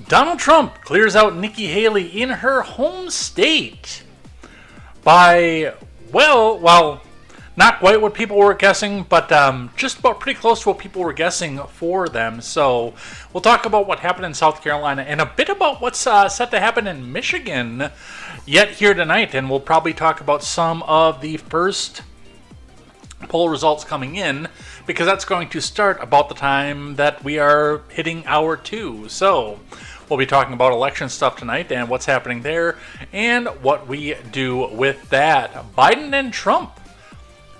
Donald Trump clears out Nikki Haley in her home state by, well, not quite what people were guessing, but just about pretty close to what people were guessing for them. So we'll talk about what happened in South Carolina and a bit about what's set to happen in Michigan yet here tonight. And we'll probably talk about some of the first poll results coming in, because that's going to start about the time that we are hitting hour 2. So we'll be talking about election stuff tonight and what's happening there and what we do with that. Biden and Trump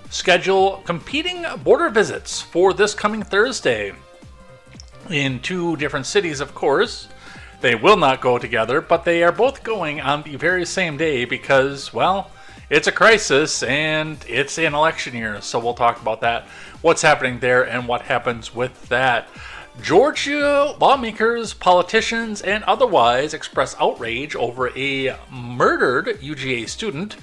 schedule competing border visits for this coming Thursday in 2 different cities, of course. They will not go together, but they are both going on the very same day because, well, it's a crisis and it's an election year. So we'll talk about that, what's happening there and what happens with that. Georgia lawmakers, politicians, and otherwise express outrage over a murdered UGA student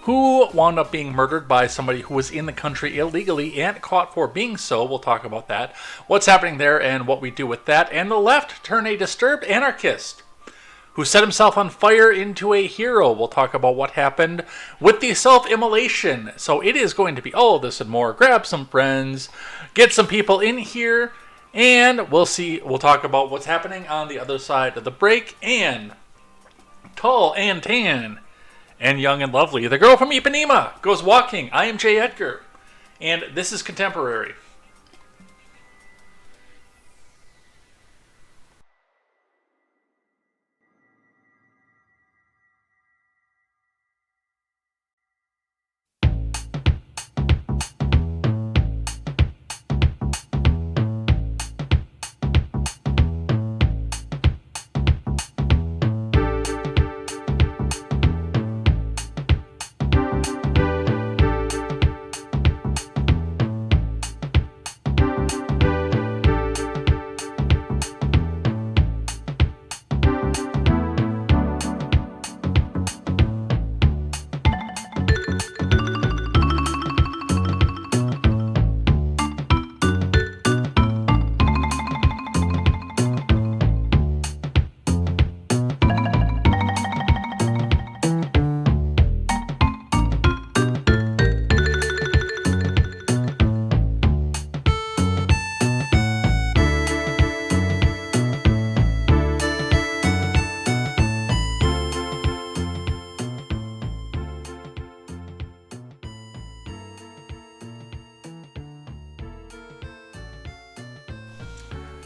who wound up being murdered by somebody who was in the country illegally and caught for being so. We'll talk about that, what's happening there and what we do with that. And the left turn a disturbed anarchist who set himself on fire into a hero. We'll talk about what happened with the self-immolation. So it is going to be all of this and more. Grab some friends, get some people in here, and we'll talk about what's happening on the other side of the break. And tall and tan and young and lovely, the girl from Ipanema goes walking. I am Jay Edgar, and this is Contemporary.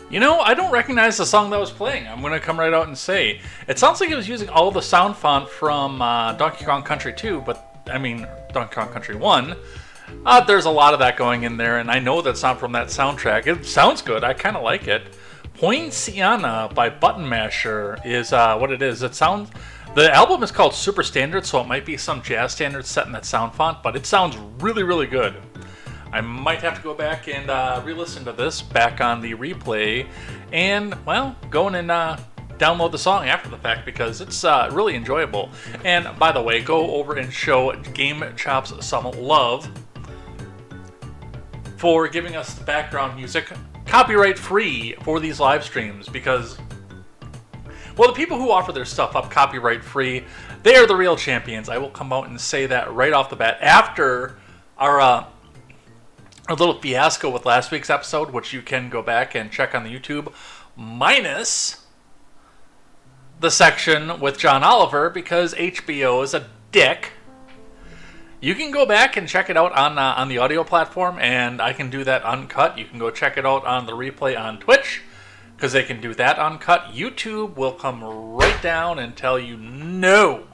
You know, I don't recognize the song that was playing. I'm going to come right out and say. It sounds like it was using all the sound font from Donkey Kong Country 2, Donkey Kong Country 1. There's a lot of that going in there, and I know that's not from that soundtrack. It sounds good. I kind of like it. Poinciana by Button Masher is what it is. The album is called Super Standard, so it might be some jazz standards set in that sound font, but it sounds really, really good. I might have to go back and re-listen to this back on the replay and, well, go in and download the song after the fact because it's really enjoyable. And, by the way, go over and show Game Chops some love for giving us the background music copyright-free for these live streams because, well, the people who offer their stuff up copyright-free, they are the real champions. I will come out and say that right off the bat after our little fiasco with last week's episode, which you can go back and check on the YouTube, minus the section with John Oliver, because HBO is a dick. You can go back and check it out on the audio platform, and I can do that uncut. You can go check it out on the replay on Twitch, because they can do that uncut. YouTube will come right down and tell you no.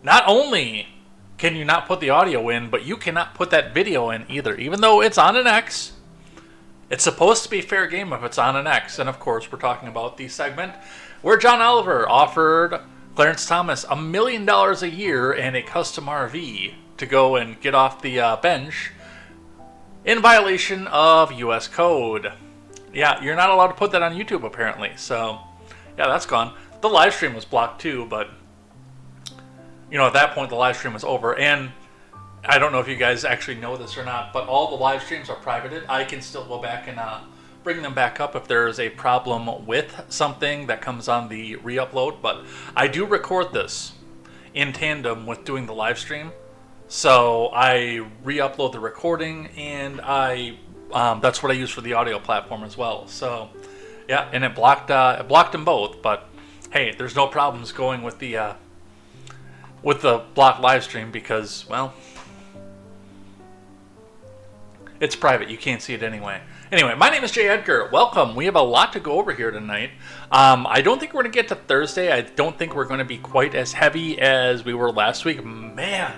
Not only can you not put the audio in, but you cannot put that video in either. Even though it's on an X, it's supposed to be fair game if it's on an X. And of course, we're talking about the segment where John Oliver offered Clarence Thomas $1 million a year and a custom RV to go and get off the bench in violation of U.S. code. Yeah, you're not allowed to put that on YouTube apparently. So, yeah, that's gone. The live stream was blocked too, but you know, at that point, the live stream was over. And I don't know if you guys actually know this or not, but all the live streams are privated. I can still go back and bring them back up if there's a problem with something that comes on the re-upload. But I do record this in tandem with doing the live stream. So I re-upload the recording, and that's what I use for the audio platform as well. So yeah, and it blocked them both. But hey, there's no problems going with the blocked live stream because, well, it's private. You can't see it anyway. Anyway, my name is Jay Edgar. Welcome. We have a lot to go over here tonight. I don't think we're going to get to Thursday. I don't think we're going to be quite as heavy as we were last week. Man,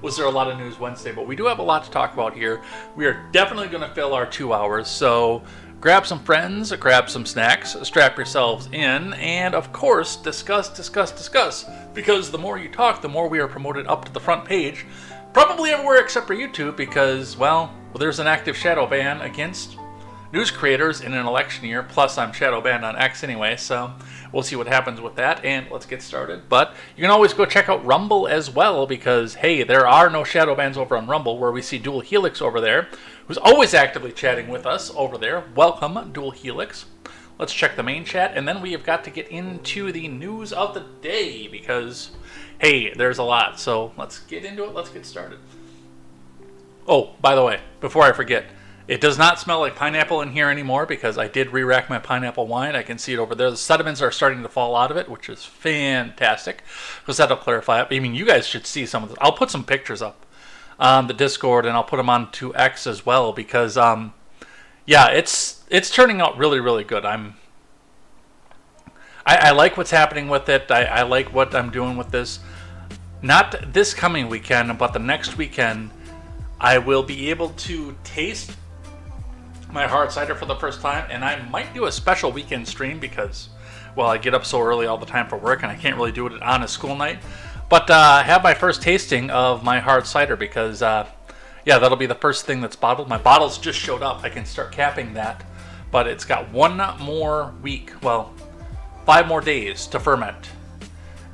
was there a lot of news Wednesday, but we do have a lot to talk about here. We are definitely going to fill our 2 hours, so grab some friends, grab some snacks, strap yourselves in, and of course, discuss, because the more you talk, the more we are promoted up to the front page, probably everywhere except for YouTube, because, well, there's an active shadow ban against news creators in an election year, plus I'm shadow banned on X anyway, so we'll see what happens with that, and let's get started. But you can always go check out Rumble as well, because, hey, there are no shadow bans over on Rumble, where we see Dual Helix over there, who's always actively chatting with us over there. Welcome, Dual Helix. Let's check the main chat, and then we have got to get into the news of the day, because, hey, there's a lot, so let's get into it. Let's get started. Oh, by the way, before I forget, it does not smell like pineapple in here anymore because I did re-rack my pineapple wine. I can see it over there. The sediments are starting to fall out of it, which is fantastic because that'll clarify it. I mean, you guys should see some of this. I'll put some pictures up on the Discord, and I'll put them onto X as well because, yeah, it's turning out really, really good. I like what's happening with it. I like what I'm doing with this. Not this coming weekend, but the next weekend, I will be able to taste my hard cider for the first time, and I might do a special weekend stream because, well, I get up so early all the time for work and I can't really do it on a school night, but have my first tasting of my hard cider because, yeah, that'll be the first thing that's bottled. My bottles just showed up. I can start capping that, but it's got 1 more week, well, 5 more days to ferment,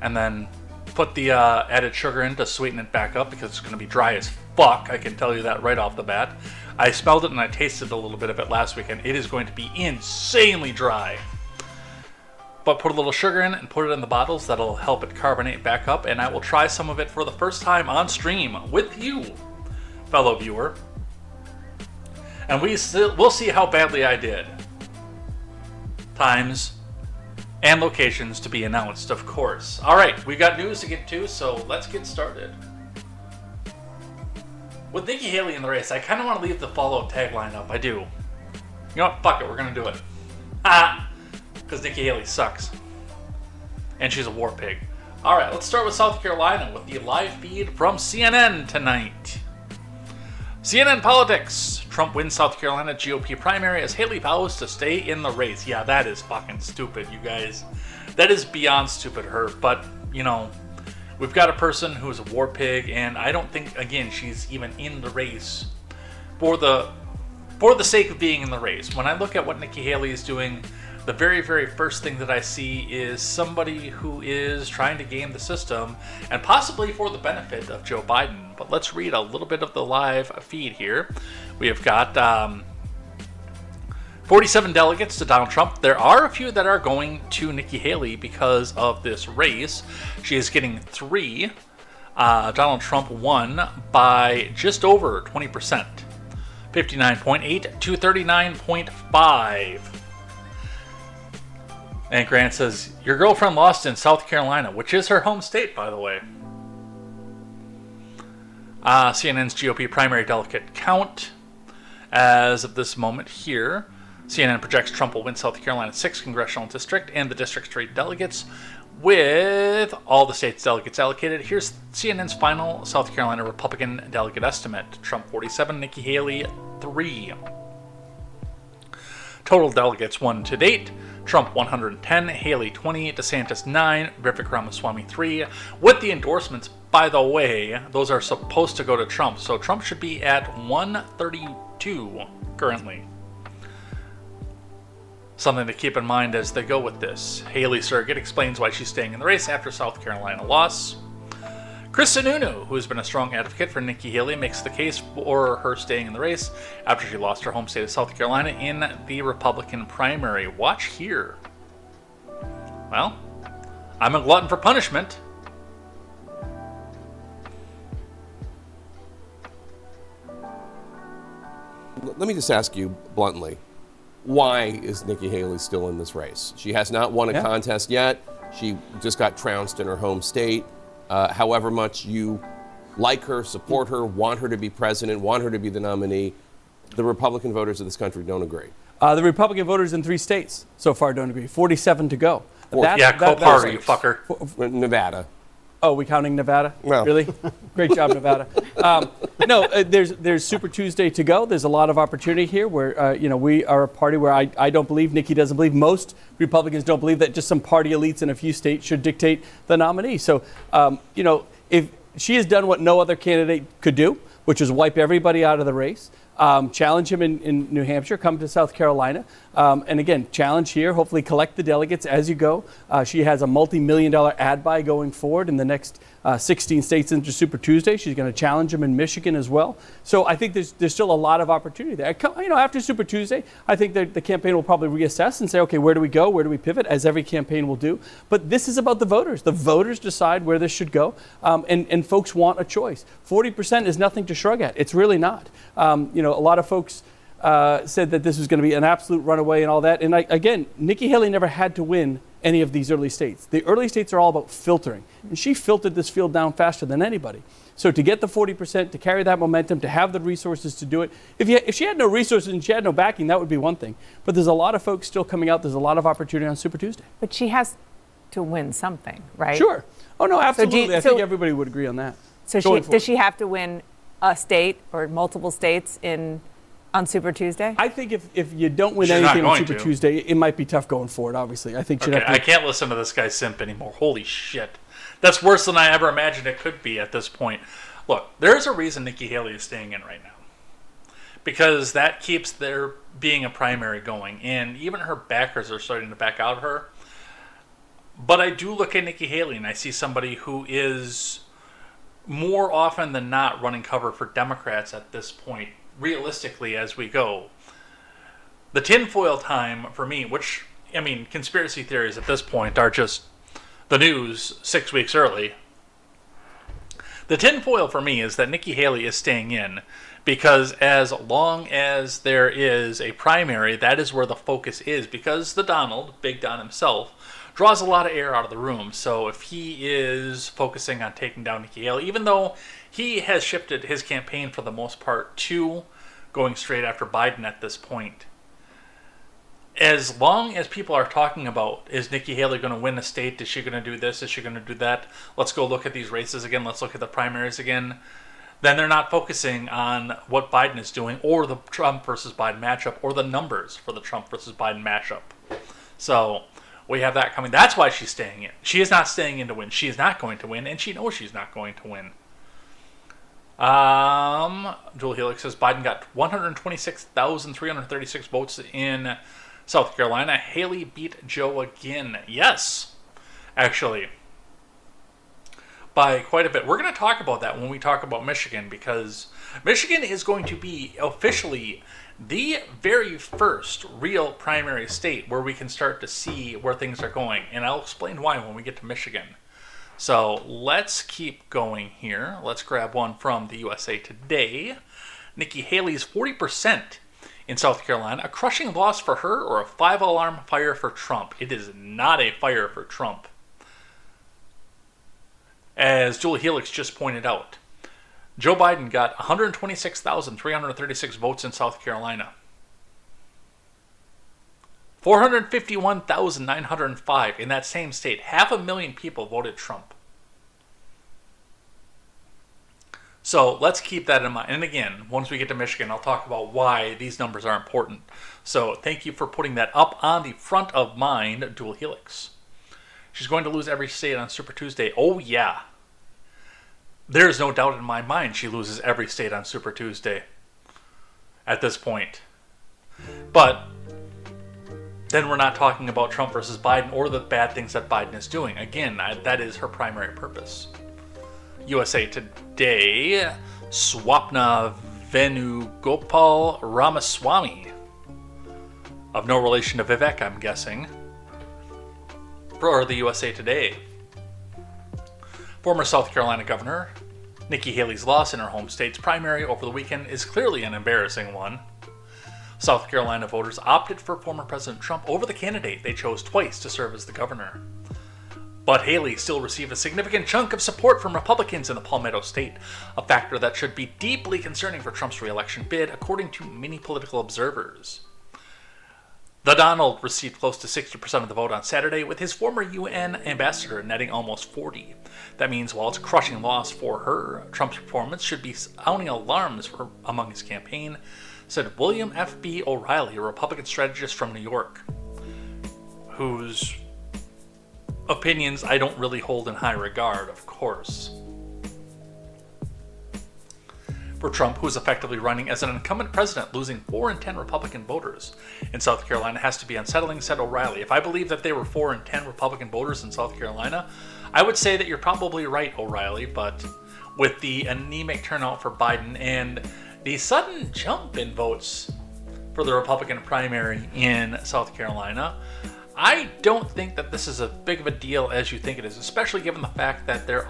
and then put the added sugar in to sweeten it back up because it's going to be dry as fuck. I can tell you that right off the bat. I smelled it and I tasted a little bit of it last weekend. It is going to be insanely dry. But put a little sugar in it and put it in the bottles. That'll help it carbonate back up. And I will try some of it for the first time on stream with you, fellow viewer. And we'll see how badly I did. Times and locations to be announced, of course. All right, we got news to get to, so let's get started. With Nikki Haley in the race, I kind of want to leave the follow-up tagline up. I do. You know what? Fuck it. We're going to do it. Because Nikki Haley sucks. And she's a war pig. All right, let's start with South Carolina with the live feed from CNN tonight. CNN Politics. Trump wins South Carolina GOP primary as Haley vows to stay in the race. Yeah, that is fucking stupid, you guys. That is beyond stupid, her. But, you know, we've got a person who's a war pig, and I don't think, again, she's even in the race for the sake of being in the race. When I look at what Nikki Haley is doing, the very, very first thing that I see is somebody who is trying to game the system, and possibly for the benefit of Joe Biden. But let's read a little bit of the live feed here. We have got 47 delegates to Donald Trump. There are a few that are going to Nikki Haley because of this race. She is getting 3. Donald Trump won by just over 20%. 59.8 to 39.5. And Grant says, your girlfriend lost in South Carolina, which is her home state, by the way. CNN's GOP primary delegate count as of this moment here. CNN projects Trump will win South Carolina's 6th congressional district and the district's 3 delegates with all the state's delegates allocated. Here's CNN's final South Carolina Republican delegate estimate. Trump 47, Nikki Haley 3. Total delegates won to date. Trump 110, Haley 20, DeSantis 9, Vivek Ramaswamy 3. With the endorsements, by the way, those are supposed to go to Trump. So Trump should be at 132 currently. Something to keep in mind as they go with this. Haley surrogate explains why she's staying in the race after South Carolina loss. Chris Sununu, who has been a strong advocate for Nikki Haley, makes the case for her staying in the race after she lost her home state of South Carolina in the Republican primary. Watch here. Well, I'm a glutton for punishment. Let me just ask you bluntly, why is Nikki Haley still in this race? She has not won a contest yet. She just got trounced in her home state. However much you like her, support her, want her to be president, want her to be the nominee, the Republican voters of this country don't agree. The Republican voters in 3 states so far don't agree. 47 to go. Co-party, you fucker. Nevada. Oh, we counting Nevada? Well. Really? Great job, Nevada. There's Super Tuesday to go. There's a lot of opportunity here where, we are a party where I don't believe, Nikki doesn't believe, most Republicans don't believe that just some party elites in a few states should dictate the nominee. So, if she has done what no other candidate could do, which is wipe everybody out of the race, challenge him in New Hampshire, come to South Carolina, and again, challenge here, hopefully collect the delegates as you go. She has a multi-million-dollar ad buy going forward in the next 16 states into Super Tuesday. She's going to challenge him in Michigan as well. So I think there's still a lot of opportunity there. After Super Tuesday, I think the campaign will probably reassess and say, okay, where do we go? Where do we pivot? As every campaign will do. But this is about the voters. The voters decide where this should go, and folks want a choice. 40% is nothing to shrug at. It's really not. A lot of folks said that this was going to be an absolute runaway and all that. And again, Nikki Haley never had to win any of these early states. The early states are all about filtering. And she filtered this field down faster than anybody. So to get the 40%, to carry that momentum, to have the resources to do it, if she had no resources and she had no backing, that would be one thing. But there's a lot of folks still coming out. There's a lot of opportunity on Super Tuesday. But she has to win something, right? Sure. Oh, no, absolutely. I think everybody would agree on that. So does she have to win a state or multiple states on Super Tuesday? I think if you don't win anything on Super Tuesday, it might be tough going forward, obviously. I think I can't listen to this guy simp anymore. Holy shit. That's worse than I ever imagined it could be at this point. Look, there's a reason Nikki Haley is staying in right now. Because that keeps there being a primary going. And even her backers are starting to back out of her. But I do look at Nikki Haley and I see somebody who is more often than not running cover for Democrats at this point, realistically, as we go. The tinfoil time for me, which, conspiracy theories at this point are just the news 6 weeks early. The tinfoil for me is that Nikki Haley is staying in because as long as there is a primary, that is where the focus is, because the Donald, Big Don himself, draws a lot of air out of the room. So if he is focusing on taking down Nikki Haley, even though he has shifted his campaign for the most part to going straight after Biden at this point, as long as people are talking about, is Nikki Haley going to win a state? Is she going to do this? Is she going to do that? Let's go look at these races again. Let's look at the primaries again. Then they're not focusing on what Biden is doing or the Trump versus Biden matchup or the numbers for the Trump versus Biden matchup. So we have that coming. That's why she's staying in. She is not staying in to win. She is not going to win, and she knows she's not going to win. Jewel Helix says Biden got 126,336 votes in South Carolina. Haley beat Joe again. Yes, actually, by quite a bit. We're going to talk about that when we talk about Michigan, because Michigan is going to be officially the very first real primary state where we can start to see where things are going. And I'll explain why when we get to Michigan. So let's keep going here. Let's grab one from the USA Today. Nikki Haley's 40% in South Carolina. A crushing loss for her or a 5-alarm fire for Trump? It is not a fire for Trump. As Julie Helix just pointed out, Joe Biden got 126,336 votes in South Carolina. 451,905 in that same state. 500,000 people voted Trump. So let's keep that in mind. And again, once we get to Michigan, I'll talk about why these numbers are important. So thank you for putting that up on the front of mind, Dual Helix. She's going to lose every state on Super Tuesday. Oh, yeah. There's no doubt in my mind she loses every state on Super Tuesday at this point. But then we're not talking about Trump versus Biden or the bad things that Biden is doing. Again, that is her primary purpose. USA Today, Swapna Venugopal Ramaswamy, of no relation to Vivek, I'm guessing, for the USA Today. Former South Carolina Governor Nikki Haley's loss in her home state's primary over the weekend is clearly an embarrassing one. South Carolina voters opted for former President Trump over the candidate they chose twice to serve as the governor. But Haley still received a significant chunk of support from Republicans in the Palmetto State, a factor that should be deeply concerning for Trump's re-election bid, according to many political observers. The Donald received close to 60% of the vote on Saturday, with his former UN ambassador netting almost 40%. That means while it's a crushing loss for her, Trump's performance should be sounding alarms among his campaign, said William F.B. O'Reilly, a Republican strategist from New York, whose opinions I don't really hold in high regard, of course. For Trump, who is effectively running as an incumbent president, losing 4 in 10 Republican voters in South Carolina has to be unsettling, said O'Reilly. If I believe that there were 4 in 10 Republican voters in South Carolina, I would say that you're probably right, O'Reilly, but with the anemic turnout for Biden and the sudden jump in votes for the Republican primary in South Carolina, I don't think that this is as big of a deal as you think it is, especially given the fact that there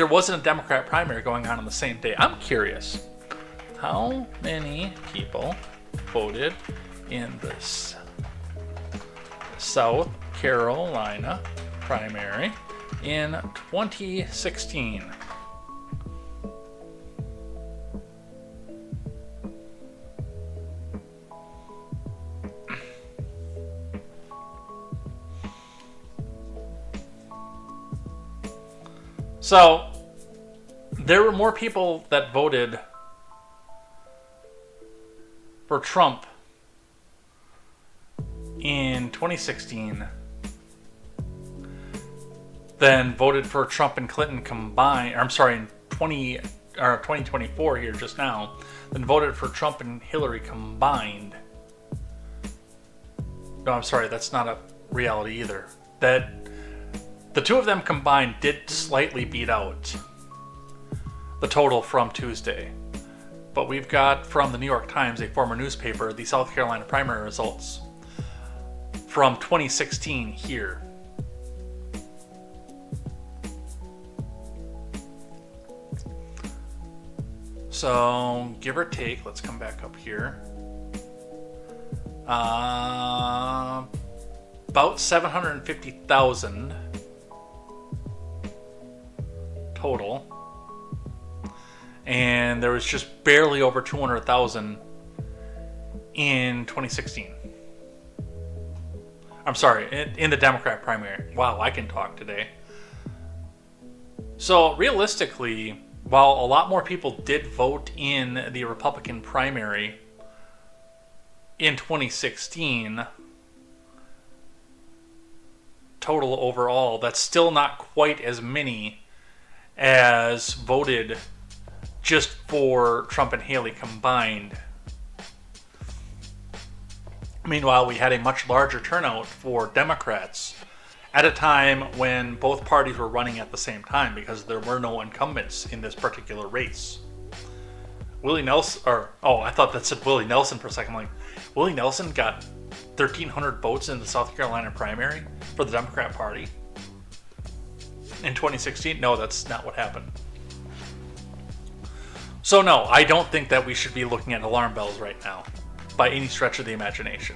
wasn't a Democrat primary going on the same day. I'm curious, how many people voted in this South Carolina primary in 2016? So, there were more people that voted for Trump in 2016 than voted for Trump and Clinton combined, or I'm sorry, in 2024 here just now, than voted for Trump and Hillary combined. No, I'm sorry, that's not a reality either. That the two of them combined did slightly beat out the total from Tuesday. But we've got from the New York Times, a former newspaper, the South Carolina primary results from 2016 here. So, give or take, let's come back up here. About 750,000 total. And there was just barely over 200,000 in 2016. I'm sorry, in the Democrat primary. Wow, I can talk today. So realistically, while a lot more people did vote in the Republican primary in 2016, total overall, that's still not quite as many as voted just for Trump and Haley combined. Meanwhile, we had a much larger turnout for Democrats at a time when both parties were running at the same time because there were no incumbents in this particular race. Willie Nelson, I thought that said Willie Nelson for a second. Like, Willie Nelson got 1,300 votes in the South Carolina primary for the Democrat Party in 2016? No, that's not what happened. So no, I don't think that we should be looking at alarm bells right now, by any stretch of the imagination.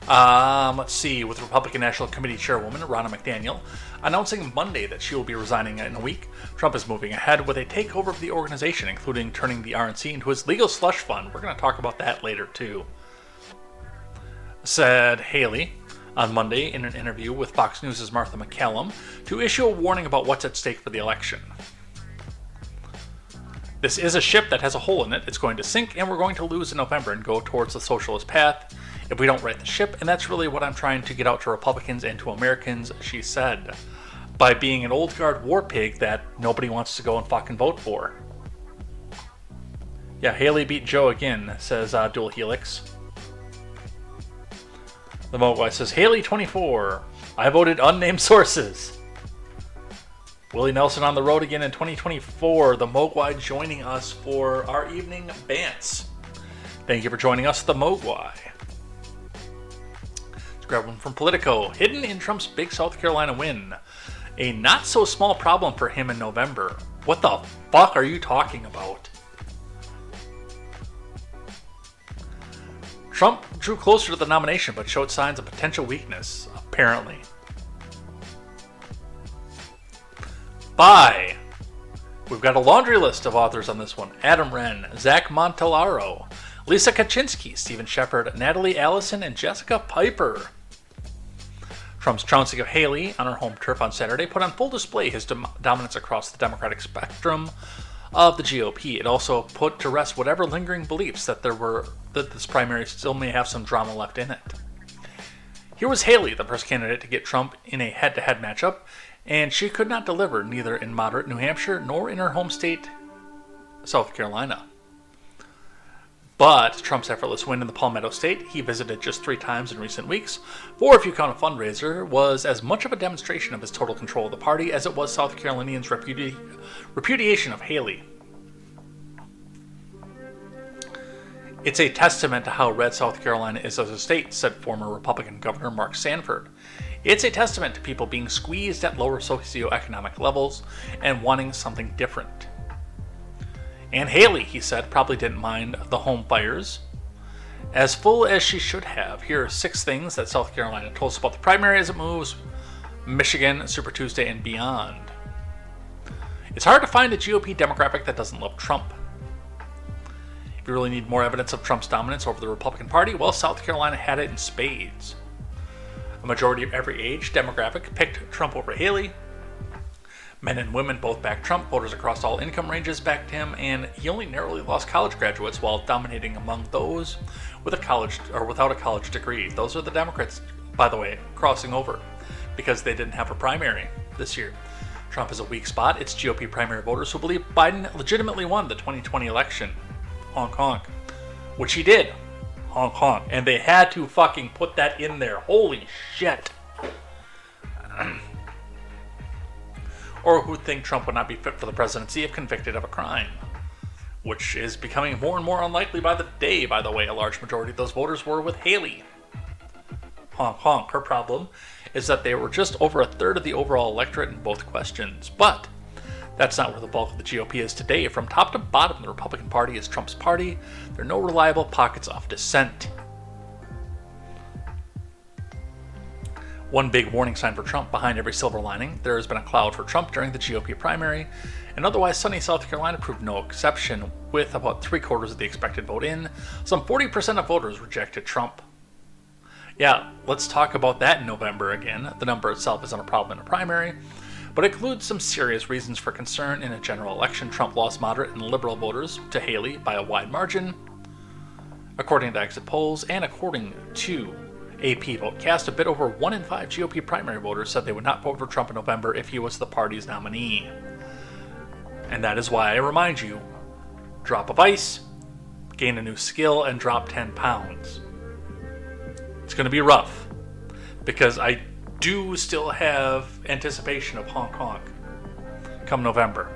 Let's see, with Republican National Committee Chairwoman Ronna McDaniel announcing Monday that she will be resigning in a week, Trump is moving ahead with a takeover of the organization, including turning the RNC into his legal slush fund. We're going to talk about that later, too. Said Haley on Monday in an interview with Fox News' Martha McCallum to issue a warning about what's at stake for the election. This is a ship that has a hole in it. It's going to sink, and we're going to lose in November and go towards the socialist path if we don't right the ship, and that's really what I'm trying to get out to Republicans and to Americans, she said, by being an old guard war pig that nobody wants to go and fucking vote for. Yeah, Haley beat Joe again, says Dual Helix. The Mogwai says, Haley 24. I voted unnamed sources. Willie Nelson on the road again in 2024. The Mogwai joining us for our evening bants. Thank you for joining us, the Mogwai. Let's grab one from Politico. Hidden in Trump's big South Carolina win. A not so small problem for him in November. What the fuck are you talking about? Trump drew closer to the nomination but showed signs of potential weakness, apparently. Bye. We've got a laundry list of authors on this one. Adam Wren, Zach Montellaro, Lisa Kaczynski, Stephen Shepard, Natalie Allison, and Jessica Piper. Trump's trouncing of Haley on her home turf on Saturday put on full display his dominance across the Democratic spectrum of the GOP. It also put to rest whatever lingering beliefs that this primary still may have some drama left in it. Here was Haley, the first candidate to get Trump in a head-to-head matchup, and she could not deliver neither in moderate New Hampshire nor in her home state, South Carolina. But Trump's effortless win in the Palmetto State, he visited just 3 times in recent weeks, for if you count a fundraiser, was as much of a demonstration of his total control of the party as it was South Carolinians' repudiation of Haley. It's a testament to how red South Carolina is as a state, said former Republican Governor Mark Sanford. It's a testament to people being squeezed at lower socioeconomic levels and wanting something different. And Haley, he said, probably didn't mind the home fires as full as she should have. Here are 6 things that South Carolina told us about the primary as it moves, Michigan, Super Tuesday, and beyond. It's hard to find a GOP demographic that doesn't love Trump. If you really need more evidence of Trump's dominance over the Republican Party, well, South Carolina had it in spades. A majority of every age demographic picked Trump over Haley. Men and women both backed Trump. Voters across all income ranges backed him, and he only narrowly lost college graduates while dominating among those with a college or without a college degree. Those are the Democrats, by the way, crossing over because they didn't have a primary this year. Trump is a weak spot. It's GOP primary voters who believe Biden legitimately won the 2020 election. Honk honk. Which he did. Honk honk. And they had to fucking put that in there. Holy shit. Or who think Trump would not be fit for the presidency if convicted of a crime. Which is becoming more and more unlikely by the day, by the way. A large majority of those voters were with Haley. Honk honk. Her problem is that they were just over a third of the overall electorate in both questions. But that's not where the bulk of the GOP is today. From top to bottom, the Republican Party is Trump's party. There are no reliable pockets of dissent. One big warning sign for Trump: behind every silver lining, there has been a cloud for Trump during the GOP primary, and otherwise sunny South Carolina proved no exception. With about 3/4 of the expected vote in, some 40% of voters rejected Trump. Yeah, let's talk about that in November again. The number itself isn't a problem in a primary, but it includes some serious reasons for concern in a general election. Trump lost moderate and liberal voters to Haley by a wide margin, according to exit polls, and according to AP Votecast, a bit over 1 in 5 GOP primary voters said they would not vote for Trump in November if he was the party's nominee. And that is why I remind you, drop of ice, gain a new skill, and drop 10 pounds. It's going to be rough, because I do still have anticipation of honk honk come November.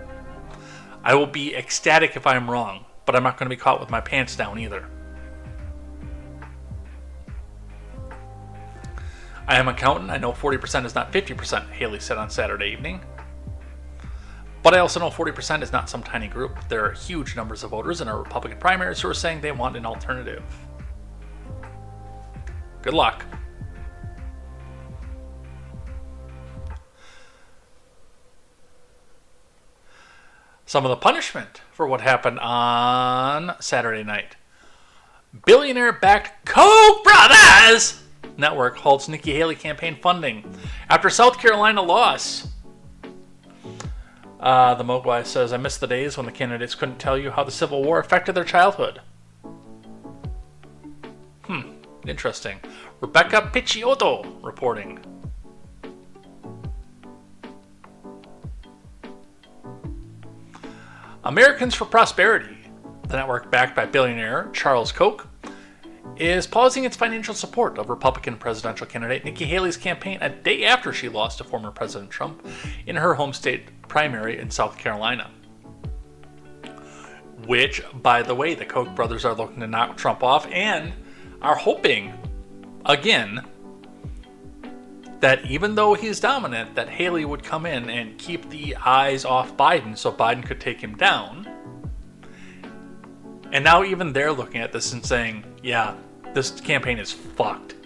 I will be ecstatic if I'm wrong, but I'm not going to be caught with my pants down either. I am an accountant. I know 40% is not 50%, Haley said on Saturday evening. But I also know 40% is not some tiny group. There are huge numbers of voters in our Republican primaries who are saying they want an alternative. Good luck. Some of the punishment for what happened on Saturday night. Billionaire-backed Koch brothers network halts Nikki Haley campaign funding after South Carolina loss. The Mogwai says, I miss the days when the candidates couldn't tell you how the Civil War affected their childhood. Interesting. Rebecca Picciotto reporting. Americans for Prosperity the network backed by billionaire Charles Koch, is pausing its financial support of Republican presidential candidate Nikki Haley's campaign a day after she lost to former President Trump in her home state primary in South Carolina. Which, by the way, the Koch brothers are looking to knock Trump off and are hoping, again, that even though he's dominant, that Haley would come in and keep the eyes off Biden so Biden could take him down. And now even they're looking at this and saying, yeah, this campaign is fucked.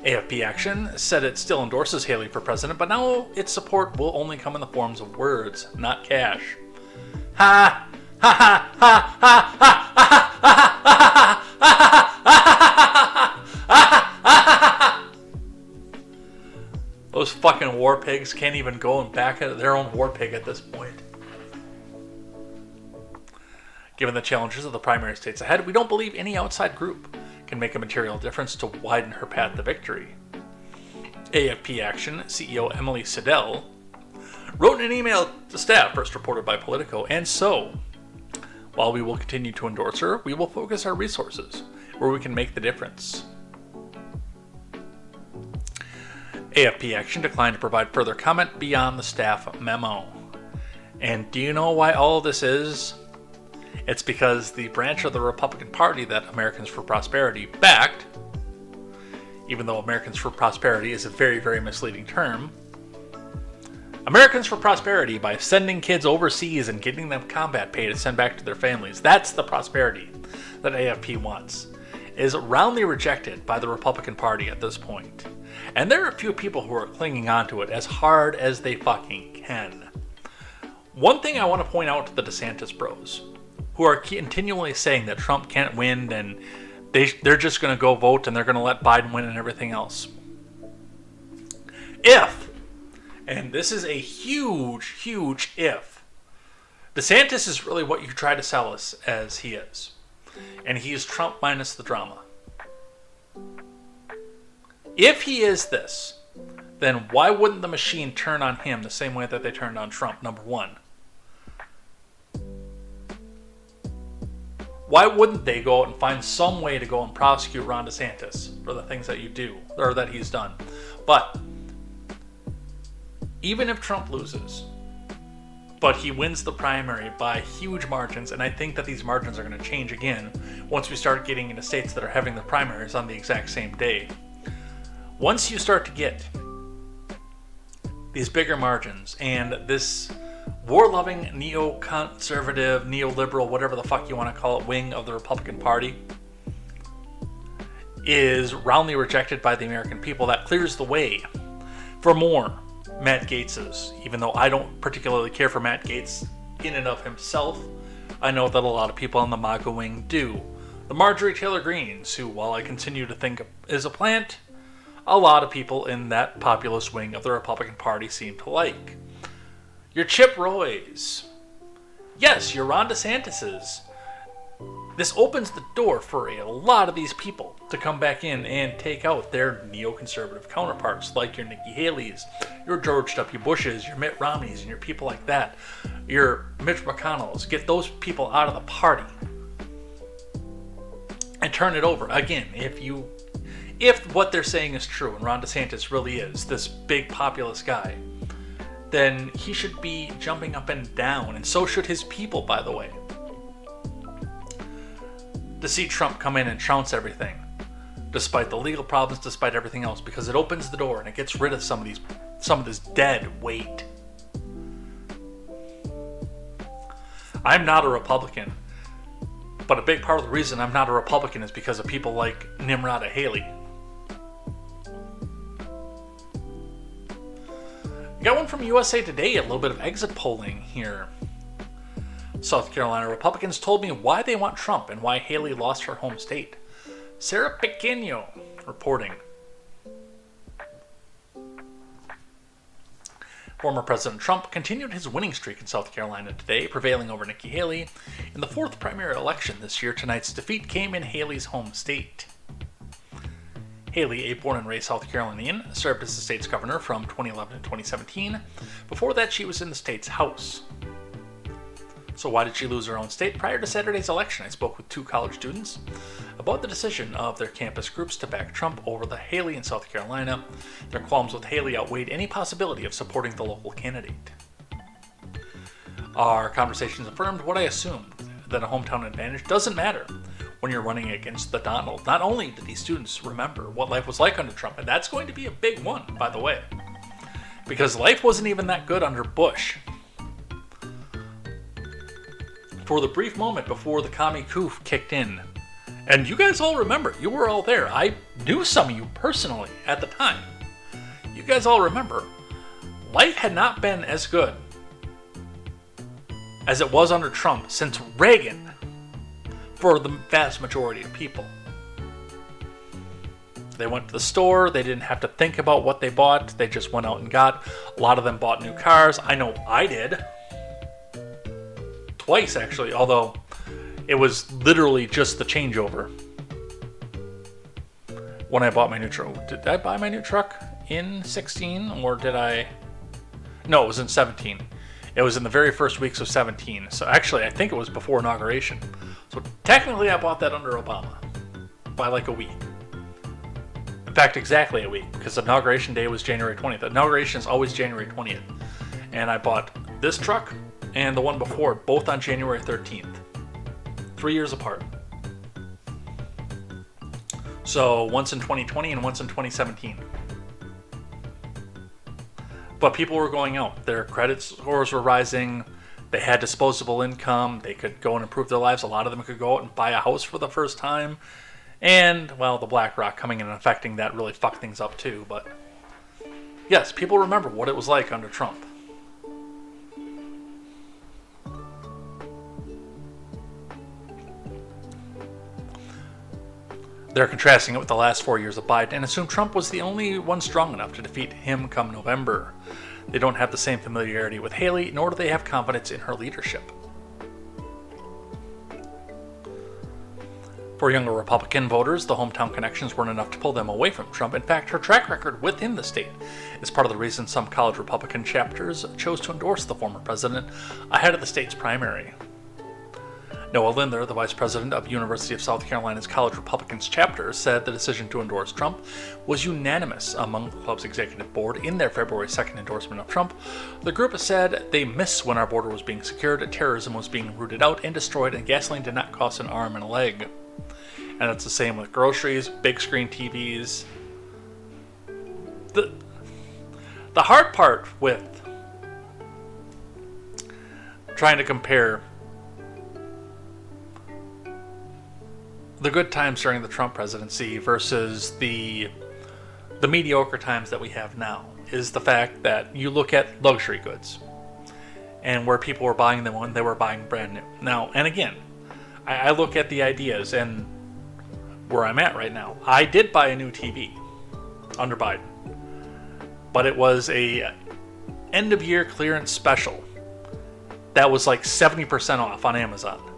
AFP Action said it still endorses Haley for president, but now its support will only come in the forms of words, not cash. Ha! Ha ha ha ha ha ha ha ha. Those fucking war pigs can't even go and back at their own war pig at this point. Given the challenges of the primary states ahead, we don't believe any outside group can make a material difference to widen her path to victory. AFP Action CEO Emily Siddell wrote in an email to staff, first reported by Politico, and so, while we will continue to endorse her, we will focus our resources where we can make the difference. AFP Action declined to provide further comment beyond the staff memo. And do you know why all of this is? It's because the branch of the Republican Party that Americans for Prosperity backed, even though Americans for Prosperity is a very, very misleading term, Americans for Prosperity, by sending kids overseas and getting them combat pay to send back to their families, that's the prosperity that AFP wants, is roundly rejected by the Republican Party at this point. And there are a few people who are clinging on to it as hard as they fucking can. One thing I want to point out to the DeSantis bros, who are continually saying that Trump can't win and they're just going to go vote and they're going to let Biden win and everything else. If, and this is a huge, huge if, DeSantis is really what you try to sell us as he is. And he is Trump minus the drama. If he is this, then why wouldn't the machine turn on him the same way that they turned on Trump, number one? Why wouldn't they go out and find some way to go and prosecute Ron DeSantis for the things that you do, or that he's done? But even if Trump loses, but he wins the primary by huge margins, and I think that these margins are going to change again once we start getting into states that are having the primaries on the exact same day. Once you start to get these bigger margins and this war-loving, neoconservative, neoliberal, whatever the fuck you want to call it, wing of the Republican Party is roundly rejected by the American people, that clears the way for more Matt Gaetzes. Even though I don't particularly care for Matt Gaetz in and of himself, I know that a lot of people on the MAGA wing do. The Marjorie Taylor Greens, who, while I continue to think is a plant, a lot of people in that populist wing of the Republican Party seem to like. Your Chip Roys. Yes, your Ron DeSantis's. This opens the door for a lot of these people to come back in and take out their neoconservative counterparts, like your Nikki Haley's, your George W. Bush's, your Mitt Romney's, and your people like that. Your Mitch McConnell's. Get those people out of the party and turn it over. Again, if what they're saying is true and Ron DeSantis really is this big populist guy, then he should be jumping up and down, and so should his people, by the way. To see Trump come in and trounce everything, despite the legal problems, despite everything else, because it opens the door and it gets rid of some of this dead weight. I'm not a Republican, but a big part of the reason I'm not a Republican is because of people like Nimrata Haley. Got one from USA Today, a little bit of exit polling here. South Carolina Republicans told me why they want Trump and why Haley lost her home state. Sarah Pequeño reporting. Former President Trump continued his winning streak in South Carolina today, prevailing over Nikki Haley in the fourth primary election this year. Tonight's defeat came in Haley's home state. Haley, a born and raised South Carolinian, served as the state's governor from 2011 to 2017. Before that, she was in the state's House. So why did she lose her own state? Prior to Saturday's election, I spoke with 2 college students about the decision of their campus groups to back Trump over the Haley in South Carolina. Their qualms with Haley outweighed any possibility of supporting the local candidate. Our conversations affirmed what I assumed, that a hometown advantage doesn't matter when you're running against the Donald. Not only did these students remember what life was like under Trump, and that's going to be a big one, by the way, because life wasn't even that good under Bush. For the brief moment before the commie coup kicked in, and you guys all remember, you were all there. I knew some of you personally at the time. You guys all remember, life had not been as good as it was under Trump since Reagan for the vast majority of people. They went to the store, they didn't have to think about what they bought, they just went out and got. A lot of them bought new cars. I know I did. Twice, actually, although it was literally just the changeover. When I bought my new truck. Did I buy my new truck in 16, or did I? No, it was in 17. It was in the very first weeks of 17. So actually, I think it was before inauguration. So technically, I bought that under Obama by like a week. In fact, exactly a week, because inauguration day was January 20th. Inauguration is always January 20th. And I bought this truck and the one before, both on January 13th. 3 years apart. So once in 2020 and once in 2017. But people were going out. Their credit scores were rising. They had disposable income. They could go and improve their lives. A lot of them could go out and buy a house for the first time. And, well, the BlackRock coming in and affecting that really fucked things up too. But, yes, people remember what it was like under Trump. They're contrasting it with the last 4 years of Biden and assume Trump was the only one strong enough to defeat him come November. They don't have the same familiarity with Haley, nor do they have confidence in her leadership. For younger Republican voters, the hometown connections weren't enough to pull them away from Trump. In fact, her track record within the state is part of the reason some college Republican chapters chose to endorse the former president ahead of the state's primary. Noah Lindler, the vice president of University of South Carolina's College Republicans chapter, said the decision to endorse Trump was unanimous among the club's executive board in their February 2nd endorsement of Trump. The group has said they miss when our border was being secured, terrorism was being rooted out and destroyed, and gasoline did not cost an arm and a leg. And it's the same with groceries, big screen TVs. The hard part with trying to compare the good times during the Trump presidency versus the mediocre times that we have now is the fact that you look at luxury goods and where people were buying them when they were buying brand new. Now, and again, I look at the ideas and where I'm at right now. I did buy a new TV under Biden, but it was a end of year clearance special that was like 70% off on Amazon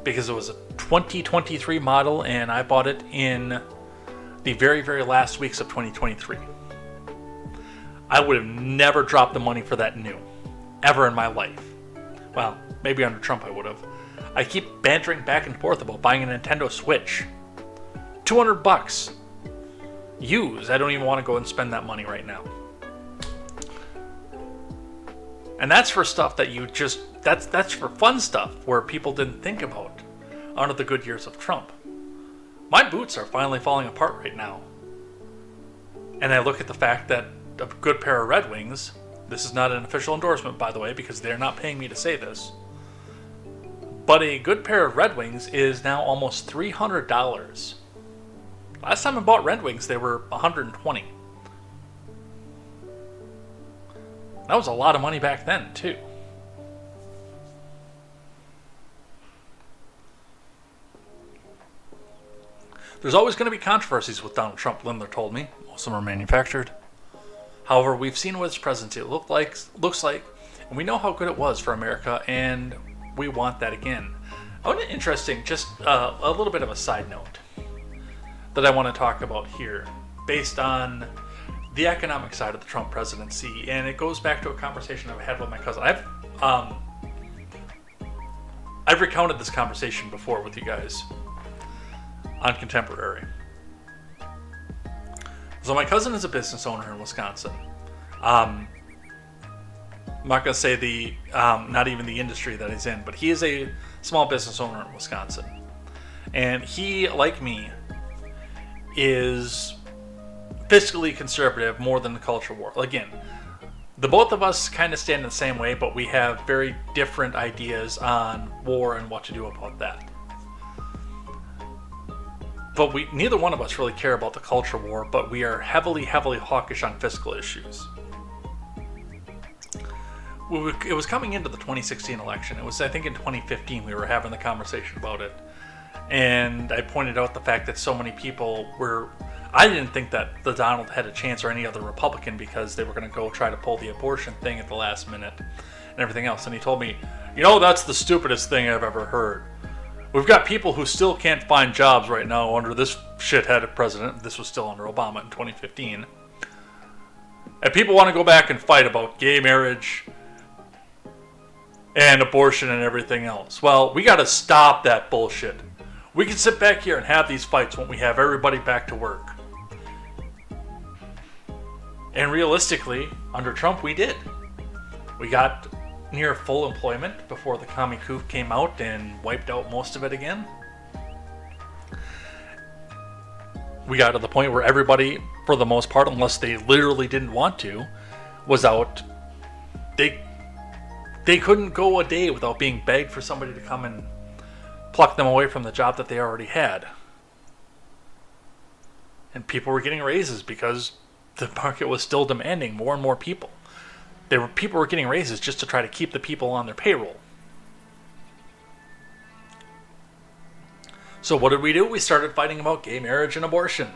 because it was a 2023 model and I bought it in the very, very last weeks of 2023. I would have never dropped the money for that new, ever in my life. Well, maybe under Trump I would have. I keep bantering back and forth about buying a Nintendo Switch. $200 used. I don't even want to go and spend that money right now. And that's for stuff that you just, that's for fun stuff where people didn't think about under the good years of Trump. My boots are finally falling apart right now. And I look at the fact that a good pair of Red Wings, this is not an official endorsement by the way because they're not paying me to say this, but a good pair of Red Wings is now almost $300. Last time I bought Red Wings, they were $120. That was a lot of money back then, too. There's always going to be controversies with Donald Trump, Lindler told me. Most of them are manufactured. However, we've seen what his presidency looks like, and we know how good it was for America, and we want that again. Oh, interesting, just a little bit of a side note. that I want to talk about here, based on the economic side of the Trump presidency, and it goes back to a conversation I've had with my cousin. I've recounted this conversation before with you guys on Contemporary. So my cousin is a business owner in Wisconsin. I'm not going to say not even the industry that he's in, but he is a small business owner in Wisconsin. And he, like me, is fiscally conservative more than the culture war. Again, the both of us kind of stand in the same way, but we have very different ideas on war and what to do about that. But neither one of us really care about the culture war, but we are heavily hawkish on fiscal issues. It was coming into the 2016 election. It was, I think, in 2015 we were having the conversation about it. And I pointed out the fact that so many people were... I didn't think that the Donald had a chance, or any other Republican, because they were going to go try to pull the abortion thing at the last minute and everything else. And he told me, that's the stupidest thing I've ever heard. We've got people who still can't find jobs right now under this shithead president. This was still under Obama in 2015. And people want to go back and fight about gay marriage and abortion and everything else. Well, we got to stop that bullshit. We can sit back here and have these fights when we have everybody back to work. And realistically, under Trump, we did. We got near full employment before the commie coup came out and wiped out most of it again. We got to the point where everybody, for the most part, unless they literally didn't want to, was out. They couldn't go a day without being begged for somebody to come and pluck them away from the job that they already had. And people were getting raises because the market was still demanding more and more people. People were getting raises just to try to keep the people on their payroll. So what did we do? We started fighting about gay marriage and abortion.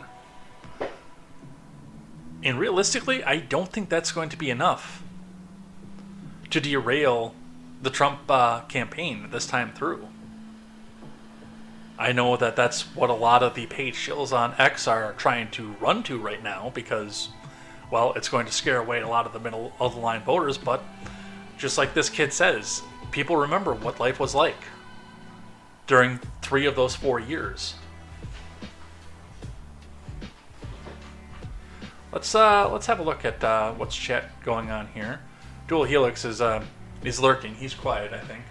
And realistically, I don't think that's going to be enough to derail the Trump campaign this time through. I know that that's what a lot of the paid shills on X are trying to run to right now because, well, it's going to scare away a lot of the middle of the line voters, but just like this kid says, people remember what life was like during 3 of those 4 years. Let's have a look at what's chat going on here. Dual Helix is he's lurking. He's quiet, I think.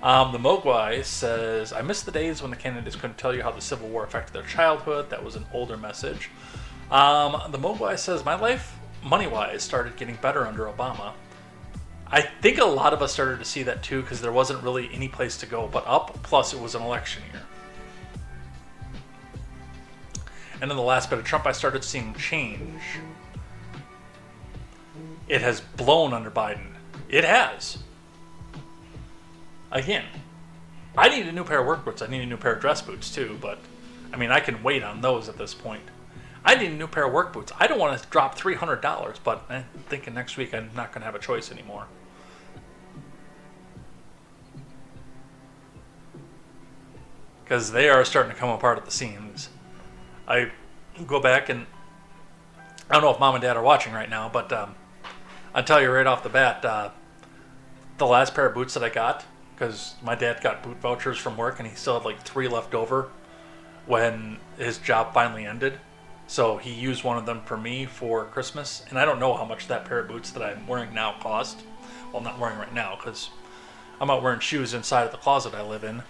The Mogwai says, I miss the days when the candidates couldn't tell you how the Civil War affected their childhood. That was an older message. The Mogwai says, my life, money-wise, started getting better under Obama. I think a lot of us started to see that too because there wasn't really any place to go but up, plus it was an election year. And in the last bit of Trump, I started seeing change. It has blown under Biden. It has. Again, I need a new pair of work boots. I need a new pair of dress boots too, but I mean, I can wait on those at this point. I need a new pair of work boots. I don't want to drop $300, but I'm thinking next week I'm not going to have a choice anymore. Because they are starting to come apart at the seams. I go back and I don't know if Mom and Dad are watching right now, but I'll tell you right off the bat, the last pair of boots that I got, because my dad got boot vouchers from work and he still had like 3 left over when his job finally ended. So he used one of them for me for Christmas. And I don't know how much that pair of boots that I'm wearing now cost. Well, I'm not wearing right now because I'm out wearing shoes inside of the closet I live in.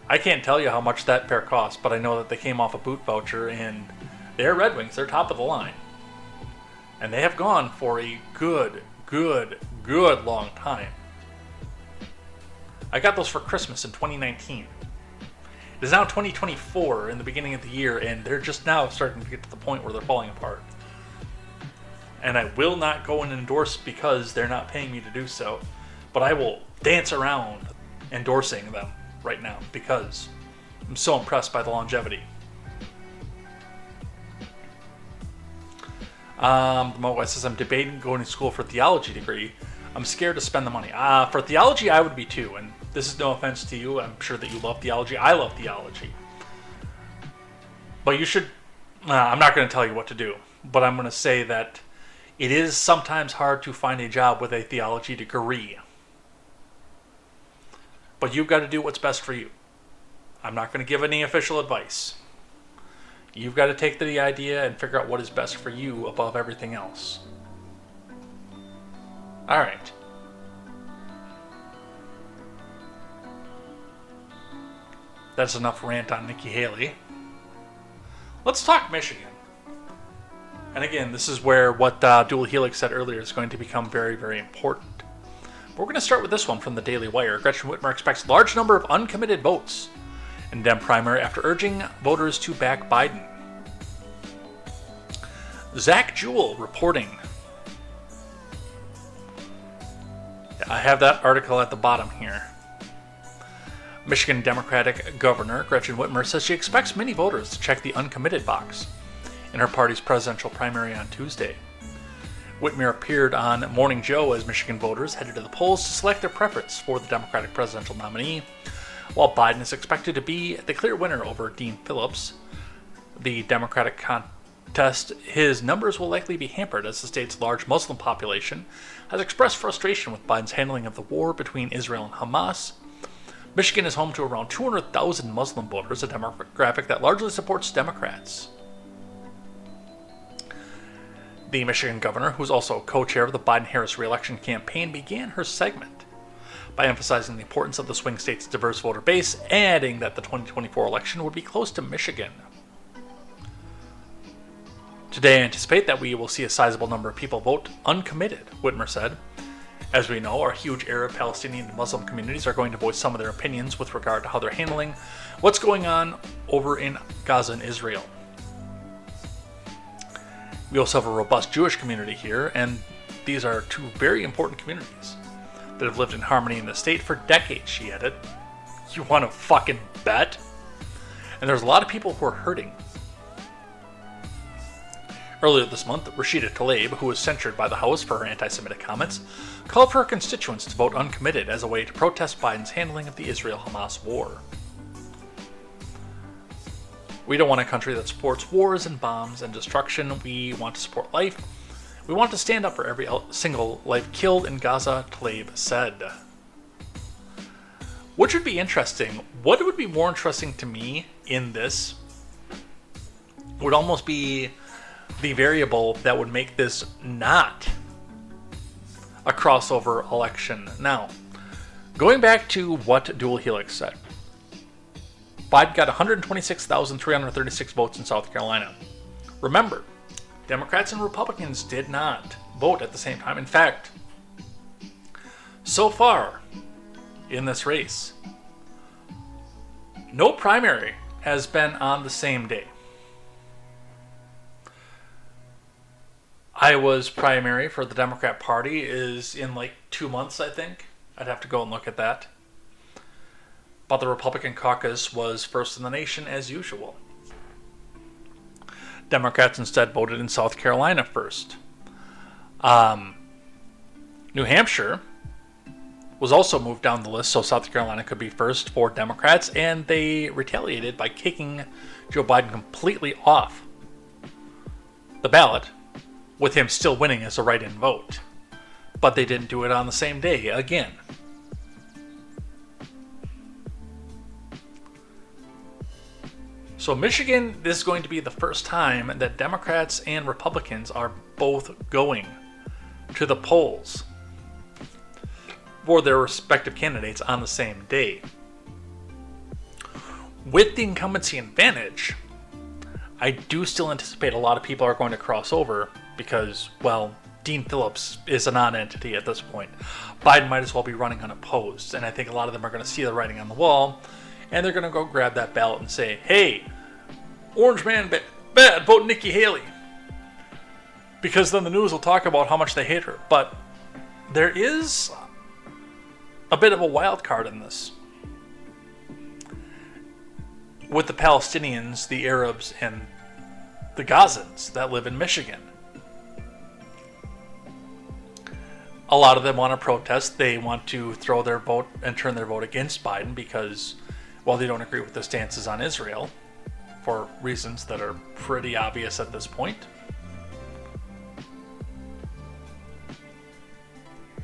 I can't tell you how much that pair cost, but I know that they came off a boot voucher and they're Red Wings. They're top of the line. And they have gone for a good long time. I got those for Christmas in 2019. It is now 2024 in the beginning of the year, and they're just now starting to get to the point where they're falling apart. And I will not go and endorse because they're not paying me to do so, but I will dance around endorsing them right now because I'm so impressed by the longevity. Mo says, I'm debating going to school for a theology degree. I'm scared to spend the money. For theology, I would be too, and this is no offense to you. I'm sure that you love theology. I love theology. But you should, I'm not going to tell you what to do, but I'm going to say that it is sometimes hard to find a job with a theology degree. But you've got to do what's best for you. I'm not going to give any official advice. You've got to take the idea and figure out what is best for you above everything else. All right. That's enough rant on Nikki Haley. Let's talk Michigan. And again, this is where what Dual Helix said earlier is going to become very, very important. But we're going to start with this one from the Daily Wire. Gretchen Whitmer expects large number of uncommitted votes in Dem primary after urging voters to back Biden. Zach Jewell reporting. I have that article at the bottom here. Michigan Democratic Governor Gretchen Whitmer says she expects many voters to check the uncommitted box in her party's presidential primary on Tuesday. Whitmer appeared on Morning Joe as Michigan voters headed to the polls to select their preference for the Democratic presidential nominee. While Biden is expected to be the clear winner over Dean Phillips, the Democratic contest, his numbers will likely be hampered as the state's large Muslim population has expressed frustration with Biden's handling of the war between Israel and Hamas. Michigan is home to around 200,000 Muslim voters, a demographic that largely supports Democrats. The Michigan governor, who's also co-chair of the Biden-Harris re-election campaign, began her segment by emphasizing the importance of the swing state's diverse voter base, adding that the 2024 election would be close to Michigan. Today, I anticipate that we will see a sizable number of people vote uncommitted, Whitmer said. As we know, our huge Arab, Palestinian, and Muslim communities are going to voice some of their opinions with regard to how they're handling what's going on over in Gaza and Israel. We also have a robust Jewish community here, and these are two very important communities that have lived in harmony in the state for decades, she added. You want to fucking bet? And there's a lot of people who are hurting. Earlier this month, Rashida Tlaib, who was censured by the House for her anti-Semitic comments, called for her constituents to vote uncommitted as a way to protest Biden's handling of the Israel-Hamas war. We don't want a country that supports wars and bombs and destruction. We want to support life. We want to stand up for every single life killed in Gaza, Tlaib said. Which would be interesting. What would be more interesting to me in this would almost be the variable that would make this not a crossover election. Now, going back to what Dual Helix said, Biden got 126,336 votes in South Carolina. Remember, Democrats and Republicans did not vote at the same time. In fact, so far in this race, no primary has been on the same day. Iowa's primary for the Democrat Party is in like 2 months, I think. I'd have to go and look at that. But the Republican caucus was first in the nation as usual. Democrats instead voted in South Carolina first. New Hampshire was also moved down the list so South Carolina could be first for Democrats, and they retaliated by kicking Joe Biden completely off the ballot, with him still winning as a write-in vote. But they didn't do it on the same day again. So Michigan, this is going to be the first time that Democrats and Republicans are both going to the polls for their respective candidates on the same day. With the incumbency advantage, I do still anticipate a lot of people are going to cross over because, well, Dean Phillips is a non-entity at this point. Biden might as well be running unopposed, and I think a lot of them are going to see the writing on the wall, and they're going to go grab that ballot and say, hey, Orange Man bad, vote Nikki Haley. Because then the news will talk about how much they hate her. But there is a bit of a wild card in this. With the Palestinians, the Arabs, and the Gazans that live in Michigan. a lot of them want to protest. They want to throw their vote and turn their vote against Biden because, well, they don't agree with the stances on Israel for reasons that are pretty obvious at this point.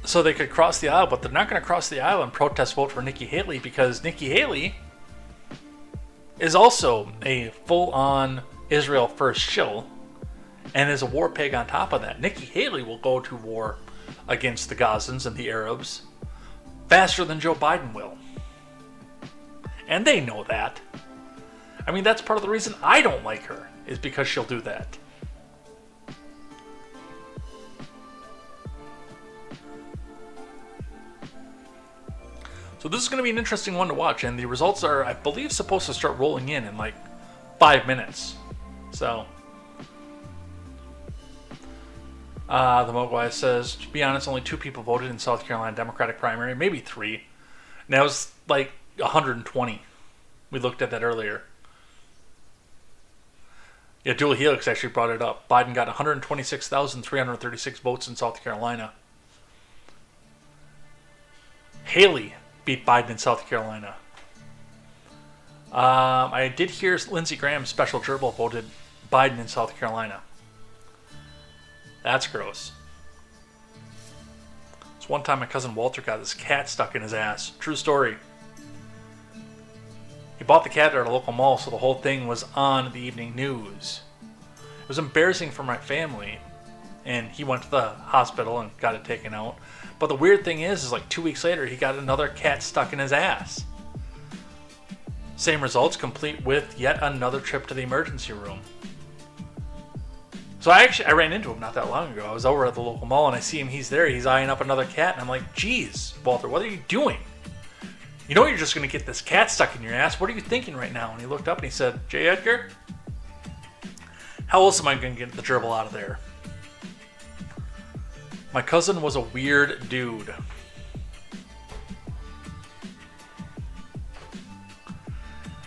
So they could cross the aisle, but they're not going to cross the aisle and protest vote for Nikki Haley because Nikki Haley is also a full-on Israel first shill and is a war pig on top of that. Nikki Haley will go to war against the Gazans and the Arabs faster than Joe Biden will. And they know that. I mean, that's part of the reason I don't like her, is because she'll do that. So this is going to be an interesting one to watch, and the results are, I believe, supposed to start rolling in like 5 minutes. So, the Mogwai says, to be honest, only 2 people voted in South Carolina Democratic primary, maybe 3. And that was like 120. We looked at that earlier. Yeah, Julie Helix actually brought it up. Biden got 126,336 votes in South Carolina. Haley beat Biden in South Carolina. I did hear Lindsey Graham's special gerbil voted Biden in South Carolina. That's gross. It's one time my cousin Walter got his cat stuck in his ass. True story. He bought the cat at a local mall, so the whole thing was on the evening news. It was embarrassing for my family, and he went to the hospital and got it taken out. But the weird thing is like 2 weeks later, he got another cat stuck in his ass. Same results, complete with yet another trip to the emergency room. So I ran into him not that long ago. I was over at the local mall and I see him, he's there, he's eyeing up another cat, and I'm like, geez, Walter, what are you doing? You know you're just going to get this cat stuck in your ass. What are you thinking right now? And he looked up and he said, J. Edgar, how else am I going to get the gerbil out of there? My cousin was a weird dude.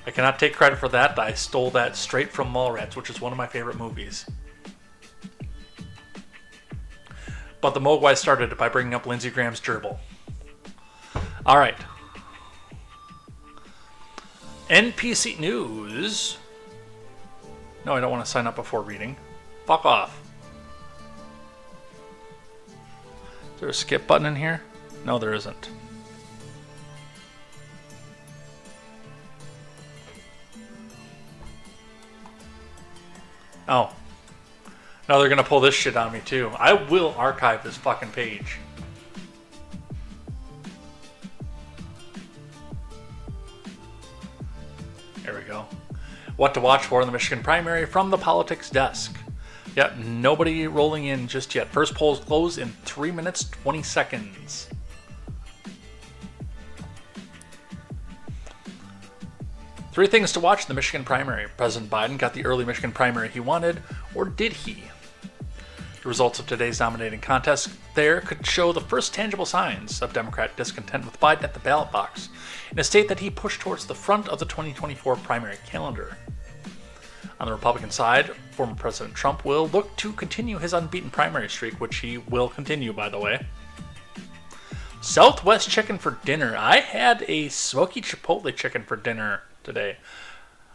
I cannot take credit for that. I stole that straight from Mallrats, which is one of my favorite movies. But the Mogwai started it by bringing up Lindsey Graham's gerbil. All right. NPC News. No, I don't want to sign up before reading. Fuck off. Is there a skip button in here? No, there isn't. Oh. Now they're going to pull this shit on me too. I will archive this fucking page. There we go. What to watch for in the Michigan primary from the politics desk. Yep, nobody rolling in just yet. First polls close in 3 minutes, 20 seconds. Three things to watch in the Michigan primary. President Biden got the early Michigan primary he wanted, or did he? The results of today's nominating contest there could show the first tangible signs of Democrat discontent with Biden at the ballot box in a state that he pushed towards the front of the 2024 primary calendar. On the Republican side, former President Trump will look to continue his unbeaten primary streak, which he will continue, by the way. Southwest chicken for dinner. I had a smoky chipotle chicken for dinner today.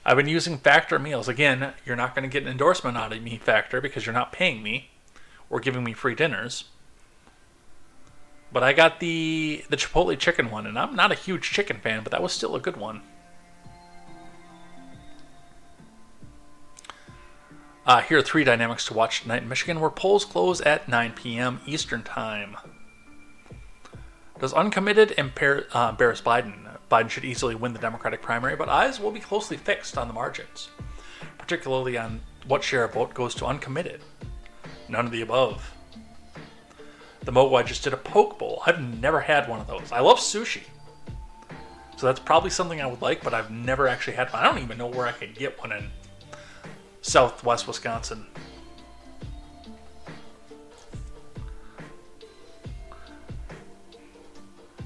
I've been using Factor meals. Again, you're not going to get an endorsement out of me, Factor, because you're not paying me or giving me free dinners. But I got the chipotle chicken one, and I'm not a huge chicken fan, but that was still a good one. Here are 3 dynamics to watch tonight in Michigan, where polls close at 9 p.m. Eastern Time. Does uncommitted embarrass Biden? Biden should easily win the Democratic primary, but eyes will be closely fixed on the margins, particularly on what share of vote goes to uncommitted. None of the above. The Mogwai just did a poke bowl. I've never had one of those. I love sushi, so that's probably something I would like, but I've never actually had one. I don't even know where I could get one in Southwest Wisconsin.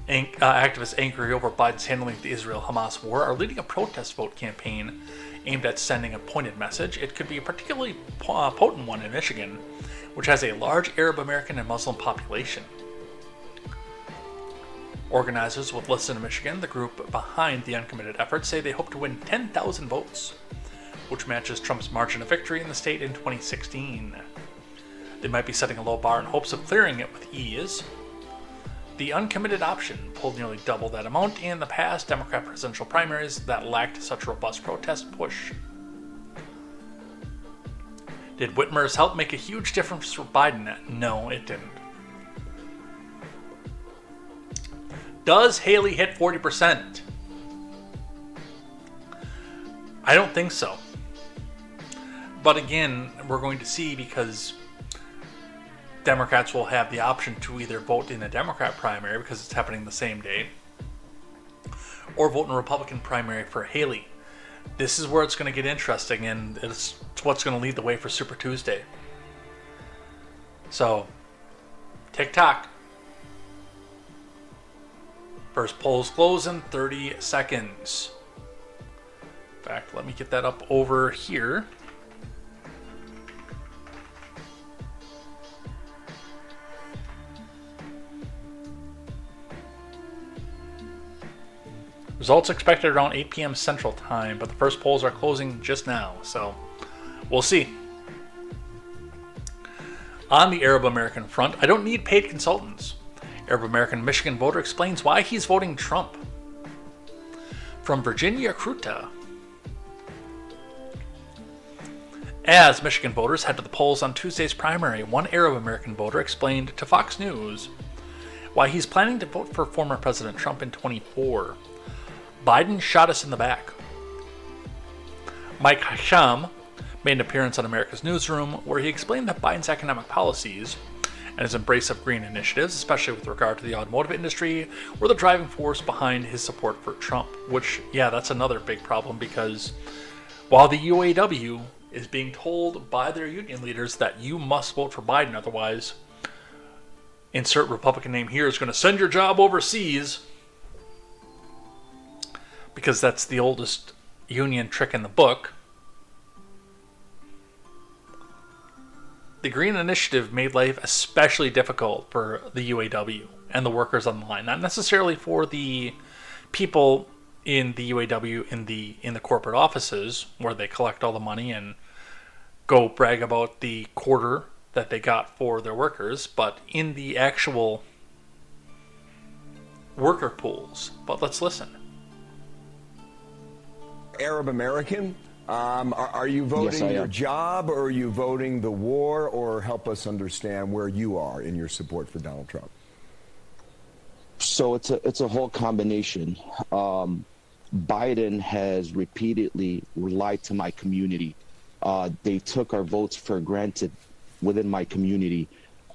Activists angry over Biden's handling of the Israel-Hamas war are leading a protest vote campaign aimed at sending a pointed message. It could be a particularly potent one in Michigan, which has a large Arab American and Muslim population. Organizers with Listen to Michigan, the group behind the uncommitted effort, say they hope to win 10,000 votes, which matches Trump's margin of victory in the state in 2016. They might be setting a low bar in hopes of clearing it with ease. The uncommitted option pulled nearly double that amount in the past Democrat presidential primaries that lacked such robust protest push. Did Whitmer's help make a huge difference for Biden? No, it didn't. Does Haley hit 40%? I don't think so. But again, we're going to see, because Democrats will have the option to either vote in a Democrat primary, because it's happening the same day, or vote in a Republican primary for Haley. This is where it's going to get interesting, and it's what's going to lead the way for Super Tuesday. So, tick-tock. First polls close in 30 seconds. In fact, let me get that up over here. Results expected around 8 p.m. Central Time, but the first polls are closing just now, so we'll see. On the Arab American front, I don't need paid consultants. Arab American Michigan voter explains why he's voting Trump. From Virginia Kruta. As Michigan voters head to the polls on Tuesday's primary, one Arab American voter explained to Fox News why he's planning to vote for former President Trump in 24. Biden shot us in the back. Mike Hasham made an appearance on America's Newsroom where he explained that Biden's economic policies and his embrace of green initiatives, especially with regard to the automotive industry, were the driving force behind his support for Trump. Which, yeah, that's another big problem, because while the UAW is being told by their union leaders that you must vote for Biden, otherwise, insert Republican name here, is going to send your job overseas, because that's the oldest union trick in the book. The Green Initiative made life especially difficult for the UAW and the workers on the line. Not necessarily for the people in the UAW in the corporate offices where they collect all the money and go brag about the quarter that they got for their workers, but in the actual worker pools. But let's listen. Arab American? Are you voting your job, or are you voting the war, or help us understand where you are in your support for Donald Trump? So it's a whole combination. Biden has repeatedly lied to my community. They took our votes for granted within my community,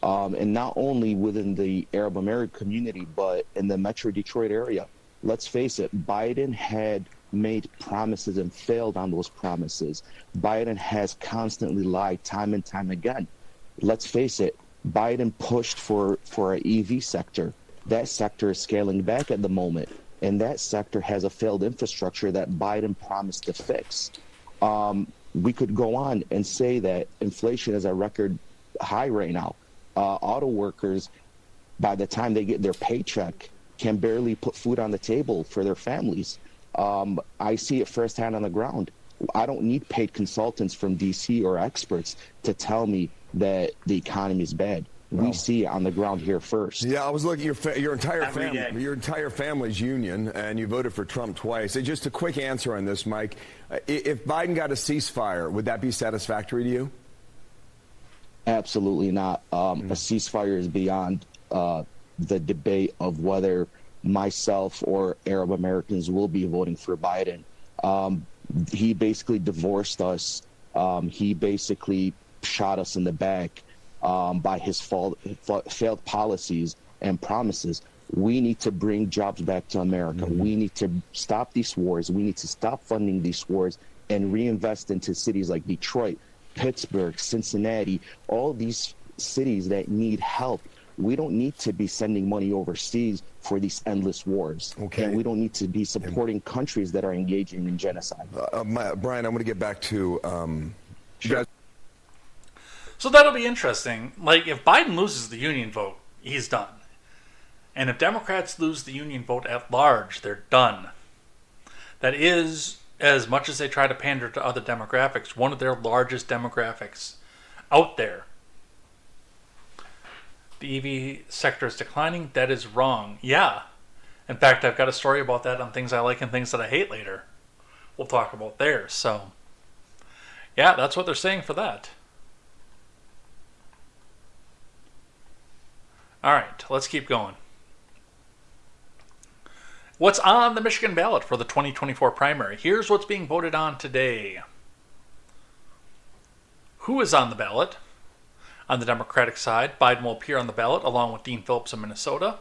and not only within the Arab American community, but in the Metro Detroit area. Let's face it, Biden had made promises and failed on those promises. Biden has constantly lied time and time again. Let's face it, Biden pushed for an EV sector. That sector is scaling back at the moment, and that sector has a failed infrastructure that Biden promised to fix. We could go on and say that inflation is at record high right now. Auto workers, by the time they get their paycheck, can barely put food on the table for their families. I see it firsthand on the ground. I don't need paid consultants from DC or experts to tell me that the economy is bad. We see it on the ground here first. Yeah, I was looking at your entire family, your entire family's union, and you voted for Trump twice. Just a quick answer on this, Mike. If Biden got a ceasefire, would that be satisfactory to you? Absolutely not. A ceasefire is beyond the debate of whether myself or Arab Americans will be voting for Biden. He basically divorced us. He basically shot us in the back by his failed policies and promises. We need to bring jobs back to America. We need to stop these wars. We need to stop funding these wars and reinvest into cities like Detroit, Pittsburgh, Cincinnati, all these cities that need help. We don't need to be sending money overseas for these endless wars. Okay. And we don't need to be supporting countries that are engaging in genocide. Brian, I'm going to get back to you guys. So that'll be interesting. Like, if Biden loses the union vote, he's done. And if Democrats lose the union vote at large, they're done. That is, as much as they try to pander to other demographics, one of their largest demographics out there. The EV sector is declining. That is wrong. Yeah. In fact, I've got a story about that on things I like and things that I hate later. We'll talk about there. So, yeah, that's what they're saying for that. All right, let's keep going. What's on the Michigan ballot for the 2024 primary? Here's what's being voted on today. Who is on the ballot? On the Democratic side, Biden will appear on the ballot along with Dean Phillips of Minnesota.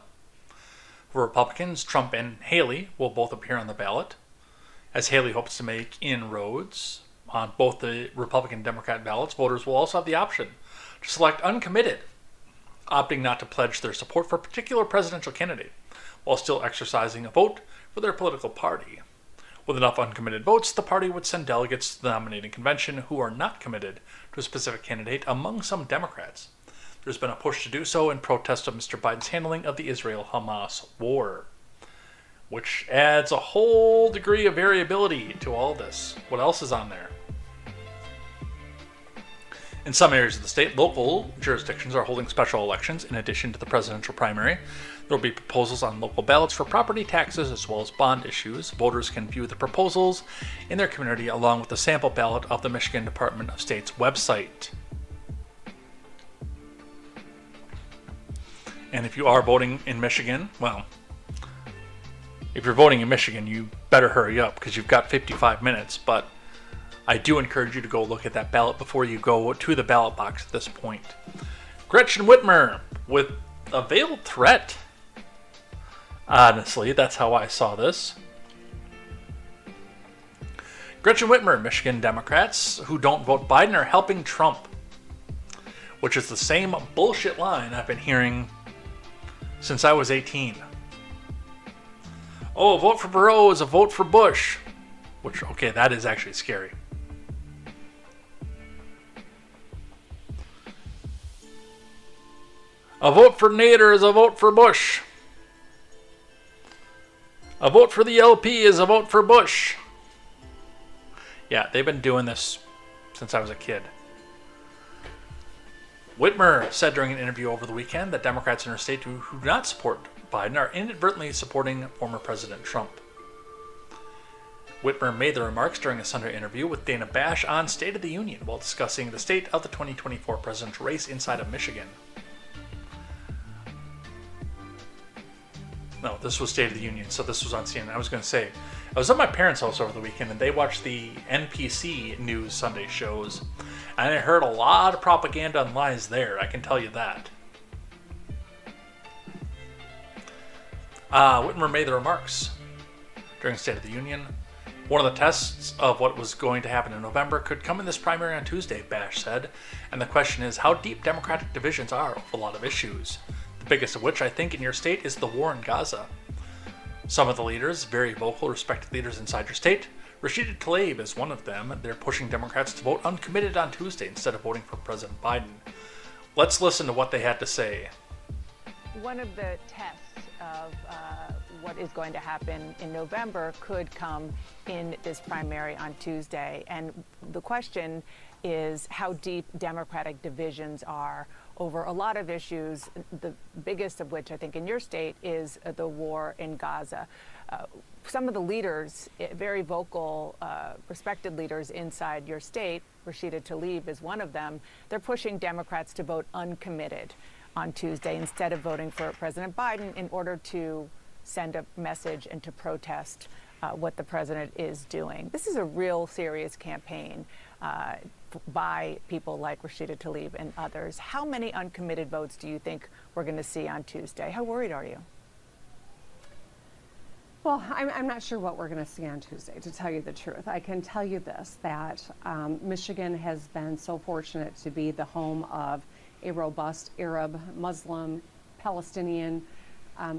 For Republicans, Trump and Haley will both appear on the ballot, as Haley hopes to make inroads on both the Republican and Democrat ballots. Voters will also have the option to select uncommitted, opting not to pledge their support for a particular presidential candidate, while still exercising a vote for their political party. With enough uncommitted votes, the party would send delegates to the nominating convention who are not committed to a specific candidate among some Democrats. There's been a push to do so in protest of Mr. Biden's handling of the Israel-Hamas war, which adds a whole degree of variability to all this. What else is on there? In some areas of the state, local jurisdictions are holding special elections in addition to the presidential primary. There will be proposals on local ballots for property taxes as well as bond issues. Voters can view the proposals in their community along with the sample ballot of the Michigan Department of State's website. And if you are voting in Michigan, well, if you're voting in Michigan, you better hurry up because you've got 55 minutes, but I do encourage you to go look at that ballot before you go to the ballot box at this point. Gretchen Whitmer with a veiled threat. Honestly, that's how I saw this. Gretchen Whitmer, Michigan Democrats who don't vote Biden are helping Trump, which is the same bullshit line I've been hearing since I was 18. Oh, a vote for Perot is a vote for Bush. Which, okay, that is actually scary. A vote for Nader is a vote for Bush. A vote for the LP is a vote for Bush. Yeah, they've been doing this since I was a kid. Whitmer said during an interview over the weekend that Democrats in her state who do not support Biden are inadvertently supporting former President Trump. Whitmer made the remarks during a Sunday interview with Dana Bash on State of the Union while discussing the state of the 2024 presidential race inside of Michigan. No, this was State of the Union, so this was on CNN. I was going to say, I was at my parents' house over the weekend, and they watched the NPC News Sunday shows, and I heard a lot of propaganda and lies there, I can tell you that. Whitmer made the remarks during State of the Union. One of the tests of what was going to happen in November could come in this primary on Tuesday, Bash said, and the question is how deep Democratic divisions are over a lot of issues. The biggest of which, I think, in your state is the war in Gaza. Some of the leaders, very vocal, respected leaders inside your state, Rashida Tlaib is one of them. They're pushing Democrats to vote uncommitted on Tuesday instead of voting for President Biden. Let's listen to what they had to say. One of the tests of what is going to happen in November could come in this primary on Tuesday. And the question is how deep Democratic divisions are over a lot of issues, the biggest of which I think in your state is the war in Gaza. Some of the leaders, very vocal, respected leaders inside your state, Rashida Tlaib is one of them, they're pushing Democrats to vote uncommitted on Tuesday instead of voting for President Biden in order to send a message and to protest what the president is doing. This is a real serious campaign by people like Rashida Tlaib and others. How many uncommitted votes do you think we're going to see on Tuesday? How worried are you? Well, I'm not sure what we're going to see on Tuesday, to tell you the truth. I can tell you this, that Michigan has been so fortunate to be the home of a robust Arab, Muslim, Palestinian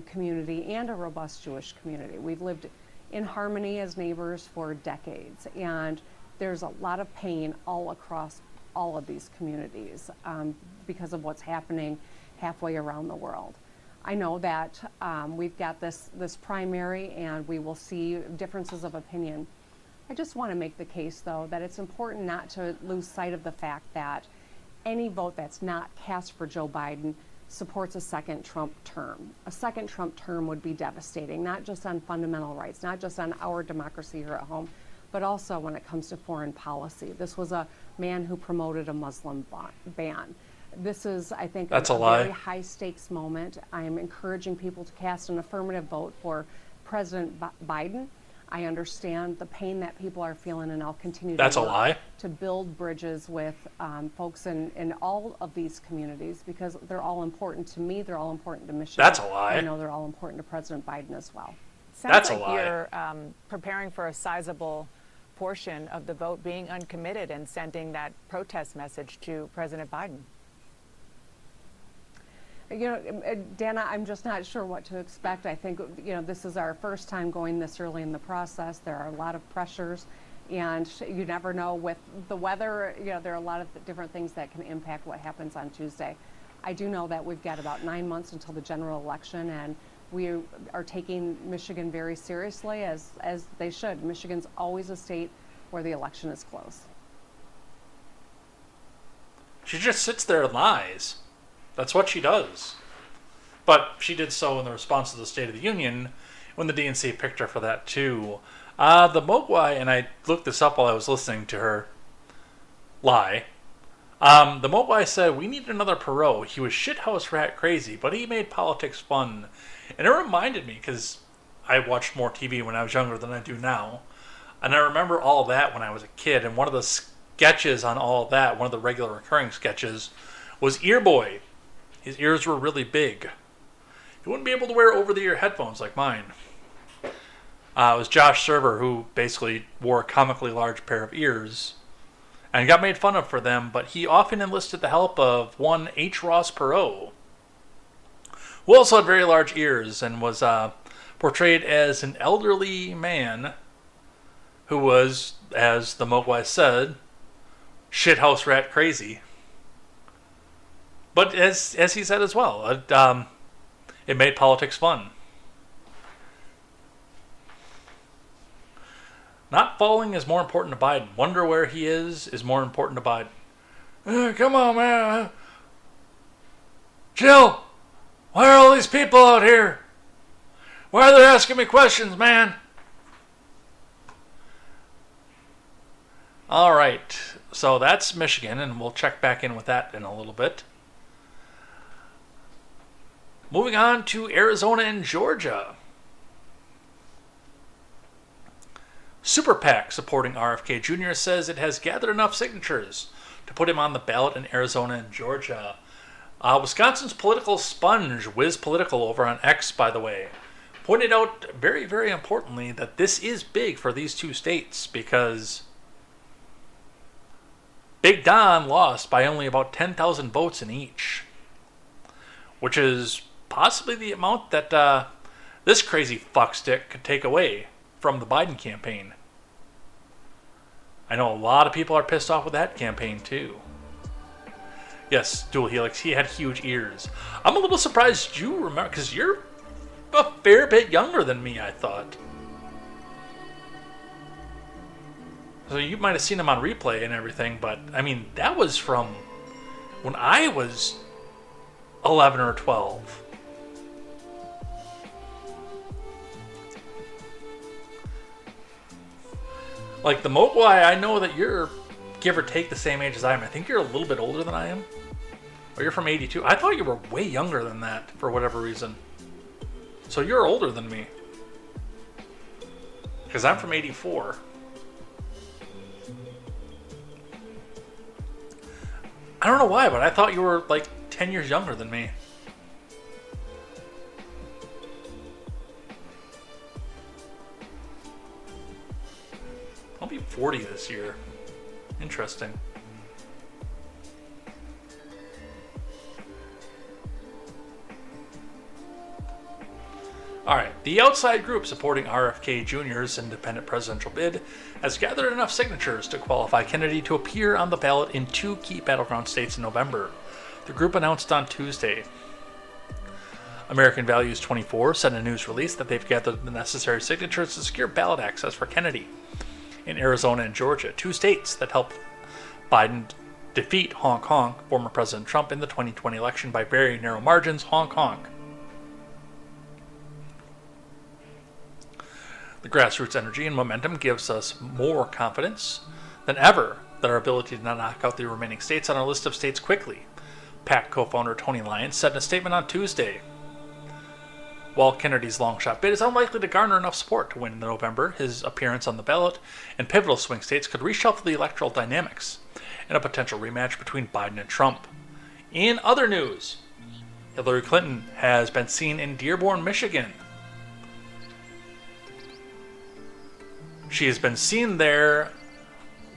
community and a robust Jewish community. We've lived in harmony as neighbors for decades, and there's a lot of pain all across all of these communities because of what's happening halfway around the world. I know that we've got this primary and we will see differences of opinion. I just want to make the case, though, that it's important not to lose sight of the fact that any vote that's not cast for Joe Biden supports a second Trump term. A second Trump term would be devastating, not just on fundamental rights, not just on our democracy here at home, but also when it comes to foreign policy. This was a man who promoted a Muslim ban. This is, I think, That's a a lie. very high stakes moment. I am encouraging people to cast an affirmative vote for President Biden. I understand the pain that people are feeling, and I'll continue That's to a work lie. to build bridges with folks in all of these communities, because they're all important to me. They're all important to Michigan. That's a lie. I know they're all important to President Biden as well. Sounds That's a like lie. you're preparing for a sizable portion of the vote being uncommitted and sending that protest message to President Biden. You know, Dana, I'm just not sure what to expect. I think, you know, this is our first time going this early in the process. There are a lot of pressures, and you never know with the weather. You know, there are a lot of different things that can impact what happens on Tuesday. I do know that we've got about 9 months until the general election, and we are taking Michigan very seriously, as they should. Michigan's always a state where the election is close. She just sits there and lies. That's what she does. But she did so in the response to the State of the Union when the DNC picked her for that too. The Mogwai, and I looked this up while I was listening to her lie. The Mogwai said, "We need another Perot. He was shithouse rat crazy, but he made politics fun." And it reminded me, because I watched more TV when I was younger than I do now. And I remember all that when I was a kid. And one of the sketches on all that, one of the regular recurring sketches, was Ear Boy. His ears were really big. He wouldn't be able to wear over-the-ear headphones like mine. It was Josh Server who basically wore a comically large pair of ears and got made fun of for them, but he often enlisted the help of one H. Ross Perot, who also had very large ears and was portrayed as an elderly man who was, as the Mogwai said, shithouse rat crazy. But as he said as well, it made politics fun. Not falling is more important to Biden. Wonder where he is more important to Biden. Come on, man. Jill, why are all these people out here? Why are they asking me questions, man? All right, so that's Michigan, and we'll check back in with that in a little bit. Moving on to Arizona and Georgia. Super PAC supporting RFK Jr. says it has gathered enough signatures to put him on the ballot in Arizona and Georgia. Wisconsin's political sponge, Wiz Political over on X, by the way, pointed out very, very importantly that this is big for these two states because Big Don lost by only about 10,000 votes in each, which is possibly the amount that this crazy fuckstick could take away from the Biden campaign. I know a lot of people are pissed off with that campaign too. Yes, Dual Helix, he had huge ears. I'm a little surprised you remember, because you're a fair bit younger than me, I thought. So you might have seen him on replay and everything, but I mean, that was from when I was 11 or 12. Like the Mogwai, I know that you're give or take the same age as I am. I think you're a little bit older than I am. Or you're from 82. I thought you were way younger than that for whatever reason. So you're older than me. Because I'm from 84. I don't know why, but I thought you were like 10 years younger than me. I'll be 40 this year. Interesting. Alright, the outside group supporting RFK Jr.'s independent presidential bid has gathered enough signatures to qualify Kennedy to appear on the ballot in 2 key battleground states in November, the group announced on Tuesday. American Values 24 said in a news release that they've gathered the necessary signatures to secure ballot access for Kennedy in Arizona and Georgia, 2 states that helped Biden defeat Hong Kong, former President Trump, in the 2020 election by very narrow margins. Hong Kong. The grassroots energy and momentum gives us more confidence than ever that our ability to knock out the remaining states on our list of states quickly, PAC co-founder Tony Lyons said in a statement on Tuesday. While Kennedy's long-shot bid is unlikely to garner enough support to win in November, his appearance on the ballot in pivotal swing states could reshuffle the electoral dynamics in a potential rematch between Biden and Trump. In other news, Hillary Clinton has been seen in Dearborn, Michigan. She has been seen there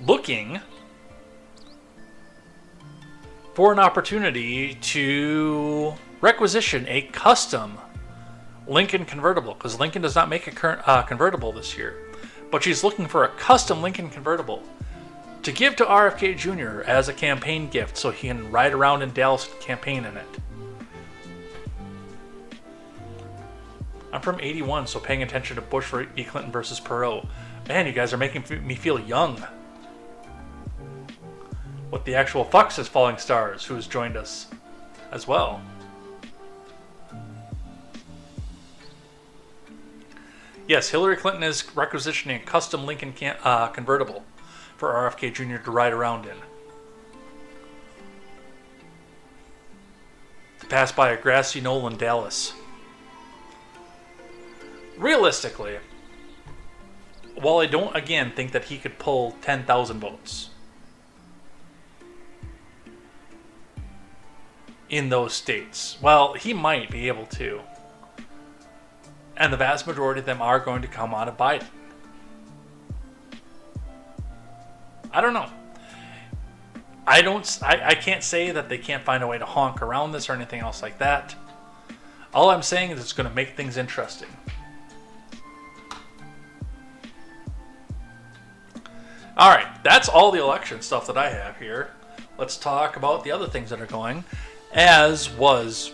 looking for an opportunity to requisition a custom Lincoln convertible, because Lincoln does not make a current convertible this year. But she's looking for a custom Lincoln convertible to give to RFK Jr. as a campaign gift so he can ride around in Dallas and campaign in it. I'm from 81, so paying attention to Bush v. Clinton versus Perot. Man, you guys are making me feel young. With the actual Fox is Falling Stars, who's joined us as well. Yes, Hillary Clinton is requisitioning a custom Lincoln convertible for RFK Jr. to ride around in. To pass by a grassy knoll in Dallas. Realistically, while I don't, again, think that he could pull 10,000 votes in those states, well, he might be able to. And the vast majority of them are going to come out of Biden. I don't know. I can't say that they can't find a way to honk around this or anything else like that. All I'm saying is it's going to make things interesting. Alright, that's all the election stuff that I have here. Let's talk about the other things that are going. As was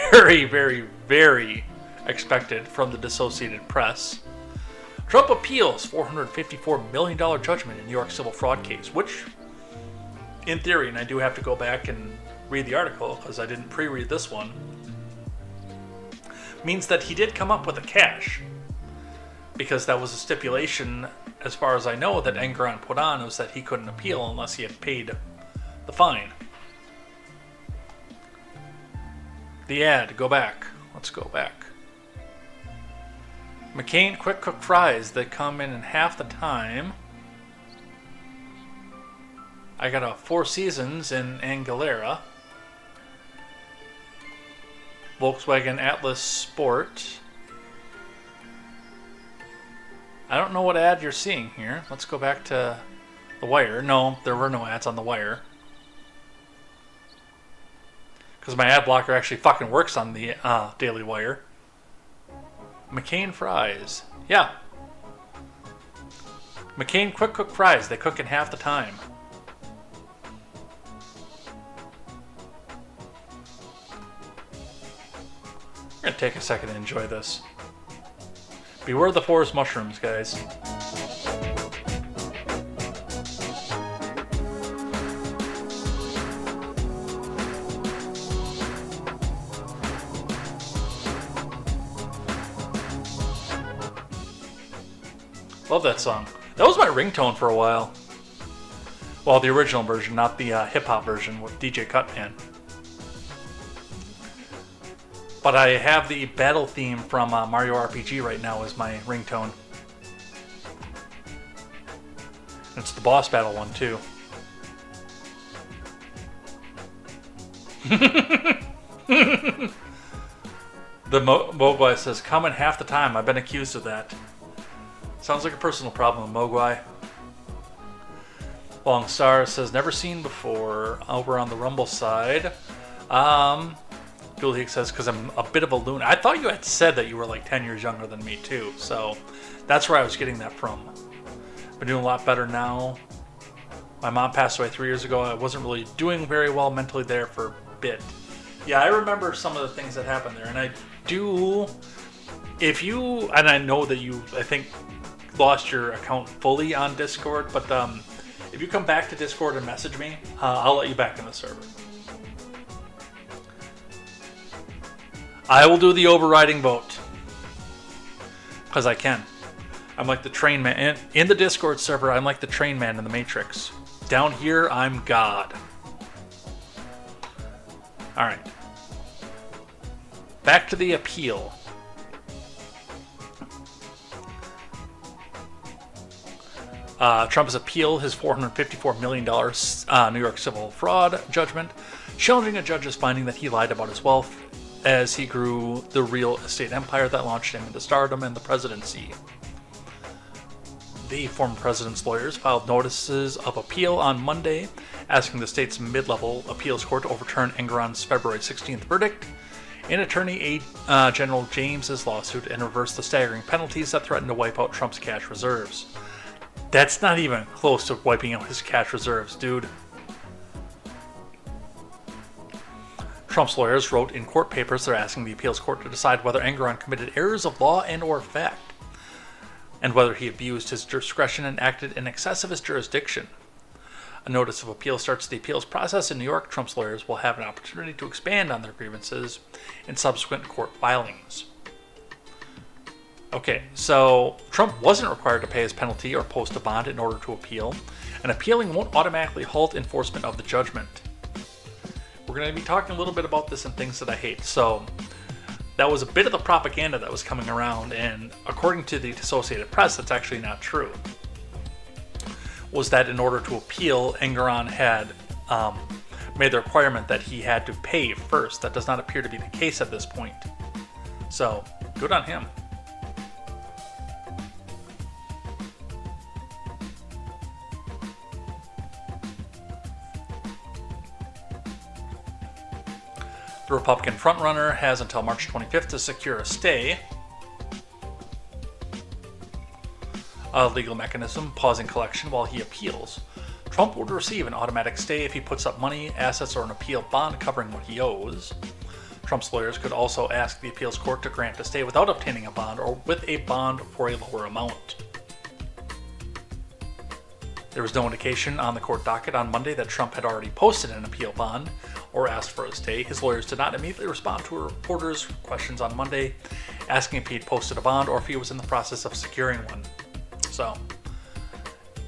very, very, very expected from the Dissociated Press, Trump appeals $454 million judgment in New York civil fraud case, which, in theory, and I do have to go back and read the article because I didn't pre-read this one, means that he did come up with the cash, because that was a stipulation, as far as I know, that Engoron put on, was that he couldn't appeal unless he had paid the fine. The ad, go back. Let's go back. McCain quick cook fries that come in half the time. I got a Four Seasons in Anguilera. Volkswagen Atlas Sport. I don't know what ad you're seeing here. Let's go back to The Wire. No, there were no ads on The Wire. Because my ad blocker actually fucking works on the Daily Wire. McCain fries. Yeah. McCain quick cook fries. They cook in half the time. We're going to take a second to enjoy this. Beware the forest mushrooms, guys. Love that song. That was my ringtone for a while. Well, the original version, not the hip-hop version with DJ Cutman. But I have the battle theme from Mario RPG right now as my ringtone. It's the boss battle one, too. The Mogwai says, come in half the time. I've been accused of that. Sounds like a personal problem, Mogwai. Long Star says, never seen before. Over on the Rumble side. Gulhig says, because I'm a bit of a loon. I thought you had said that you were like 10 years younger than me, too. So that's where I was getting that from. Been doing a lot better now. My mom passed away 3 years ago. I wasn't really doing very well mentally there for a bit. Yeah, I remember some of the things that happened there, and I do. If you, and I know that you, I think, lost your account fully on Discord, but if you come back to Discord and message me, I'll let you back in the server. I will do the overriding vote. Because I can. I'm like the train man. In the Discord server, I'm like the train man in the Matrix. Down here, I'm God. Alright. Back to the appeal. Trump has appealed his $454 million New York civil fraud judgment, challenging a judge's finding that he lied about his wealth as he grew the real estate empire that launched him into stardom and the presidency. The former president's lawyers filed notices of appeal on Monday, asking the state's mid-level appeals court to overturn Engoron's February 16th verdict in Attorney General James's lawsuit and reverse the staggering penalties that threaten to wipe out Trump's cash reserves. That's not even close to wiping out his cash reserves, dude. Trump's lawyers wrote in court papers they're asking the appeals court to decide whether Engoron committed errors of law and or fact, and whether he abused his discretion and acted in excess of his jurisdiction. A notice of appeal starts the appeals process in New York. Trump's lawyers will have an opportunity to expand on their grievances in subsequent court filings. Okay, so Trump wasn't required to pay his penalty or post a bond in order to appeal, and appealing won't automatically halt enforcement of the judgment. We're going to be talking a little bit about this and things that I hate. So that was a bit of the propaganda that was coming around, and according to the Associated Press, that's actually not true. Was that in order to appeal, Engoron had made the requirement that he had to pay first. That does not appear to be the case at this point. So, good on him. The Republican frontrunner has until March 25th to secure a stay, a legal mechanism pausing collection while he appeals. Trump would receive an automatic stay if he puts up money, assets, or an appeal bond covering what he owes. Trump's lawyers could also ask the appeals court to grant a stay without obtaining a bond or with a bond for a lower amount. There was no indication on the court docket on Monday that Trump had already posted an appeal bond or asked for a stay. His lawyers did not immediately respond to a reporter's questions on Monday, asking if he had posted a bond or if he was in the process of securing one. So,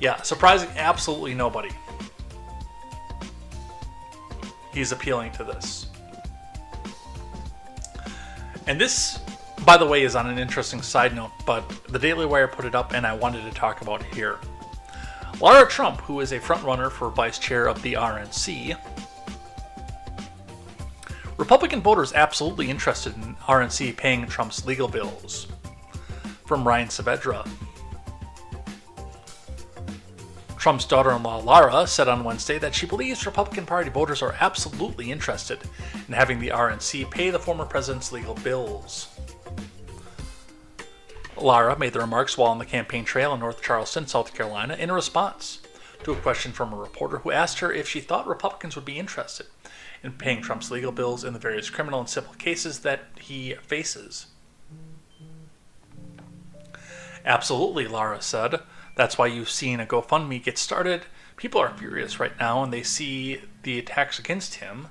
yeah, surprising absolutely nobody. He's appealing to this. And this, by the way, is on an interesting side note, but the Daily Wire put it up and I wanted to talk about it here. Lara Trump, who is a frontrunner for vice chair of the RNC, Republican voters absolutely interested in RNC paying Trump's legal bills. From Ryan Saavedra. Trump's daughter-in-law Lara said on Wednesday that she believes Republican Party voters are absolutely interested in having the RNC pay the former president's legal bills. Lara made the remarks while on the campaign trail in North Charleston, South Carolina, in response to a question from a reporter who asked her if she thought Republicans would be interested in paying Trump's legal bills in the various criminal and civil cases that he faces. Absolutely, Lara said. That's why you've seen a GoFundMe get started. People are furious right now and they see the attacks against him.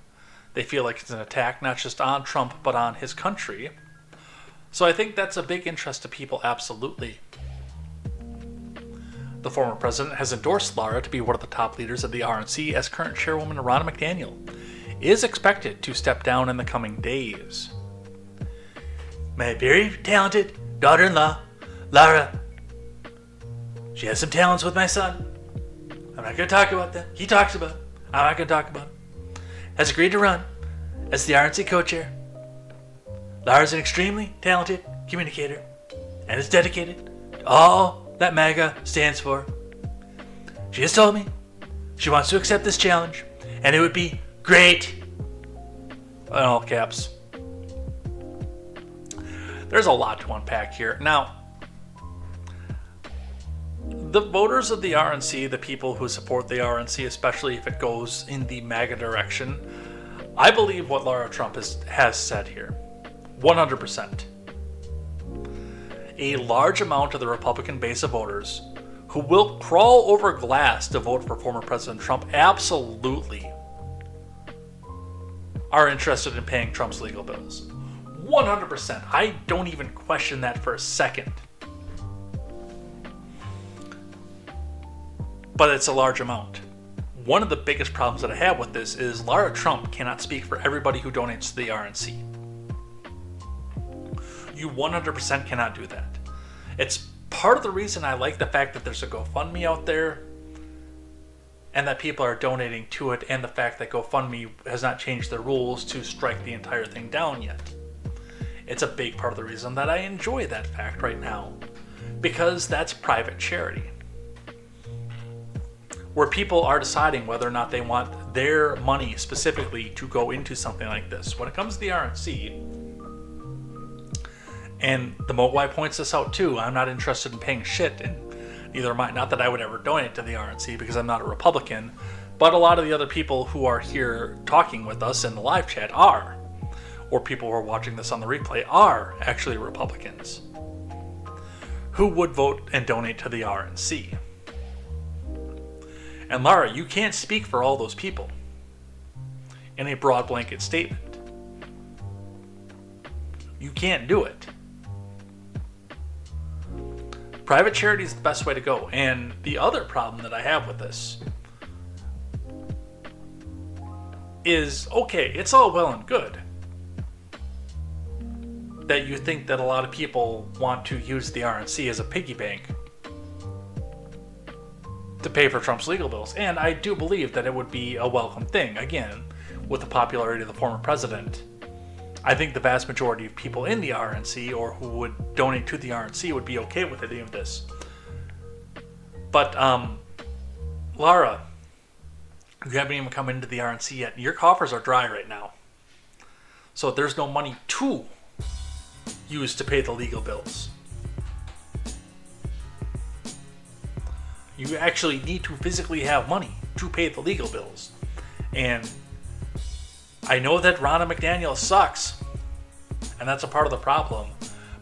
They feel like it's an attack not just on Trump but on his country. So I think that's a big interest to people, absolutely. The former president has endorsed Lara to be one of the top leaders of the RNC, as current chairwoman Ronna McDaniel is expected to step down in the coming days. My very talented daughter-in-law, Lara. She has some talents with my son. I'm not going to talk about them. He talks about them. I'm not going to talk about them. Has agreed to run as the RNC co-chair. Lara's an extremely talented communicator and is dedicated to all that MAGA stands for. She has told me she wants to accept this challenge and it would be great. In all caps. There's a lot to unpack here. Now, the voters of the RNC, the people who support the RNC, especially if it goes in the MAGA direction, I believe what Lara Trump has said here. 100%. A large amount of the Republican base of voters who will crawl over glass to vote for former President Trump absolutely are interested in paying Trump's legal bills. 100%. I don't even question that for a second. But it's a large amount. One of the biggest problems that I have with this is Lara Trump cannot speak for everybody who donates to the RNC. You 100% cannot do that. It's part of the reason I like the fact that there's a GoFundMe out there and that people are donating to it, and the fact that GoFundMe has not changed the rules to strike the entire thing down yet. It's a big part of the reason that I enjoy that fact right now, because that's private charity, where people are deciding whether or not they want their money specifically to go into something like this. When it comes to the RNC, and the Mogwai points this out too, I'm not interested in paying shit, and neither am I. Not that I would ever donate to the RNC because I'm not a Republican, but a lot of the other people who are here talking with us in the live chat are, or people who are watching this on the replay are actually Republicans who would vote and donate to the RNC. And Lara, you can't speak for all those people in a broad blanket statement. You can't do it. Private charity is the best way to go. And the other problem that I have with this is, okay, it's all well and good that you think that a lot of people want to use the RNC as a piggy bank to pay for Trump's legal bills. And I do believe that it would be a welcome thing. Again, with the popularity of the former president, I think the vast majority of people in the RNC or who would donate to the RNC would be okay with any of this. But, Lara, you haven't even come into the RNC yet. Your coffers are dry right now. So there's no money to use to pay the legal bills. You actually need to physically have money to pay the legal bills. And I know that Ronna McDaniel sucks, and that's a part of the problem,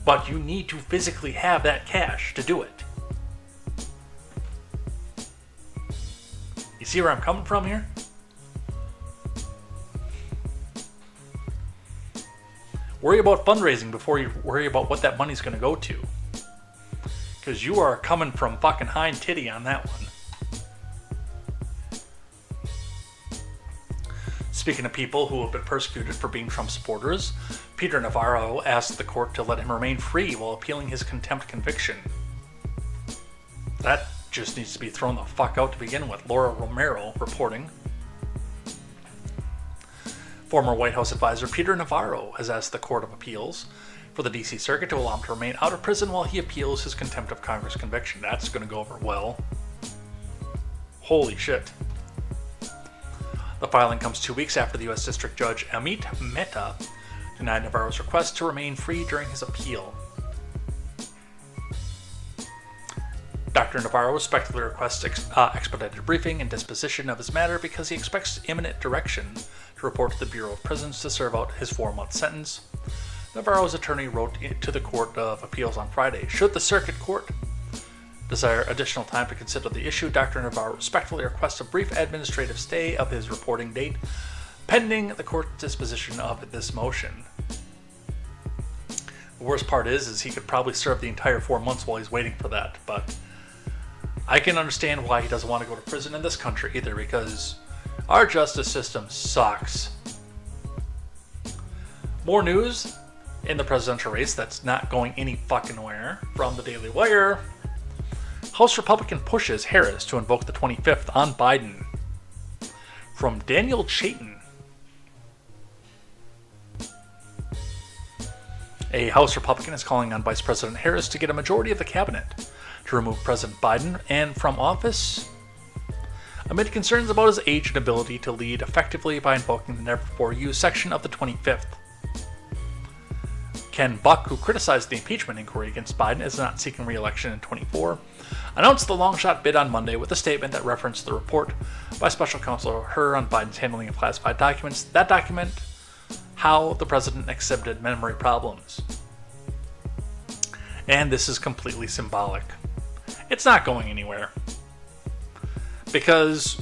but you need to physically have that cash to do it. You see where I'm coming from here? Worry about fundraising before you worry about what that money's going to go to. Because you are coming from fucking hind titty on that one. Speaking of people who have been persecuted for being Trump supporters, Peter Navarro asked the court to let him remain free while appealing his contempt conviction. That just needs to be thrown the fuck out to begin with. Laura Romero reporting. Former White House advisor Peter Navarro has asked the Court of Appeals for the D.C. Circuit to allow him to remain out of prison while he appeals his contempt of Congress conviction. That's going to go over well. Holy shit. The filing comes 2 weeks after the U.S. District Judge Amit Mehta denied Navarro's request to remain free during his appeal. Dr. Navarro respectfully requests expedited briefing and disposition of his matter because he expects imminent direction to report to the Bureau of Prisons to serve out his 4-month sentence. Navarro's attorney wrote to the Court of Appeals on Friday. Should the Circuit Court desire additional time to consider the issue, Dr. Navarro respectfully requests a brief administrative stay of his reporting date, pending the court's disposition of this motion. The worst part is he could probably serve the entire 4 months while he's waiting for that, but I can understand why he doesn't want to go to prison in this country either, because our justice system sucks. More news in the presidential race that's not going any fucking where from the Daily Wire. House Republican pushes Harris to invoke the 25th on Biden. From Daniel Chayton. A House Republican is calling on Vice President Harris to get a majority of the cabinet to remove President Biden and from office amid concerns about his age and ability to lead effectively by invoking the never-before-used section of the 25th. Ken Buck, who criticized the impeachment inquiry against Biden as not seeking re-election in 24, announced the long-shot bid on Monday with a statement that referenced the report by Special Counsel Hur on Biden's handling of classified documents. That document, how the president exhibited memory problems. And this is completely symbolic. It's not going anywhere. Because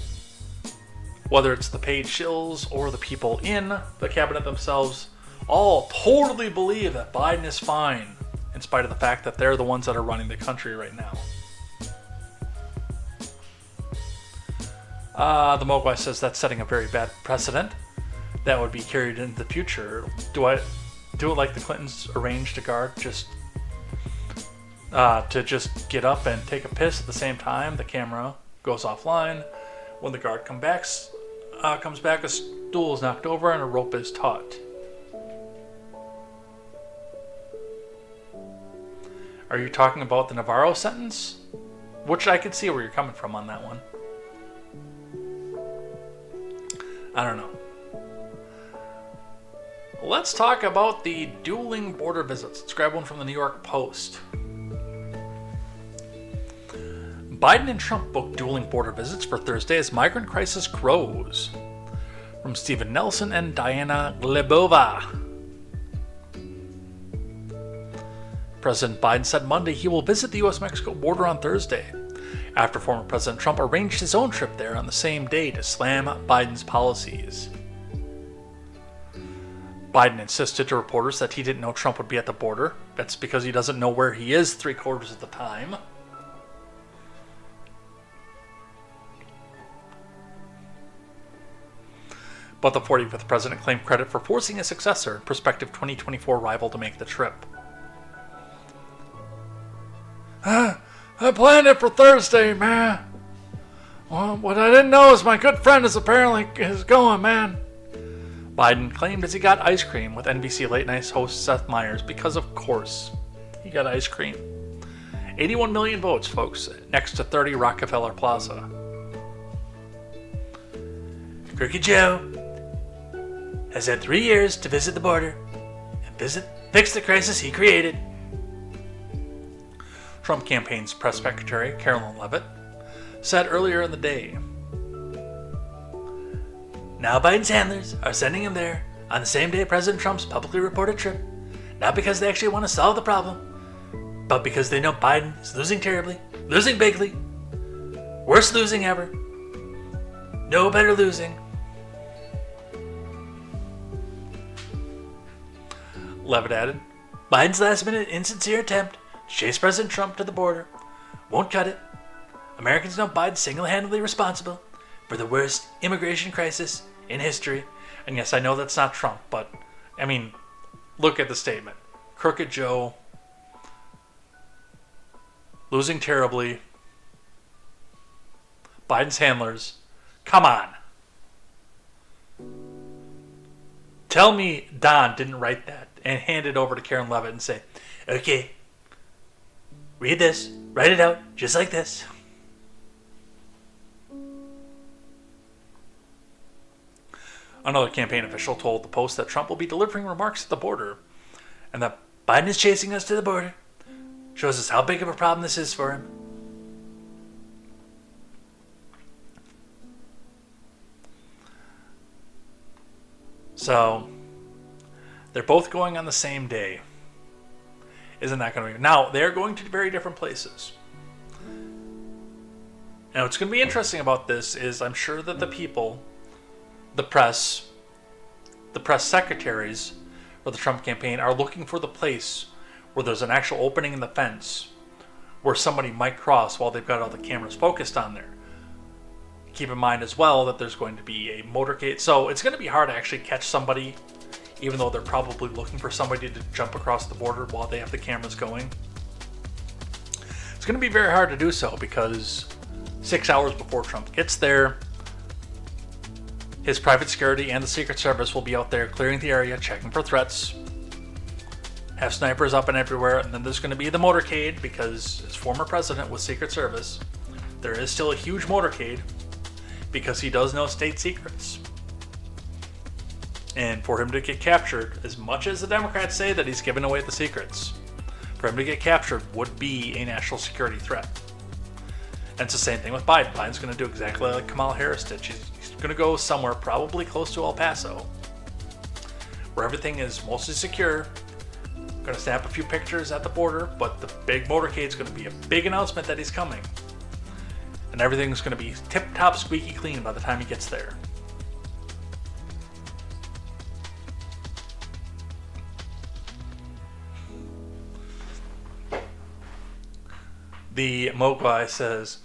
whether it's the paid shills or the people in the cabinet themselves, all totally believe that Biden is fine, in spite of the fact that they're the ones that are running the country right now. The Mogwai says that's setting a very bad precedent that would be carried into the future. Do I do it like the Clintons arranged a guard to just get up and take a piss at the same time? The camera goes offline. When the guard comes back, a stool is knocked over and a rope is taut. Are you talking about the Navarro sentence? Which I could see where you're coming from on that one. I don't know. Let's talk about the dueling border visits. Let's grab one from the New York Post. Biden and Trump booked dueling border visits for Thursday as migrant crisis grows. From Stephen Nelson and Diana Glebova. President Biden said Monday he will visit the U.S.-Mexico border on Thursday, after former President Trump arranged his own trip there on the same day to slam Biden's policies. Biden insisted to reporters that he didn't know Trump would be at the border. That's because he doesn't know where he is 3/4 of the time. But the 45th president claimed credit for forcing his successor and prospective 2024 rival to make the trip. I planned it for Thursday, man. Well, what I didn't know is my good friend is going, man. Biden claimed as he got ice cream with NBC Late Night host Seth Meyers because, of course, he got ice cream. 81 million votes, folks, next to 30 Rockefeller Plaza. Crooked Joe has had 3 years to visit the border and fix the crisis he created. Trump campaign's press secretary, Carolyn Levitt, said earlier in the day, now Biden's handlers are sending him there on the same day President Trump's publicly reported trip, not because they actually want to solve the problem, but because they know Biden is losing terribly, losing bigly, worst losing ever, no better losing. Levitt added, Biden's last-minute insincere attempt to chase President Trump to the border won't cut it. Americans know Biden's single-handedly responsible for the worst immigration crisis in history. And yes, I know that's not Trump, but, I mean, look at the statement. Crooked Joe, losing terribly, Biden's handlers, come on. Tell me Don didn't write that and hand it over to Karen Levitt and say, okay, read this, write it out, just like this. Another campaign official told the Post that Trump will be delivering remarks at the border and that Biden is chasing us to the border. Shows us how big of a problem this is for him. So, they're both going on the same day. Isn't that going to be... Now, they're going to very different places. Now, what's going to be interesting about this is I'm sure that the people, the press secretaries for the Trump campaign are looking for the place where there's an actual opening in the fence where somebody might cross while they've got all the cameras focused on there. Keep in mind as well that there's going to be a motorcade. So it's going to be hard to actually catch somebody, even though they're probably looking for somebody to jump across the border while they have the cameras going. It's going to be very hard to do so because 6 hours before Trump gets there, his private security and the Secret Service will be out there clearing the area, checking for threats, have snipers up and everywhere, and then there's going to be the motorcade because as former president with Secret Service, there is still a huge motorcade because he does know state secrets. And for him to get captured, as much as the Democrats say that he's giving away the secrets, for him to get captured would be a national security threat. And it's the same thing with Biden. Biden's going to do exactly like Kamala Harris did. He's going to go somewhere probably close to El Paso, where everything is mostly secure. Going to snap a few pictures at the border, but the big motorcade is going to be a big announcement that he's coming. And everything's going to be tip-top squeaky clean by the time he gets there. The Mogwai says,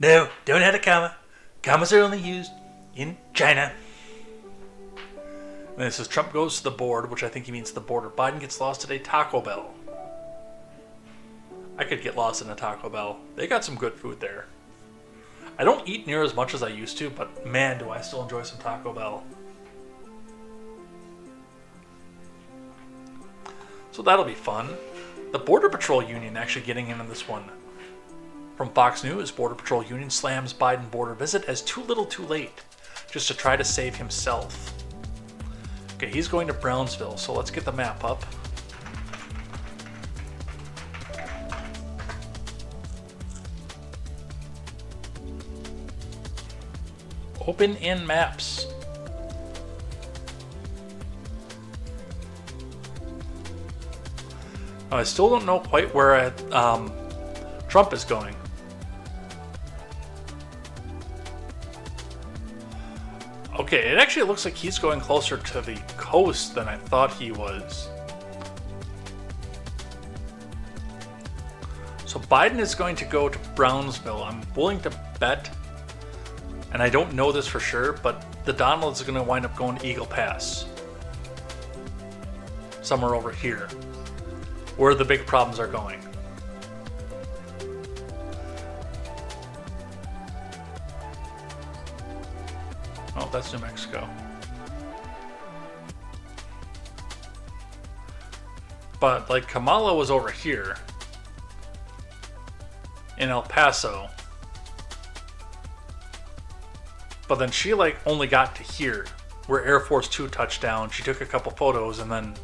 "No, don't add a comma. Commas are only used in China." And it says, "Trump goes to the board," which I think he means the border. "Biden gets lost at a Taco Bell." I could get lost in a Taco Bell. They got some good food there. I don't eat near as much as I used to, but man, do I still enjoy some Taco Bell. So that'll be fun. The Border Patrol Union actually getting in on this one. From Fox News, Border Patrol Union slams Biden border visit as too little too late, just to try to save himself. Okay, he's going to Brownsville, so let's get the map up. Open in maps. I still don't know quite where Trump is going. Okay, it actually looks like he's going closer to the coast than I thought he was. So Biden is going to go to Brownsville. I'm willing to bet, and I don't know this for sure, but the Donald is going to wind up going to Eagle Pass. Somewhere over here, where the big problems are going. Oh, that's New Mexico. But, like, Kamala was over here in El Paso. But then she, like, only got to here, where Air Force 2 touched down. She took a couple photos and then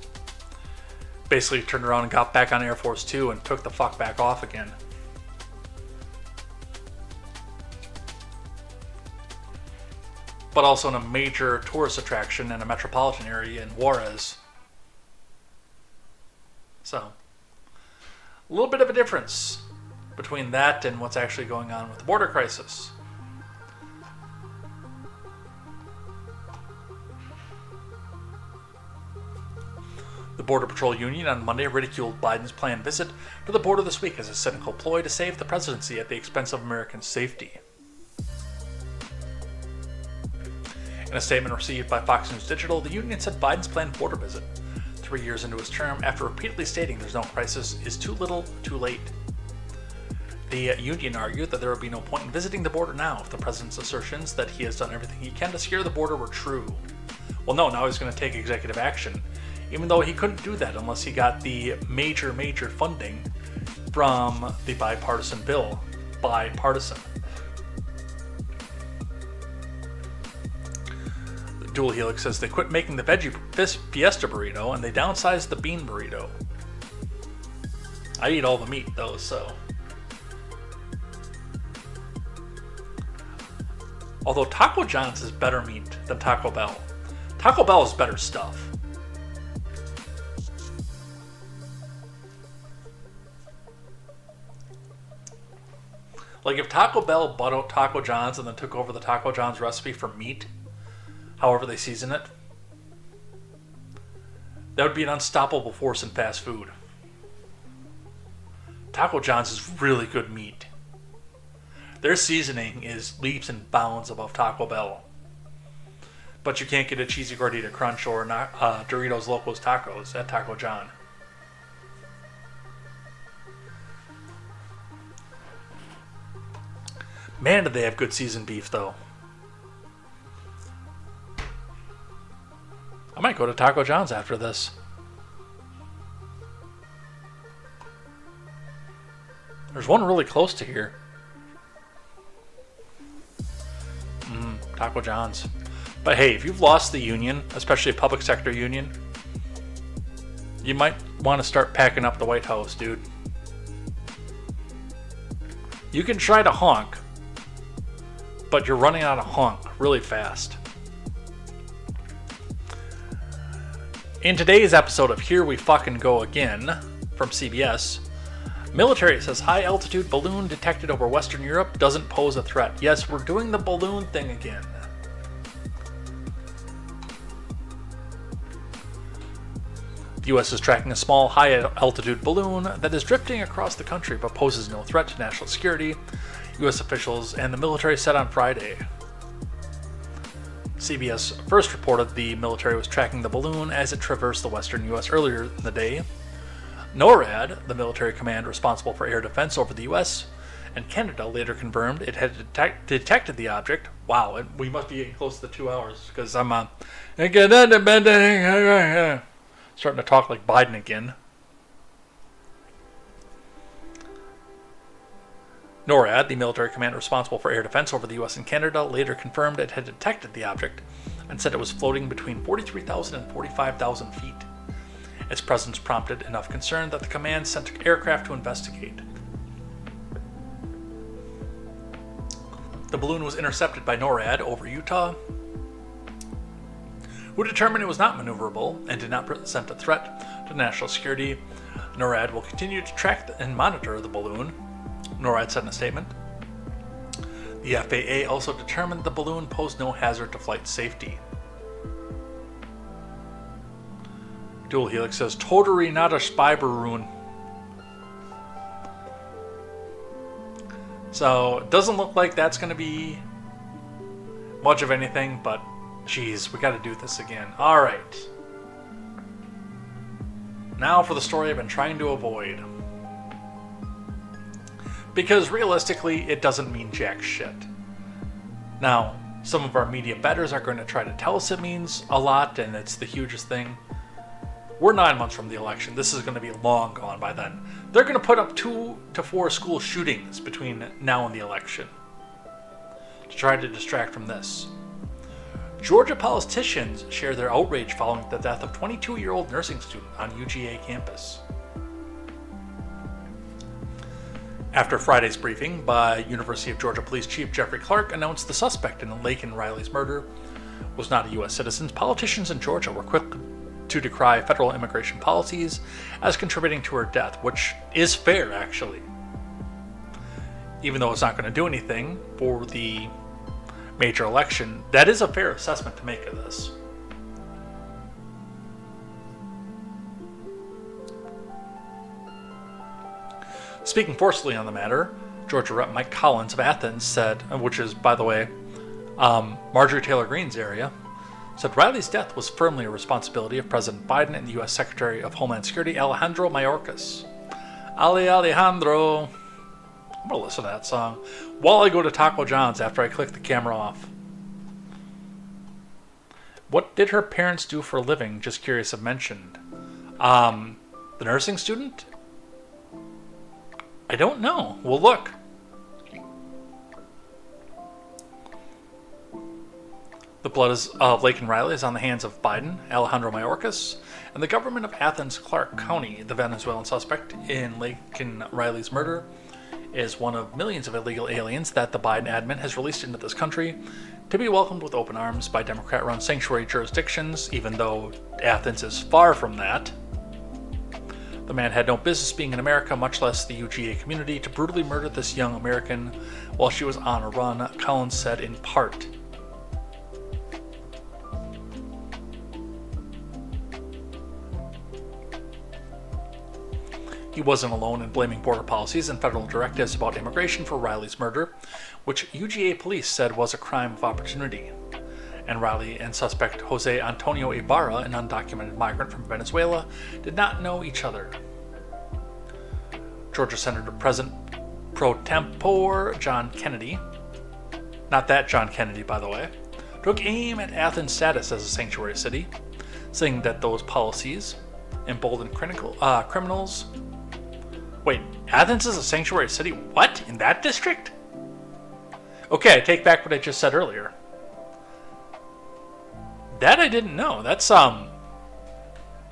basically turned around and got back on Air Force 2 and took the fuck back off again. But also in a major tourist attraction in a metropolitan area in Juarez. So, a little bit of a difference between that and what's actually going on with the border crisis. The Border Patrol Union on Monday ridiculed Biden's planned visit to the border this week as a cynical ploy to save the presidency at the expense of American safety. In a statement received by Fox News Digital, the union said Biden's planned border visit, 3 years into his term, after repeatedly stating there's no crisis, is too little, too late. The union argued that there would be no point in visiting the border now if the president's assertions that he has done everything he can to secure the border were true. Well, no, now he's going to take executive action, even though he couldn't do that unless he got the major funding from the bipartisan bill. Bipartisan. Dual Helix says they quit making the veggie fiesta burrito and they downsized the bean burrito. I eat all the meat though, so. Although Taco John's is better meat than Taco Bell. Taco Bell is better stuff. Like if Taco Bell bought out Taco John's and then took over the Taco John's recipe for meat, however they season it, that would be an unstoppable force in fast food. Taco John's is really good meat. Their seasoning is leaps and bounds above Taco Bell. But you can't get a cheesy gordita crunch or Doritos Locos Tacos at Taco John. Man, did they have good seasoned beef though. I might go to Taco John's after this. There's one really close to here. Taco John's. But hey, if you've lost the union, especially a public sector union, you might want to start packing up the White House, dude. You can try to honk, but you're running out of honk really fast. In today's episode of Here We Fucking Go Again from CBS, military says high altitude balloon detected over Western Europe doesn't pose a threat. Yes, we're doing the balloon thing again. The U.S. is tracking a small, high-altitude balloon that is drifting across the country but poses no threat to national security, U.S. officials and the military said on Friday. CBS first reported the military was tracking the balloon as it traversed the western U.S. earlier in the day. NORAD, the military command responsible for air defense over the U.S., and Canada later confirmed it had detected the object. Wow, we must be getting close to the 2 hours because I'm starting to talk like Biden again. NORAD, the military command responsible for air defense over the U.S. and Canada, later confirmed it had detected the object and said it was floating between 43,000 and 45,000 feet. Its presence prompted enough concern that the command sent aircraft to investigate. The balloon was intercepted by NORAD over Utah, who determined it was not maneuverable and did not present a threat to national security. NORAD will continue to track and monitor the balloon, NORAD said in a statement. The FAA also determined the balloon posed no hazard to flight safety. Dual Helix says, totally not a spy balloon. So, it doesn't look like that's going to be much of anything, but jeez, we got to do this again. Alright. Now for the story I've been trying to avoid. Because realistically, it doesn't mean jack shit. Now, some of our media betters are going to try to tell us it means a lot and it's the hugest thing. We're 9 months from the election. This is going to be long gone by then. They're going to put up 2 to 4 school shootings between now and the election to try to distract from this. Georgia politicians share their outrage following the death of 22-year-old nursing student on UGA campus. After Friday's briefing by University of Georgia Police Chief Jeffrey Clark announced the suspect in Laken Riley's murder was not a U.S. citizen, politicians in Georgia were quick to decry federal immigration policies as contributing to her death, which is fair, actually. Even though it's not going to do anything for the major election, that is a fair assessment to make of this. Speaking forcefully on the matter, Georgia Rep. Mike Collins of Athens said, which is, by the way, Marjorie Taylor Greene's area, said Riley's death was firmly a responsibility of President Biden and the U.S. Secretary of Homeland Security Alejandro Mayorkas. Alejandro. I'm going to listen to that song while I go to Taco John's after I click the camera off. What did her parents do for a living? Just curious if mentioned. The nursing student? I don't know. We'll look. The blood of Laken Riley is on the hands of Biden, Alejandro Mayorkas, and the government of Athens Clark County. The Venezuelan suspect in Laken Riley's murder is one of millions of illegal aliens that the Biden admin has released into this country to be welcomed with open arms by Democrat-run sanctuary jurisdictions, even though Athens is far from that. The man had no business being in America, much less the UGA community, to brutally murder this young American while she was on a run, Collins said in part. He wasn't alone in blaming border policies and federal directives about immigration for Riley's murder, which UGA police said was a crime of opportunity. And Riley and suspect Jose Antonio Ibarra, an undocumented migrant from Venezuela, did not know each other. Georgia Senator President Pro Tempore John Kennedy, not that John Kennedy, by the way, took aim at Athens' status as a sanctuary city, saying that those policies embolden criminals. Wait, Athens is a sanctuary city? What? In that district? Okay, I take back what I just said earlier. That I didn't know. That's,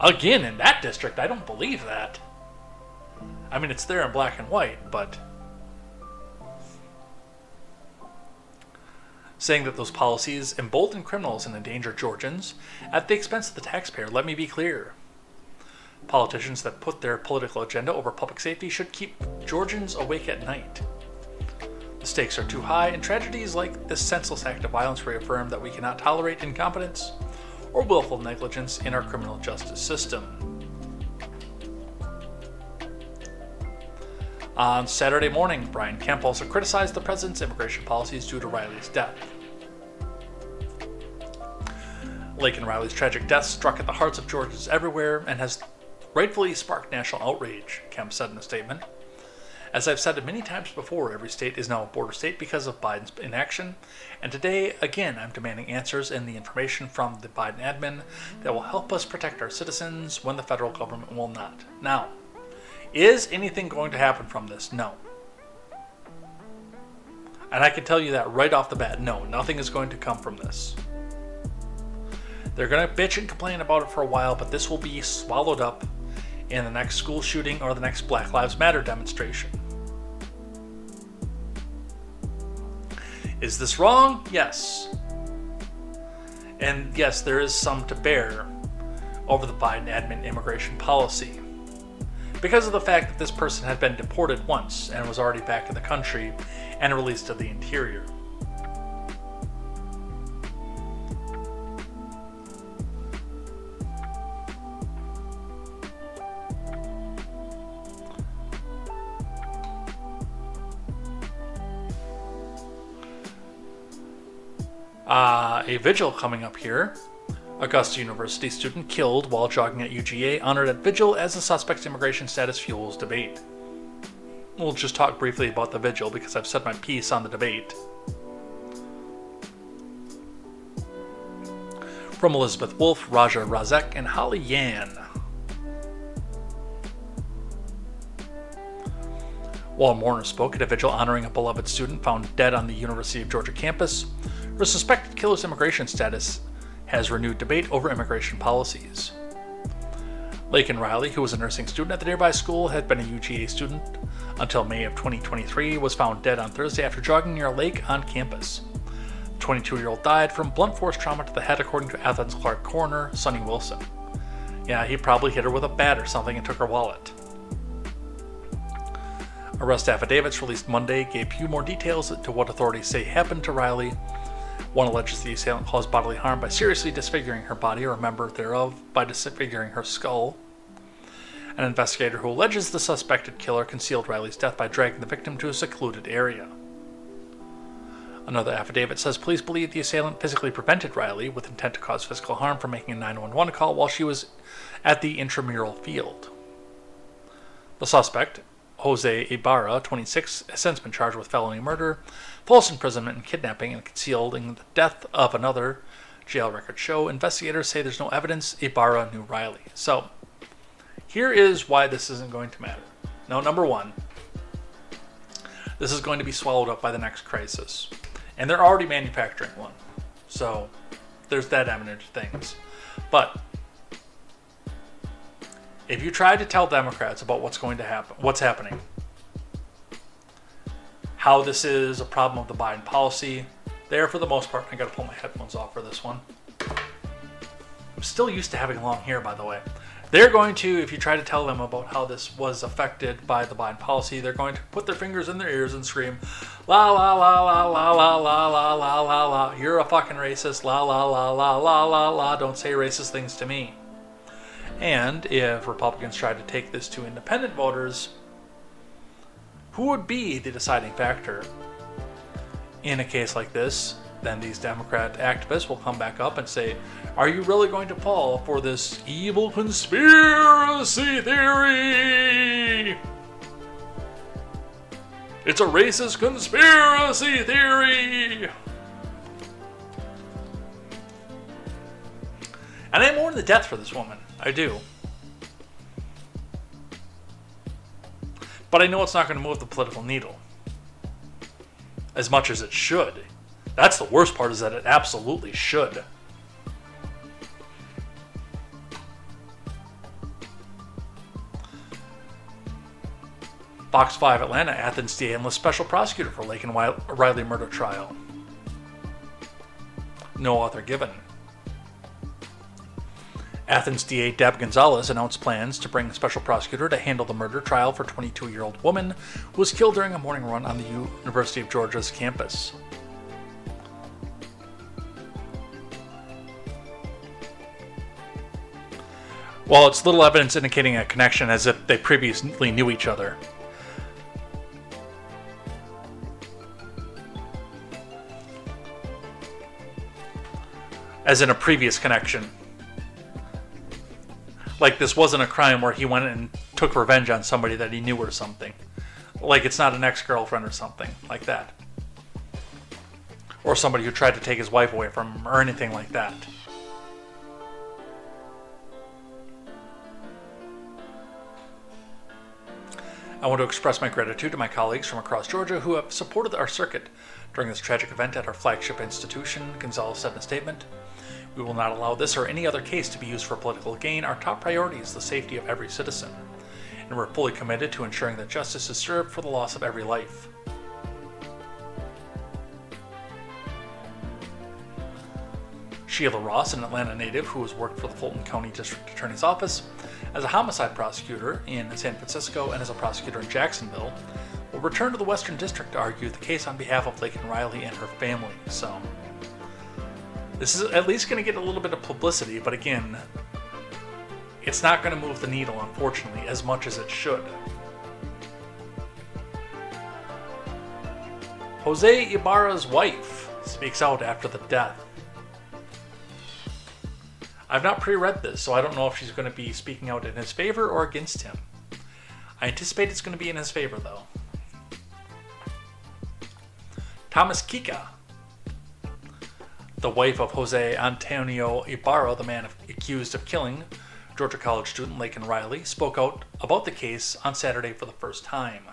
again, in that district, I don't believe that. I mean, it's there in black and white, but saying that those policies embolden criminals and endanger Georgians at the expense of the taxpayer. Let me be clear. Politicians that put their political agenda over public safety should keep Georgians awake at night. The stakes are too high, and tragedies like this senseless act of violence reaffirm that we cannot tolerate incompetence or willful negligence in our criminal justice system. On Saturday morning, Brian Kemp also criticized the president's immigration policies due to Riley's death. Laken Riley's tragic death struck at the hearts of Georgians everywhere and has rightfully sparked national outrage, Kemp said in a statement. As I've said many times before, every state is now a border state because of Biden's inaction, and today, again, I'm demanding answers and the information from the Biden admin that will help us protect our citizens when the federal government will not. Now, is anything going to happen from this? No. And I can tell you that right off the bat, no, nothing is going to come from this. They're going to bitch and complain about it for a while, but this will be swallowed up in the next school shooting or the next Black Lives Matter demonstration. Is this wrong? Yes. And yes, there is some to bear over the Biden admin immigration policy, because of the fact that this person had been deported once and was already back in the country and released to the interior. A vigil coming up here. Augusta University student killed while jogging at UGA, honored at vigil as the suspect's immigration status fuels debate. We'll just talk briefly about the vigil because I've said my piece on the debate. From Elizabeth Wolf, Raja Razek, and Holly Yan. While mourners spoke at a vigil honoring a beloved student found dead on the University of Georgia campus, her suspected killer's immigration status has renewed debate over immigration policies. Laken Riley, who was a nursing student at the nearby school, had been a UGA student until May of 2023, was found dead on Thursday after jogging near a lake on campus. The 22-year-old died from blunt force trauma to the head, according to Athens Clark coroner Sonny Wilson. Yeah, he probably hit her with a bat or something and took her wallet. Arrest affidavits released Monday gave few more details to what authorities say happened to Riley. One alleges the assailant caused bodily harm by seriously disfiguring her body or a member thereof by disfiguring her skull. An investigator who alleges the suspected killer concealed Riley's death by dragging the victim to a secluded area. Another affidavit says police believe the assailant physically prevented Riley, with intent to cause physical harm, from making a 911 call while she was at the intramural field. The suspect, Jose Ibarra, 26, has since been charged with felony murder, false imprisonment, and kidnapping, and concealing the death of another. Jail records show investigators say there's no evidence Ibarra knew Riley. So, here is why this isn't going to matter. Now, number one, this is going to be swallowed up by the next crisis. And they're already manufacturing one. So, there's that eminent things. But if you try to tell Democrats about what's going to happen, what's happening, how this is a problem of the Biden policy, there for the most part, I gotta pull my headphones off for this one. I'm still used to having long hair, by the way. They're going to, if you try to tell them about how this was affected by the Biden policy, they're going to put their fingers in their ears and scream, la la la la la la la la la la la, you're a fucking racist, la la la la la la la, don't say racist things to me. And if Republicans try to take this to independent voters, who would be the deciding factor in a case like this? Then these Democrat activists will come back up and say, are you really going to fall for this evil conspiracy theory? It's a racist conspiracy theory! And I mourn the death for this woman. I do. But I know it's not going to move the political needle as much as it should. That's the worst part, is that it absolutely should. Fox 5 Atlanta, Athens DA enlists special prosecutor for Lake and Riley murder trial. No author given. Athens DA Deb Gonzalez announced plans to bring a special prosecutor to handle the murder trial for 22-year-old woman who was killed during a morning run on the University of Georgia's campus. While it's little evidence indicating a connection as if they previously knew each other. As in a previous connection. Like this wasn't a crime where he went and took revenge on somebody that he knew or something. Like it's not an ex-girlfriend or something like that. Or somebody who tried to take his wife away from him or anything like that. I want to express my gratitude to my colleagues from across Georgia who have supported our circuit during this tragic event at our flagship institution, Gonzalez said in a statement. We will not allow this or any other case to be used for political gain. Our top priority is the safety of every citizen, and we're fully committed to ensuring that justice is served for the loss of every life. Sheila Ross, an Atlanta native who has worked for the Fulton County District Attorney's Office as a homicide prosecutor in San Francisco and as a prosecutor in Jacksonville, will return to the Western District to argue the case on behalf of Laken Riley and her family. So, this is at least going to get a little bit of publicity, but again, it's not going to move the needle, unfortunately, as much as it should. Jose Ibarra's wife speaks out after the death. I've not pre-read this, so I don't know if she's going to be speaking out in his favor or against him. I anticipate it's going to be in his favor, though. Thomas Kika, the wife of Jose Antonio Ibarra, the man accused of killing Georgia College student Laken Riley, spoke out about the case on Saturday for the first time.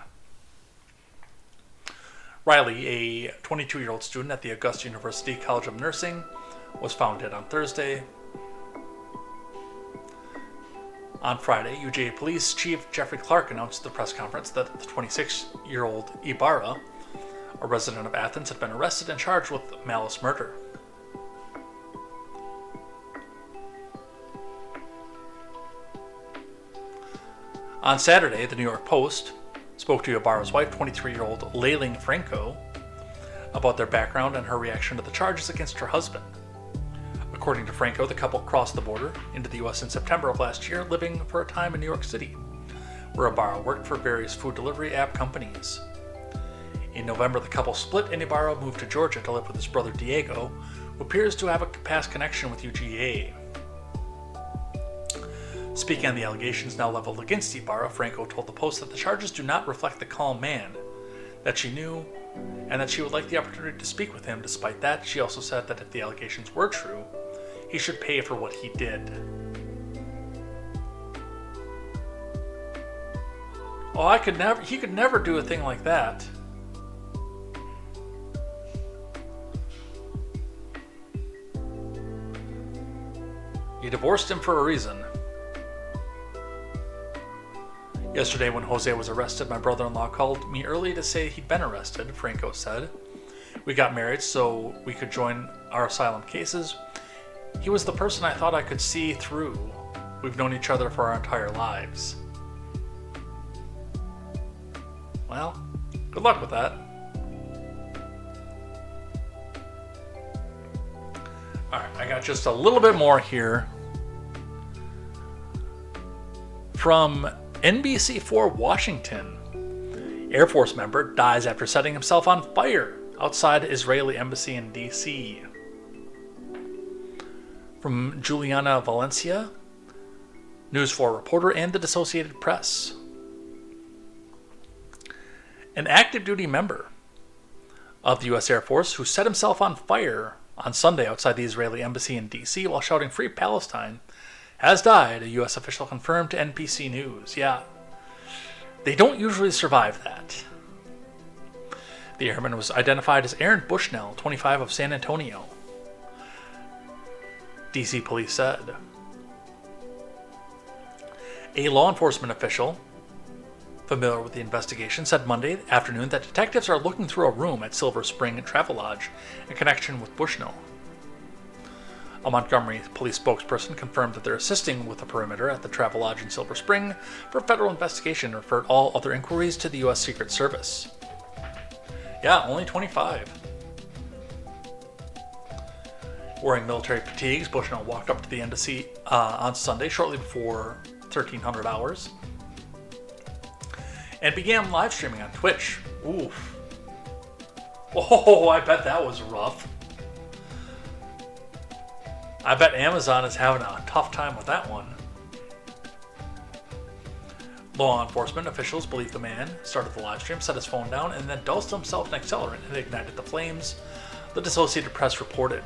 Riley, a 22-year-old student at the Augusta University College of Nursing, was found dead on Thursday. On Friday, UGA Police Chief Jeffrey Clark announced at the press conference that the 26-year-old Ibarra, a resident of Athens, had been arrested and charged with malice murder. On Saturday, the New York Post spoke to Ibarra's wife, 23-year-old Layling Franco, about their background and her reaction to the charges against her husband. According to Franco, the couple crossed the border into the U.S. in September of last year, living for a time in New York City, where Ibarra worked for various food delivery app companies. In November, the couple split and Ibarra moved to Georgia to live with his brother Diego, who appears to have a past connection with UGA. Speaking on the allegations now leveled against Ibarra, Franco told the Post that the charges do not reflect the calm man that she knew, and that she would like the opportunity to speak with him. Despite that, she also said that if the allegations were true, he should pay for what he did. Oh, he could never do a thing like that. You divorced him for a reason. Yesterday when Jose was arrested, my brother-in-law called me early to say he'd been arrested, Franco said. We got married so we could join our asylum cases. He was the person I thought I could see through. We've known each other for our entire lives. Well, good luck with that. Alright, I got just a little bit more here from NBC4 Washington. Air Force member dies after setting himself on fire outside Israeli embassy in D.C. From Juliana Valencia, News 4 reporter, and the Associated Press. An active duty member of the U.S. Air Force who set himself on fire on Sunday outside the Israeli embassy in D.C. while shouting "Free Palestine" has died, a U.S. official confirmed to NBC News. Yeah, they don't usually survive that. The airman was identified as Aaron Bushnell, 25, of San Antonio. D.C. police said. A law enforcement official familiar with the investigation, said Monday afternoon that detectives are looking through a room at Silver Spring Travelodge in connection with Bushnell. A Montgomery police spokesperson confirmed that they're assisting with the perimeter at the Travelodge in Silver Spring for federal investigation and referred all other inquiries to the U.S. Secret Service. Yeah, only 25. Wearing military fatigues, Bushnell walked up to the embassy on Sunday shortly before 1300 hours and began live streaming on Twitch. Oof. Oh, I bet that was rough. I bet Amazon is having a tough time with that one. Law enforcement officials believe the man started the live stream, set his phone down, and then doused himself in accelerant and ignited the flames, the Associated Press reported.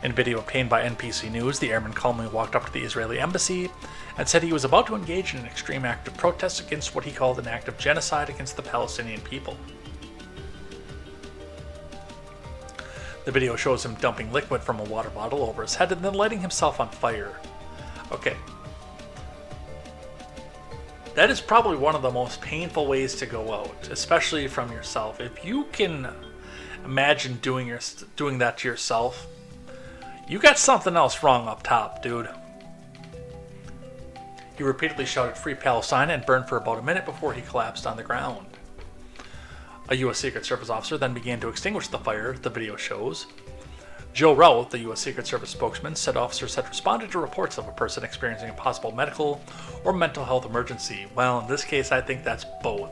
In video obtained by NPC News, the airman calmly walked up to the Israeli embassy and said he was about to engage in an extreme act of protest against what he called an act of genocide against the Palestinian people. The video shows him dumping liquid from a water bottle over his head and then lighting himself on fire. Okay. That is probably one of the most painful ways to go out, especially from yourself. If you can imagine doing that to yourself, you got something else wrong up top, dude. He repeatedly shouted "Free Palestine" and burned for about a minute before he collapsed on the ground. A U.S. Secret Service officer then began to extinguish the fire, the video shows. Joe Routh, the U.S. Secret Service spokesman, said officers had responded to reports of a person experiencing a possible medical or mental health emergency. Well, in this case, I think that's both.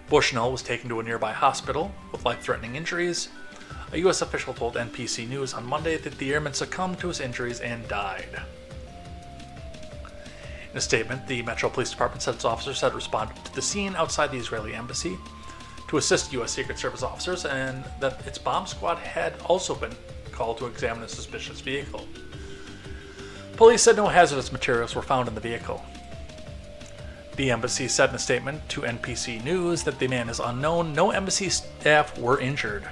Bushnell was taken to a nearby hospital with life-threatening injuries. A U.S. official told NPC News on Monday that the airman succumbed to his injuries and died. In a statement, the Metro Police Department said its officers had responded to the scene outside the Israeli embassy to assist U.S. Secret Service officers, and that its bomb squad had also been called to examine a suspicious vehicle. Police said no hazardous materials were found in the vehicle. The embassy said in a statement to NPC News that the man is unknown. No embassy staff were injured.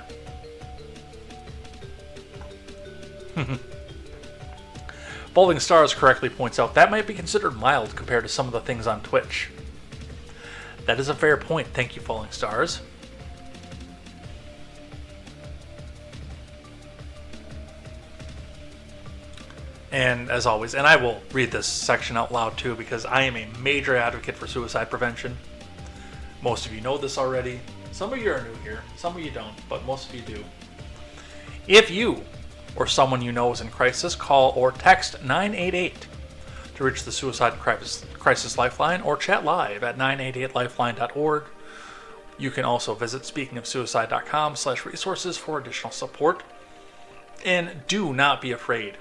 Folding Stars correctly points out that might be considered mild compared to some of the things on Twitch. That is a fair point. Thank you, Falling Stars. And as always, and I will read this section out loud too because I am a major advocate for suicide prevention. Most of you know this already. Some of you are new here, some of you don't, but most of you do. If you or someone you know is in crisis, call or text 988 to reach the Suicide Crisis Lifeline or chat live at 988lifeline.org. You can also visit speakingofsuicide.com/resources for additional support. And do not be afraid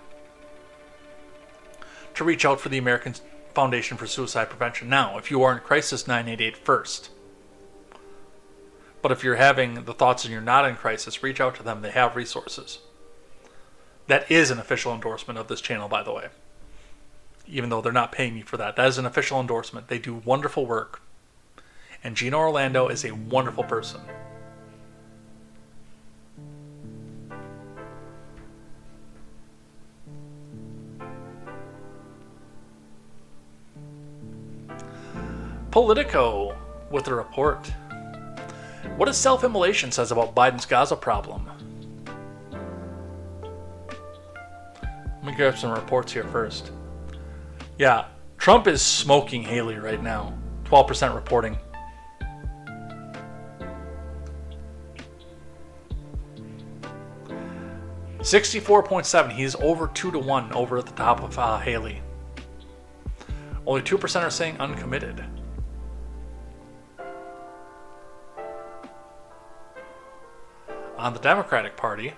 to reach out for the American Foundation for Suicide Prevention now. If you are in crisis, 988 first. But if you're having the thoughts and you're not in crisis, reach out to them. They have resources. That is an official endorsement of this channel, by the way. Even though they're not paying me for that. That is an official endorsement. They do wonderful work. And Gino Orlando is a wonderful person. Politico with a report. What does self-immolation says about Biden's Gaza problem? Let me grab some reports here first. Yeah, Trump is smoking Haley right now. 12% reporting. $64.7. He's over 2-1 over at the top of Haley. Only 2% are saying uncommitted. On the Democratic Party,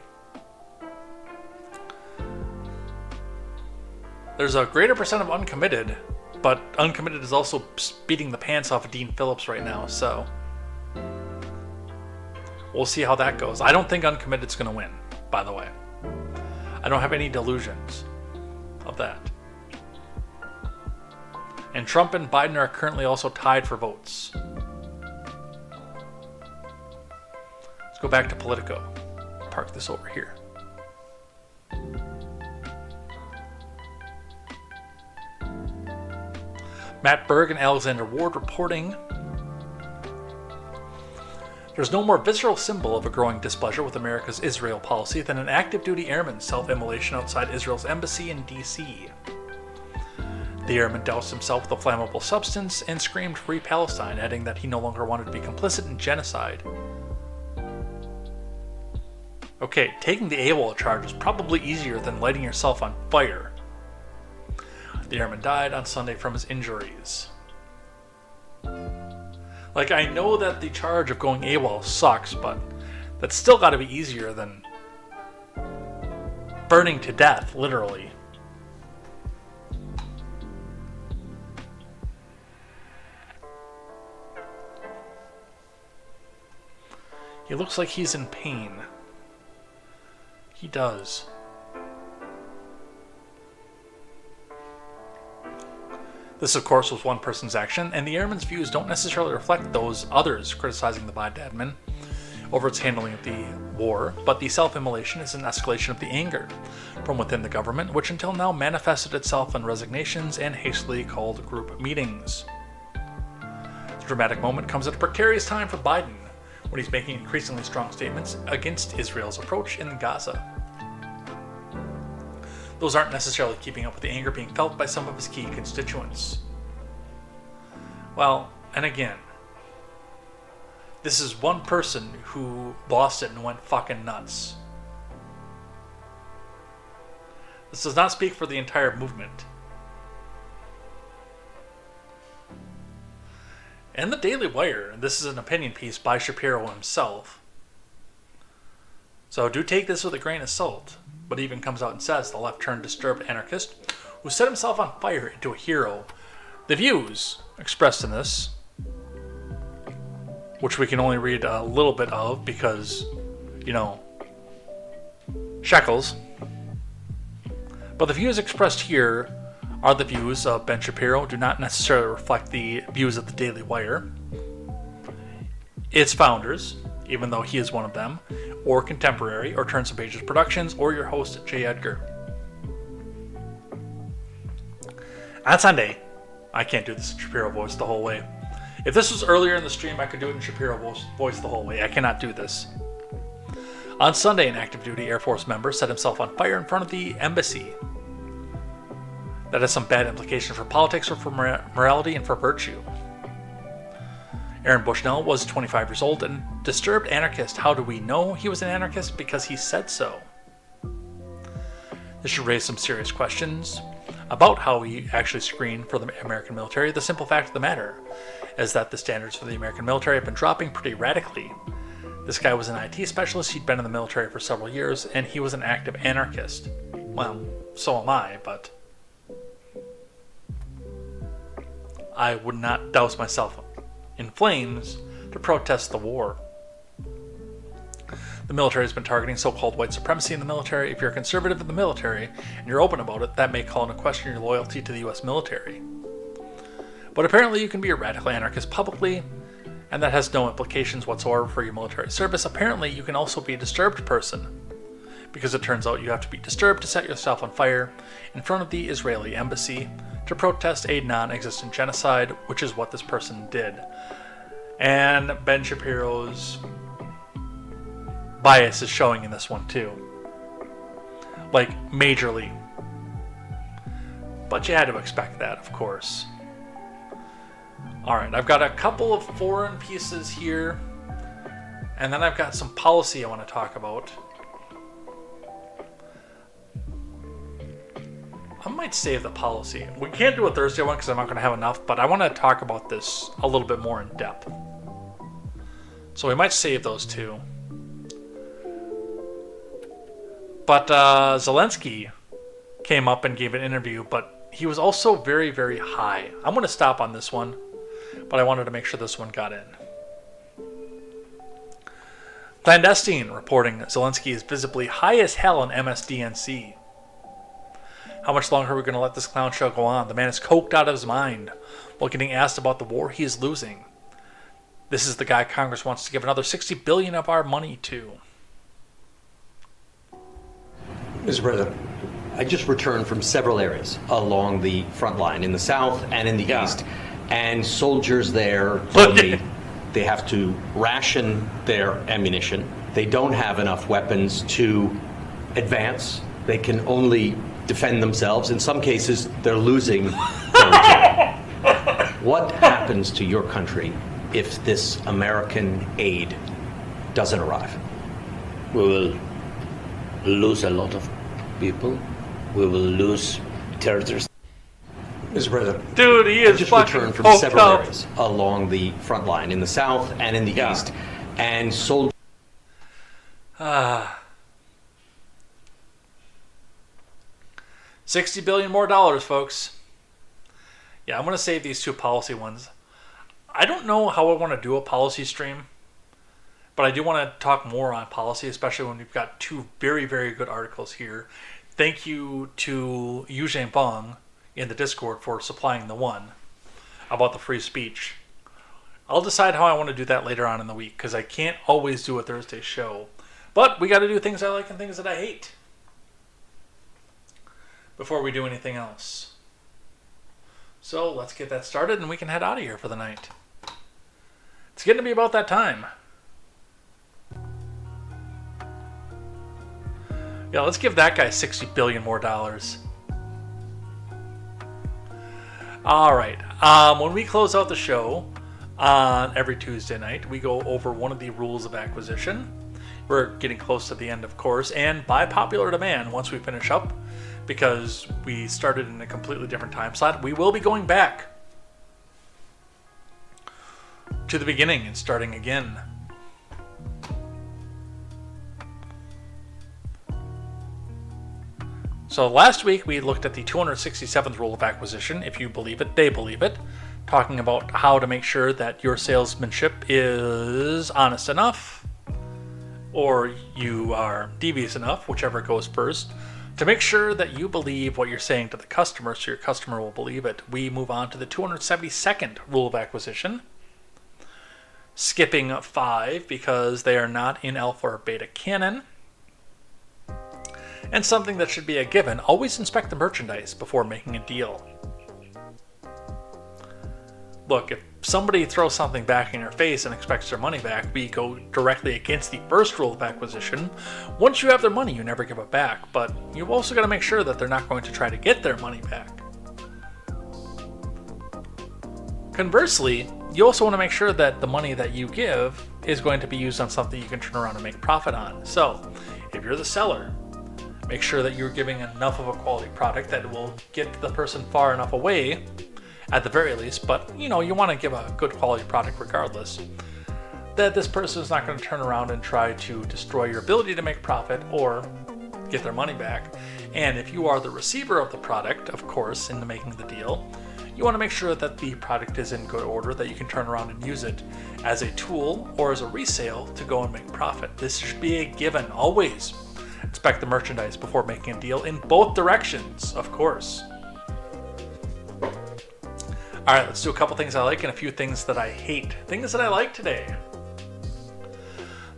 there's a greater percent of uncommitted, but uncommitted is also beating the pants off of Dean Phillips right now, so we'll see how that goes. I don't think uncommitted's going to win, by the way. I don't have any delusions of that. And Trump and Biden are currently also tied for votes. Let's go back to Politico. Park this over here. Matt Berg and Alexander Ward reporting, there's no more visceral symbol of a growing displeasure with America's Israel policy than an active duty airman's self-immolation outside Israel's embassy in D.C. The airman doused himself with a flammable substance and screamed "Free Palestine," adding that he no longer wanted to be complicit in genocide. Okay, taking the AWOL charge was probably easier than lighting yourself on fire. The airman died on Sunday from his injuries. Like, I know that the charge of going AWOL sucks, but that's still got to be easier than burning to death, literally. He looks like he's in pain. He does. This, of course, was one person's action, and the airman's views don't necessarily reflect those others criticizing the Biden admin over its handling of the war, but the self-immolation is an escalation of the anger from within the government, which until now manifested itself in resignations and hastily called group meetings. The dramatic moment comes at a precarious time for Biden, when he's making increasingly strong statements against Israel's approach in Gaza. Those aren't necessarily keeping up with the anger being felt by some of his key constituents. Well, and again, this is one person who lost it and went fucking nuts. This does not speak for the entire movement. And the Daily Wire, this is an opinion piece by Shapiro himself. So do take this with a grain of salt, but even comes out and says the left-turned disturbed anarchist who set himself on fire into a hero. The views expressed in this, which we can only read a little bit of because, you know, shekels. But the views expressed here are the views of Ben Shapiro, do not necessarily reflect the views of the Daily Wire, its founders, even though he is one of them, or contemporary, or Turn Some Pages Productions, or your host, J. Edgar. On Sunday, I can't do this in Shapiro voice the whole way. If this was earlier in the stream, I could do it in Shapiro voice the whole way. I cannot do this. On Sunday, an active duty Air Force member set himself on fire in front of the embassy. That has some bad implications for politics or for morality and for virtue. Aaron Bushnell was 25 years old and disturbed anarchist. How do we know he was an anarchist? Because he said so. This should raise some serious questions about how he actually screened for the American military. The simple fact of the matter is that the standards for the American military have been dropping pretty radically. This guy was an IT specialist, he'd been in the military for several years, and he was an active anarchist. Well, so am I, but I would not douse myself in flames to protest the war. The military has been targeting so-called white supremacy in the military. If you're a conservative in the military and you're open about it, that may call into question your loyalty to the U.S. military. But apparently you can be a radical anarchist publicly, and that has no implications whatsoever for your military service. Apparently you can also be a disturbed person, because it turns out you have to be disturbed to set yourself on fire in front of the Israeli embassy to protest a non-existent genocide, which is what this person did. And Ben Shapiro's bias is showing in this one too. Like, majorly. But you had to expect that, of course. Alright, I've got a couple of foreign pieces here, and then I've got some policy I want to talk about. I might save the policy. We can't do a Thursday one because I'm not going to have enough, but I want to talk about this a little bit more in depth. So we might save those two. But Zelensky came up and gave an interview, but he was also very, very high. I'm going to stop on this one, but I wanted to make sure this one got in. Clandestine reporting Zelensky is visibly high as hell on MSDNC. How much longer are we going to let this clown show go on? The man is coked out of his mind while getting asked about the war he is losing. This is the guy Congress wants to give another $60 billion of our money to. Mr. President, I just returned from several areas along the front line in the south and in the east, and soldiers there told me they have to ration their ammunition. They don't have enough weapons to advance. They can only defend themselves. In some cases, they're losing territory. What happens to your country if this American aid doesn't arrive? We will lose a lot of people. We will lose territories. Mr. President, Dude, he is just fucking returned from poked several up. areas along the front line in the south and in the east, and soldiers. $60 billion more, folks. Yeah, I'm going to save these two policy ones. I don't know how I want to do a policy stream, but I do want to talk more on policy, especially when we've got two very, very good articles here. Thank you to Eugene Bong in the Discord for supplying the one about the free speech. I'll decide how I want to do that later on in the week, because I can't always do a Thursday show. But we got to do things I like and things that I hate before we do anything else. So let's get that started and we can head out of here for the night. It's getting to be about that time. Yeah, let's give that guy $60 billion more. All right. When we close out the show on every Tuesday night, we go over one of the rules of acquisition. We're getting close to the end, of course, and by popular demand, once we finish up, because we started in a completely different time slot, we will be going back to the beginning and starting again. So last week we looked at the 267th rule of acquisition, if you believe it, they believe it, talking about how to make sure that your salesmanship is honest enough, or you are devious enough, whichever goes first, to make sure that you believe what you're saying to the customer so your customer will believe it. We move on to the 272nd rule of acquisition, skipping 5 because they are not in alpha or beta canon. And something that should be a given, always inspect the merchandise before making a deal. Look, if somebody throws something back in your face and expects their money back, we go directly against the first rule of acquisition. Once you have their money, you never give it back, but you've also got to make sure that they're not going to try to get their money back. Conversely, you also want to make sure that the money that you give is going to be used on something you can turn around and make profit on. So, if you're the seller, make sure that you're giving enough of a quality product that will get the person far enough away, at the very least, but you want to give a good quality product regardless, that this person is not going to turn around and try to destroy your ability to make profit or get their money back. And if you are the receiver of the product, of course, in the making the deal, you want to make sure that the product is in good order, that you can turn around and use it as a tool or as a resale to go and make profit. This should be a given, always. Inspect the merchandise before making a deal in both directions, of course. All right, let's do a couple things I like and a few things that I hate. Things that I like today.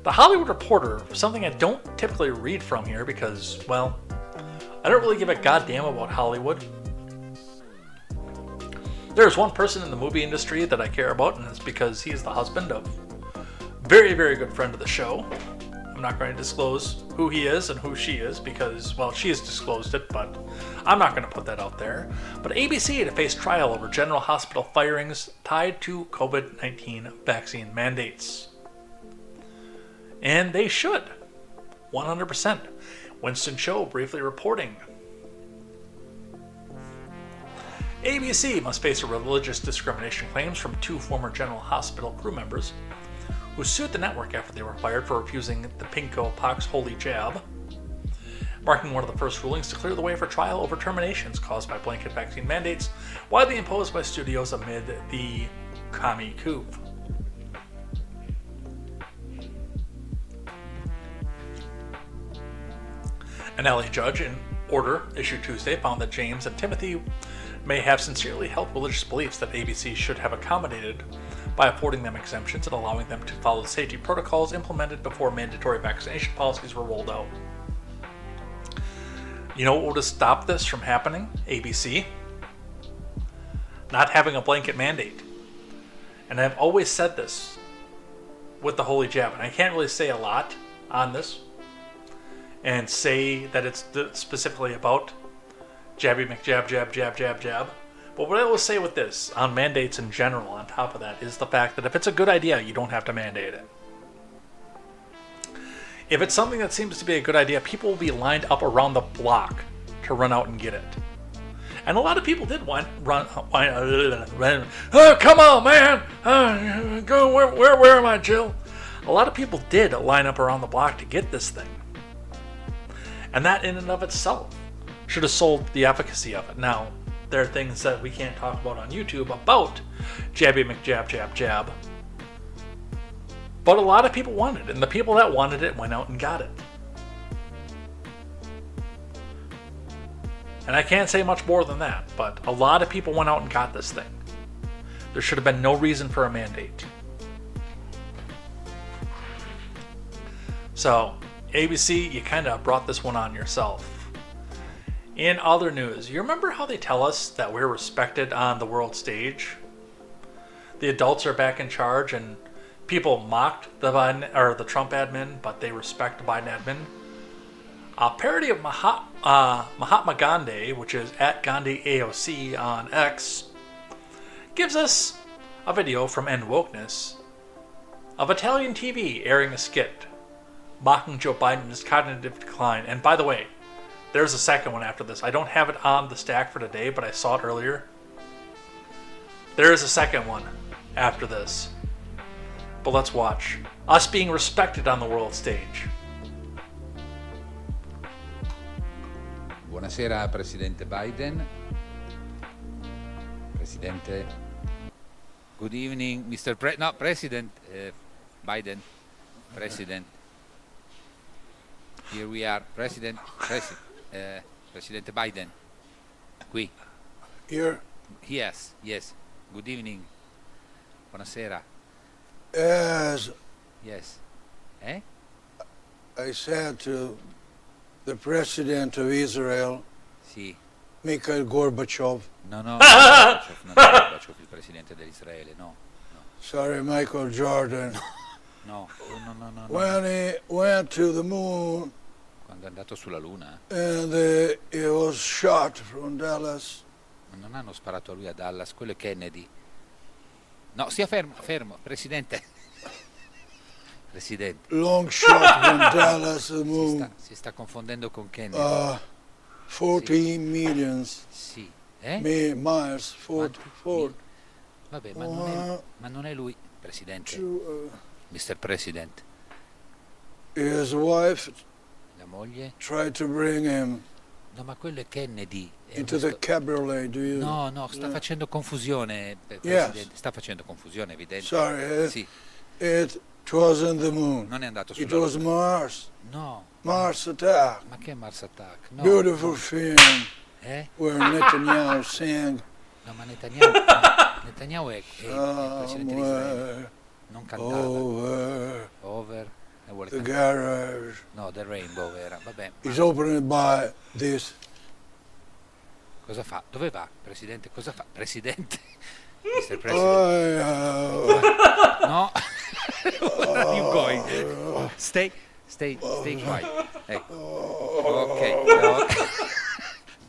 The Hollywood Reporter, something I don't typically read from here because, well, I don't really give a goddamn about Hollywood. There's one person in the movie industry that I care about, and it's because he's the husband of a very, very good friend of the show. I'm not going to disclose who he is and who she is because, well, she has disclosed it, but I'm not going to put that out there. But ABC to face trial over General Hospital firings tied to COVID-19 vaccine mandates. And they should. 100%. Winston Cho briefly reporting. ABC must face religious discrimination claims from 2 former General Hospital crew members who sued the network after they were fired for refusing the Pinko Pox Holy Jab, marking one of the first rulings to clear the way for trial over terminations caused by blanket vaccine mandates widely imposed by studios amid the commie coup. An LA judge in order issued Tuesday found that James and Timothy may have sincerely held religious beliefs that ABC should have accommodated by affording them exemptions and allowing them to follow the safety protocols implemented before mandatory vaccination policies were rolled out. You know what would have stopped this from happening? ABC. Not having a blanket mandate. And I've always said this with the holy jab, and I can't really say a lot on this and say that it's specifically about jabby McJab, jab, jab, jab, jab. But what I will say with this, on mandates in general, on top of that, is the fact that if it's a good idea, you don't have to mandate it. If it's something that seems to be a good idea, people will be lined up around the block to run out and get it. And a lot of people did run. Oh, come on, man! Go where am I, Jill? A lot of people did line up around the block to get this thing, and that in and of itself should have sold the efficacy of it. Now, there are things that we can't talk about on YouTube about Jabby McJab, jab, jab. But a lot of people wanted it, and the people that wanted it went out and got it. And I can't say much more than that, but a lot of people went out and got this thing. There should have been no reason for a mandate. So, ABC, you kind of brought this one on yourself. In other news, you remember how they tell us that we're respected on the world stage? The adults are back in charge, and people mocked the Biden or the Trump admin, but they respect the Biden admin. A parody of Mahatma Gandhi, which is at Gandhi AOC on X, gives us a video from End Wokeness of Italian TV airing a skit mocking Joe Biden's cognitive decline. And by the way, there's a second one after this. I don't have it on the stack for today, but I saw it earlier. There is a second one after this. But let's watch us being respected on the world stage. Buonasera Presidente Biden. Presidente. Good evening, Mr. President Biden. President. Here we are, Presidente Biden. Qui. Here? Yes. Good evening. Buonasera. Yes. Yes. Eh? I said to the President of Israel, Sì. Mikhail Gorbachev. No, Gorbachev, non è Gorbachev il Presidente dell'Israele, no. Sorry, Michael Jordan. No. When he went to the moon. Quando è andato sulla Luna. And he was shot from Dallas. Ma non hanno sparato a lui a Dallas, quello è Kennedy. No, stia fermo, Presidente. Presidente. Long shot from Dallas to the moon. Si sta confondendo con Kennedy. 14 millions. Sì. Miles. Vabbè, ma non è lui, Presidente. Mr. President. His wife La moglie tried to bring him no, ma quello è Kennedy. into the cabriolet. Do you? No, sta facendo confusione, Presidente. Yes. Sta facendo confusione, evidente. Sorry, sì. It wasn't the moon. Non è andato sulla It was Mars. No. Mars Attack. Ma che Mars Attack? No. Beautiful film. Where Netanyahu sang. No, ma Netanyahu è il Presidente di Israele. Non cantava. Over. The garage. No, The Rainbow era. Vabbè. He's opening by this. Cosa fa? Dove va, Presidente? Cosa fa? Presidente? Mr. President. No. Where are you going? Stay quiet. Ok.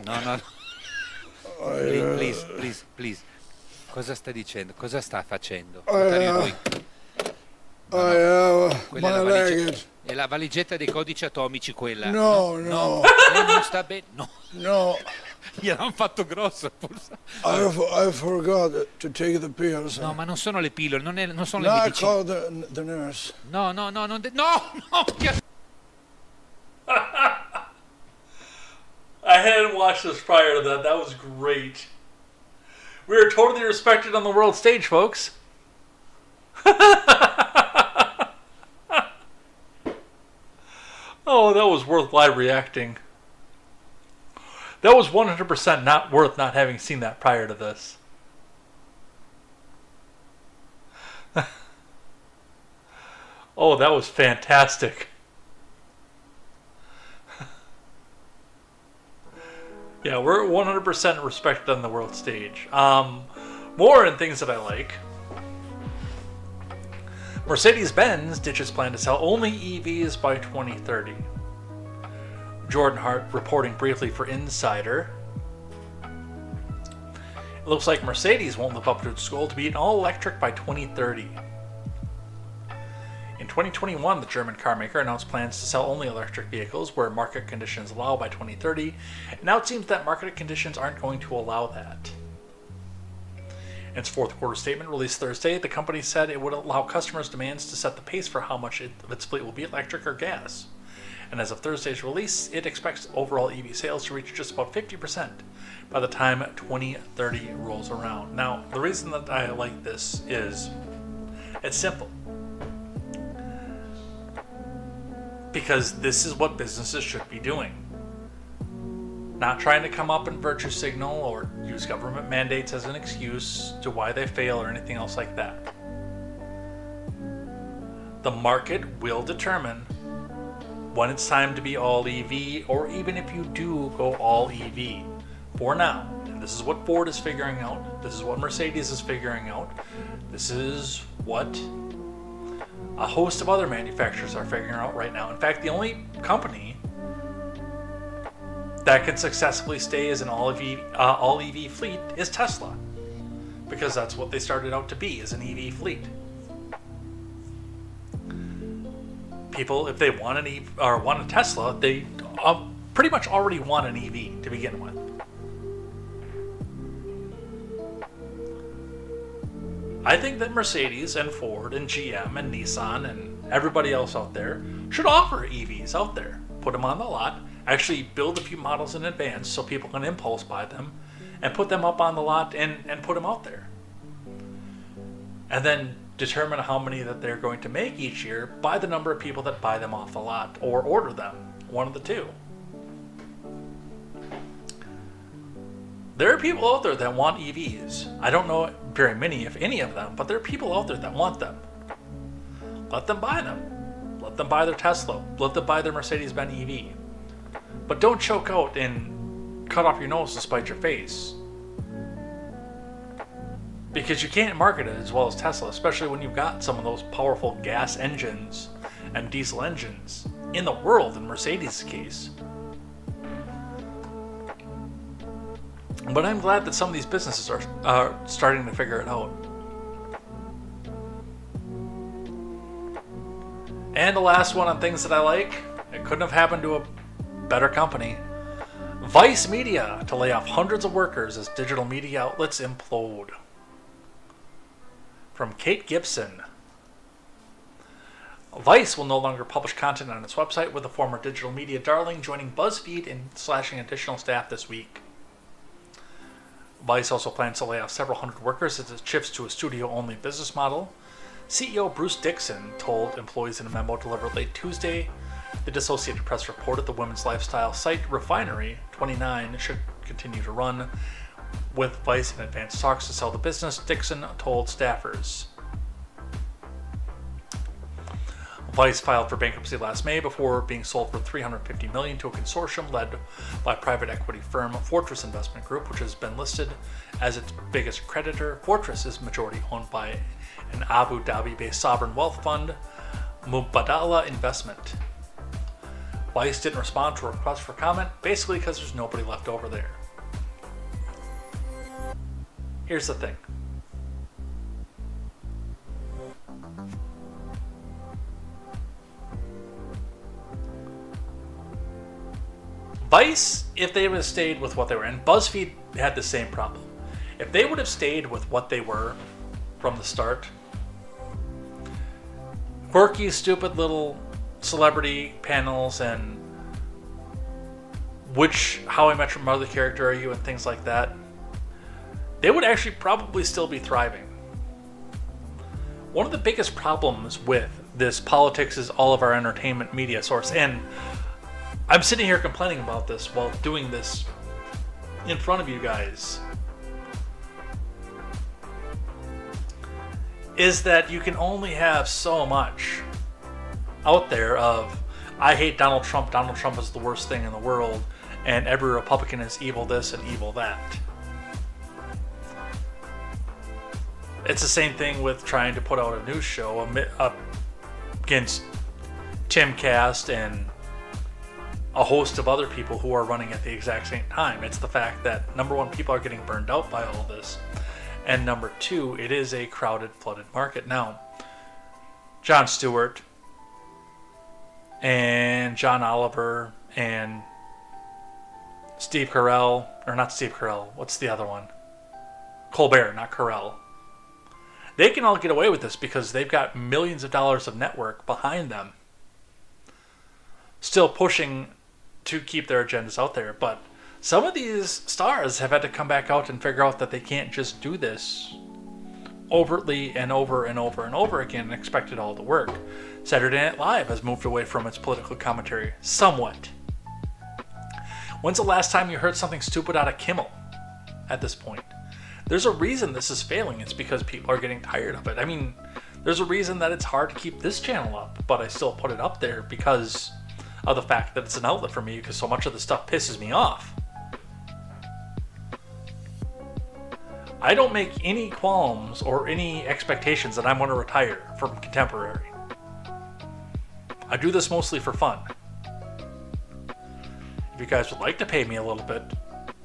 No. Please. Cosa sta dicendo? Cosa sta facendo? È la valigetta dei codici atomici quella. No. Lei non sta bene. No. Gliel'hanno fatto grosso. I forgot to take the pills. No, ma non sono le pillole, non sono le medicine. I called the nurse. No. I hadn't watched this prior to that. That was great. We are totally respected on the world stage, folks. Oh, that was worth live reacting. That was 100% not worth not having seen that prior to this. Oh, that was fantastic. Yeah, we're 100% respected on the world stage. More in things that I like. Mercedes-Benz ditches plan to sell only EVs by 2030. Jordan Hart reporting briefly for Insider. It looks like Mercedes won't live up to its goal to be an all-electric by 2030. In 2021, the German car maker announced plans to sell only electric vehicles where market conditions allow by 2030. And now it seems that market conditions aren't going to allow that. In its fourth quarter statement released Thursday, the company said it would allow customers' demands to set the pace for how much of its fleet will be electric or gas. And as of Thursday's release, it expects overall EV sales to reach just about 50% by the time 2030 rolls around. Now, the reason that I like this is it's simple. Because this is what businesses should be doing. Not trying to come up and virtue signal or use government mandates as an excuse to why they fail or anything else like that. The market will determine when it's time to be all EV, or even if you do go all EV. For now, and this is what Ford is figuring out, this is what Mercedes is figuring out, this is what a host of other manufacturers are figuring out right now. In fact, the only company that can successfully stay as an all EV fleet is Tesla, because that's what they started out to be, as an EV fleet. People, if they want want a Tesla, they pretty much already want an EV to begin with. I think that Mercedes and Ford and GM and Nissan and everybody else out there should offer EVs out there. Put them on the lot, actually build a few models in advance so people can impulse buy them, and put them up on the lot and put them out there. And then determine how many that they're going to make each year by the number of people that buy them off the lot or order them, one of the two. There are people out there that want EVs. I don't know very many, if any of them, but there are people out there that want them. Let them buy them. Let them buy their Tesla. Let them buy their Mercedes-Benz EV. But don't choke out and cut off your nose to spite your face. Because you can't market it as well as Tesla, especially when you've got some of those powerful gas engines and diesel engines in the world, in Mercedes' case. But I'm glad that some of these businesses are starting to figure it out. And the last one on things that I like, it couldn't have happened to a better company. Vice Media to lay off hundreds of workers as digital media outlets implode. From Kate Gibson. Vice will no longer publish content on its website, with the former digital media darling joining BuzzFeed in slashing additional staff this week. Vice also plans to lay off several hundred workers as it shifts to a studio-only business model. CEO Bruce Dixon told employees in a memo delivered late Tuesday. The Associated Press reported the women's lifestyle site Refinery 29 should continue to run, with Vice in advanced talks to sell the business, Dixon told staffers. Vice filed for bankruptcy last May before being sold for $350 million to a consortium led by private equity firm Fortress Investment Group, which has been listed as its biggest creditor. Fortress is majority owned by an Abu Dhabi-based sovereign wealth fund, Mubadala Investment. Vice didn't respond to a request for comment, basically because there's nobody left over there. Here's the thing. Vice, if they would have stayed with what they were in, BuzzFeed had the same problem. If they would have stayed with what they were from the start, quirky, stupid little celebrity panels and How I Met Your Mother character are you and things like that, they would actually probably still be thriving. One of the biggest problems with this politics is all of our entertainment media source, and I'm sitting here complaining about this while doing this in front of you guys, is that you can only have so much out there of, I hate Donald Trump is the worst thing in the world, and every Republican is evil this and evil that. It's the same thing with trying to put out a news show up against Timcast and a host of other people who are running at the exact same time. It's the fact that, number one, people are getting burned out by all this, and number two, it is a crowded, flooded market. Now, Jon Stewart and John Oliver and Steve Carell, or not Steve Carell, what's the other one? Colbert, not Carell. They can all get away with this because they've got millions of dollars of network behind them, still pushing to keep their agendas out there. But some of these stars have had to come back out and figure out that they can't just do this overtly and over and over and over again and expect it all to work. Saturday Night Live has moved away from its political commentary somewhat. When's the last time you heard something stupid out of Kimmel at this point? There's a reason this is failing. It's because people are getting tired of it. I mean, there's a reason that it's hard to keep this channel up, but I still put it up there because of the fact that it's an outlet for me, because so much of the stuff pisses me off. I don't make any qualms or any expectations that I'm going to retire from contemporary. I do this mostly for fun. If you guys would like to pay me a little bit,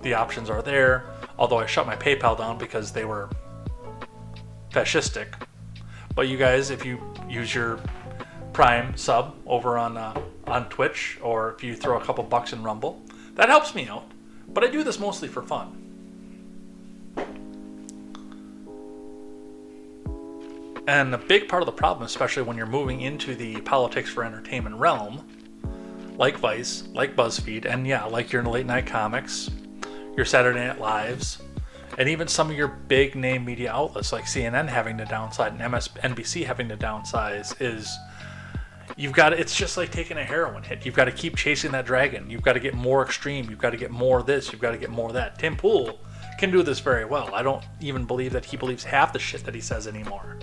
the options are there. Although I shut my PayPal down because they were fascistic. But you guys, if you use your Prime sub over on Twitch, or if you throw a couple bucks in Rumble, that helps me out. But I do this mostly for fun. And a big part of the problem, especially when you're moving into the politics for entertainment realm, like Vice, like BuzzFeed, and yeah, like your late night comics, your Saturday Night Lives, and even some of your big name media outlets like CNN having to downsize and MSNBC having to downsize, is it's just like taking a heroin hit. You've got to keep chasing that dragon. You've got to get more extreme. You've got to get more of this. You've got to get more of that. Tim Pool can do this very well. I don't even believe that he believes half the shit that he says anymore.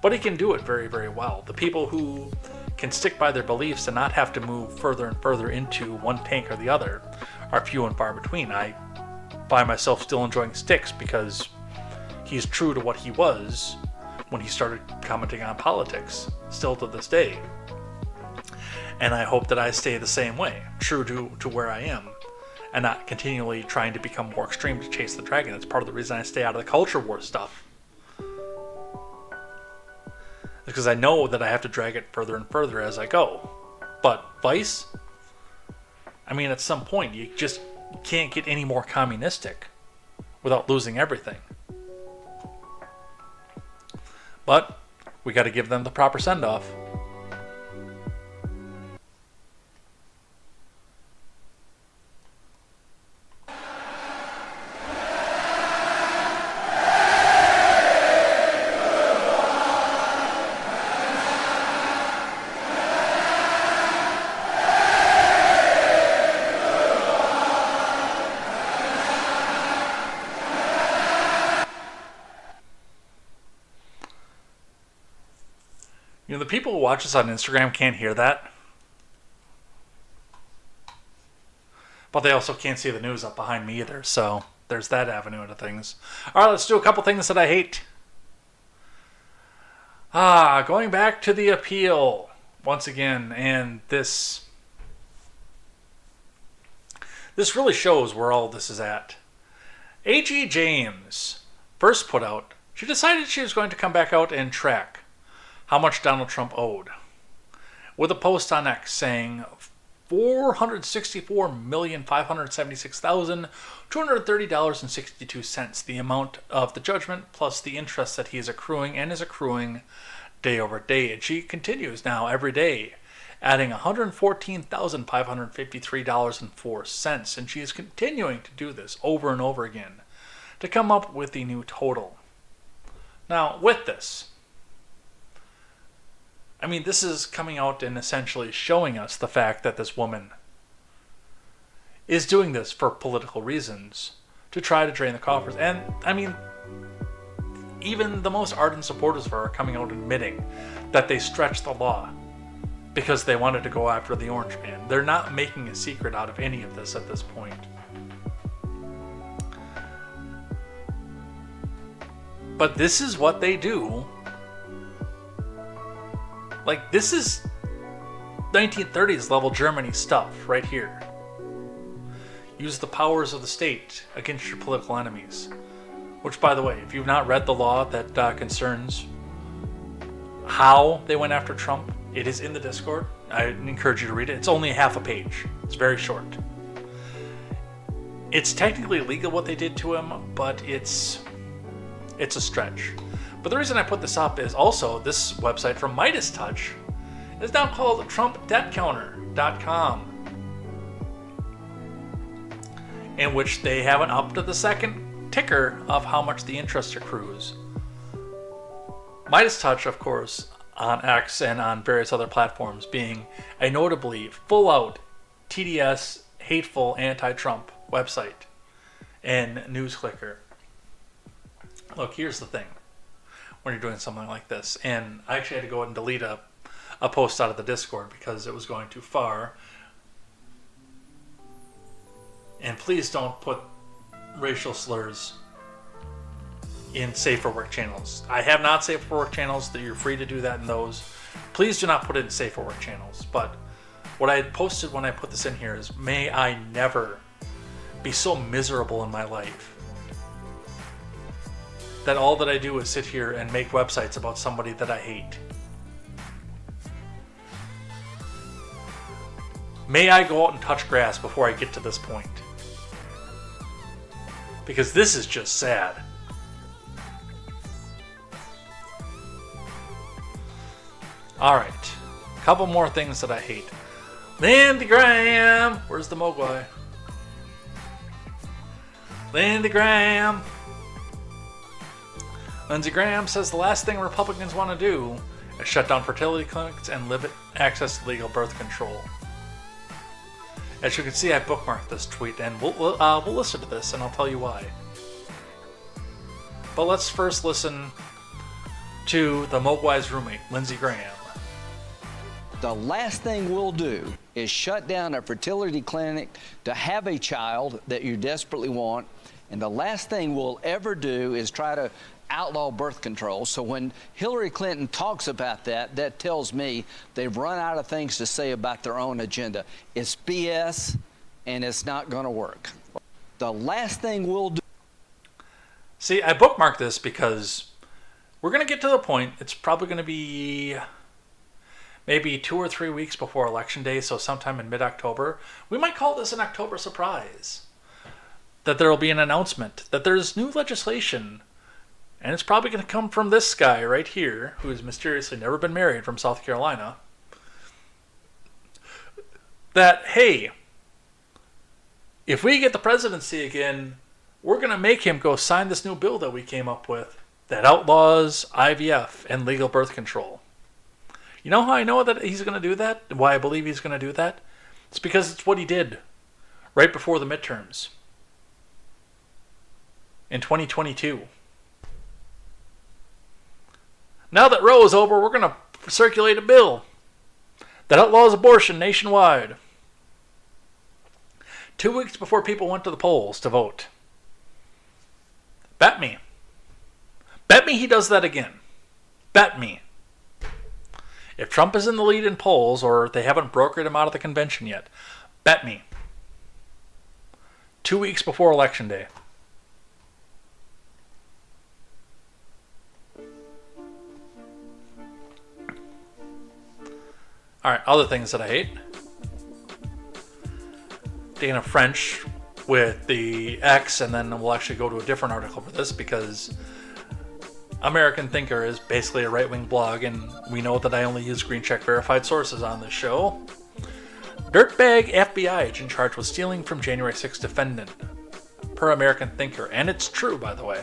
But he can do it very, very well. The people who can stick by their beliefs and not have to move further and further into one tank or the other are few and far between. I find myself still enjoying Styx because he's true to what he was when he started commenting on politics, still to this day. And I hope that I stay the same way, true to where I am, and not continually trying to become more extreme to chase the dragon. That's part of the reason I stay out of the culture war stuff. Because I know that I have to drag it further and further as I go. But Vice, I mean, at some point, you just can't get any more communistic without losing everything. But we got to give them the proper send-off. You know, the people who watch us on Instagram can't hear that. But they also can't see the news up behind me either, so there's that avenue into things. Alright, let's do a couple things that I hate. Going back to the appeal once again, and this really shows where all this is at. A.G. James first put out, she decided she was going to come back out and track how much Donald Trump owed, with a post on X saying $464,576,230.62, the amount of the judgment plus the interest that he is accruing and is accruing day over day. And she continues now every day, adding $114,553.04, and she is continuing to do this over and over again to come up with the new total. Now, with this, I mean, this is coming out and essentially showing us the fact that this woman is doing this for political reasons to try to drain the coffers. And, I mean, even the most ardent supporters of her are coming out admitting that they stretch the law because they wanted to go after the Orange Man. They're not making a secret out of any of this at this point. But this is what they do. Like, this is 1930s level Germany stuff right here. Use the powers of the state against your political enemies. Which, by the way, if you've not read the law that concerns how they went after Trump, it is in the Discord. I encourage you to read it. It's only half a page. It's very short. It's technically illegal what they did to him, but it's a stretch. But the reason I put this up is also this website from Midas Touch is now called TrumpDebtCounter.com, in which they have an up to the second ticker of how much the interest accrues. Midas Touch, of course, on X and on various other platforms, being a notably full-out TDS, hateful, anti-Trump website and news clicker. Look, here's the thing. When you're doing something like this, and I actually had to go ahead and delete a post out of the Discord because it was going too far. And please don't put racial slurs in safe for work channels. I have not safe for work channels, that you're free to do that in those. Please do not put it in safe for work channels. But what I had posted when I put this in here is, may I never be so miserable in my life that all that I do is sit here and make websites about somebody that I hate. May I go out and touch grass before I get to this point. Because this is just sad. Alright. Couple more things that I hate. Lindsey Graham! Where's the Mogwai? Lindsey Graham! Lindsey Graham says the last thing Republicans want to do is shut down fertility clinics and limit access to legal birth control. As you can see, I bookmarked this tweet, and we'll listen to this, and I'll tell you why. But let's first listen to the Mogwai's roommate, Lindsey Graham. The last thing we'll do is shut down a fertility clinic to have a child that you desperately want, and the last thing we'll ever do is try to outlaw birth control. So when Hillary Clinton talks about that, that tells me they've run out of things to say about their own agenda. It's BS, and it's not going to work. The last thing we'll do... See, I bookmarked this because we're going to get to the point. It's probably going to be maybe 2 or 3 weeks before Election Day, so sometime in mid-October. We might call this an October surprise. That there will be an announcement that there's new legislation. And it's probably going to come from this guy right here, who has mysteriously never been married, from South Carolina. That, hey, if we get the presidency again, we're going to make him go sign this new bill that we came up with that outlaws IVF and legal birth control. You know how I know that he's going to do that? Why I believe he's going to do that? It's because it's what he did right before the midterms in 2022. Now that Roe is over, we're going to circulate a bill that outlaws abortion nationwide. 2 weeks before people went to the polls to vote. Bet me. Bet me he does that again. Bet me. If Trump is in the lead in polls, or they haven't brokered him out of the convention yet, bet me. 2 weeks before Election Day. Alright, other things that I hate. Taking a French with the X, and then we'll actually go to a different article for this, because American Thinker is basically a right-wing blog, and we know that I only use green check verified sources on this show. Dirtbag FBI agent charged with stealing from January 6th defendant, per American Thinker, and it's true, by the way.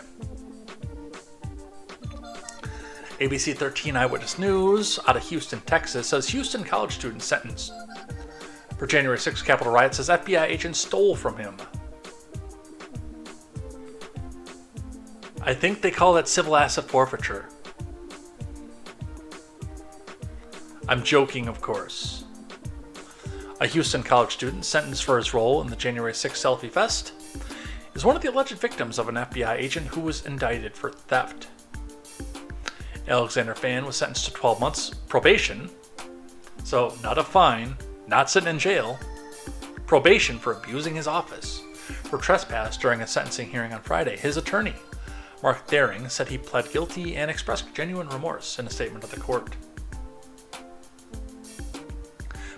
ABC 13 Eyewitness News out of Houston, Texas says Houston college student sentenced for January 6th Capitol riot says FBI agent stole from him. I think they call that civil asset forfeiture. I'm joking, of course. A Houston college student sentenced for his role in the January 6th Selfie Fest is one of the alleged victims of an FBI agent who was indicted for theft. Alexander Fan was sentenced to 12 months probation, so not a fine, not sitting in jail, probation for abusing his office, for trespass during a sentencing hearing on Friday. His attorney, Mark Daring, said he pled guilty and expressed genuine remorse in a statement to the court.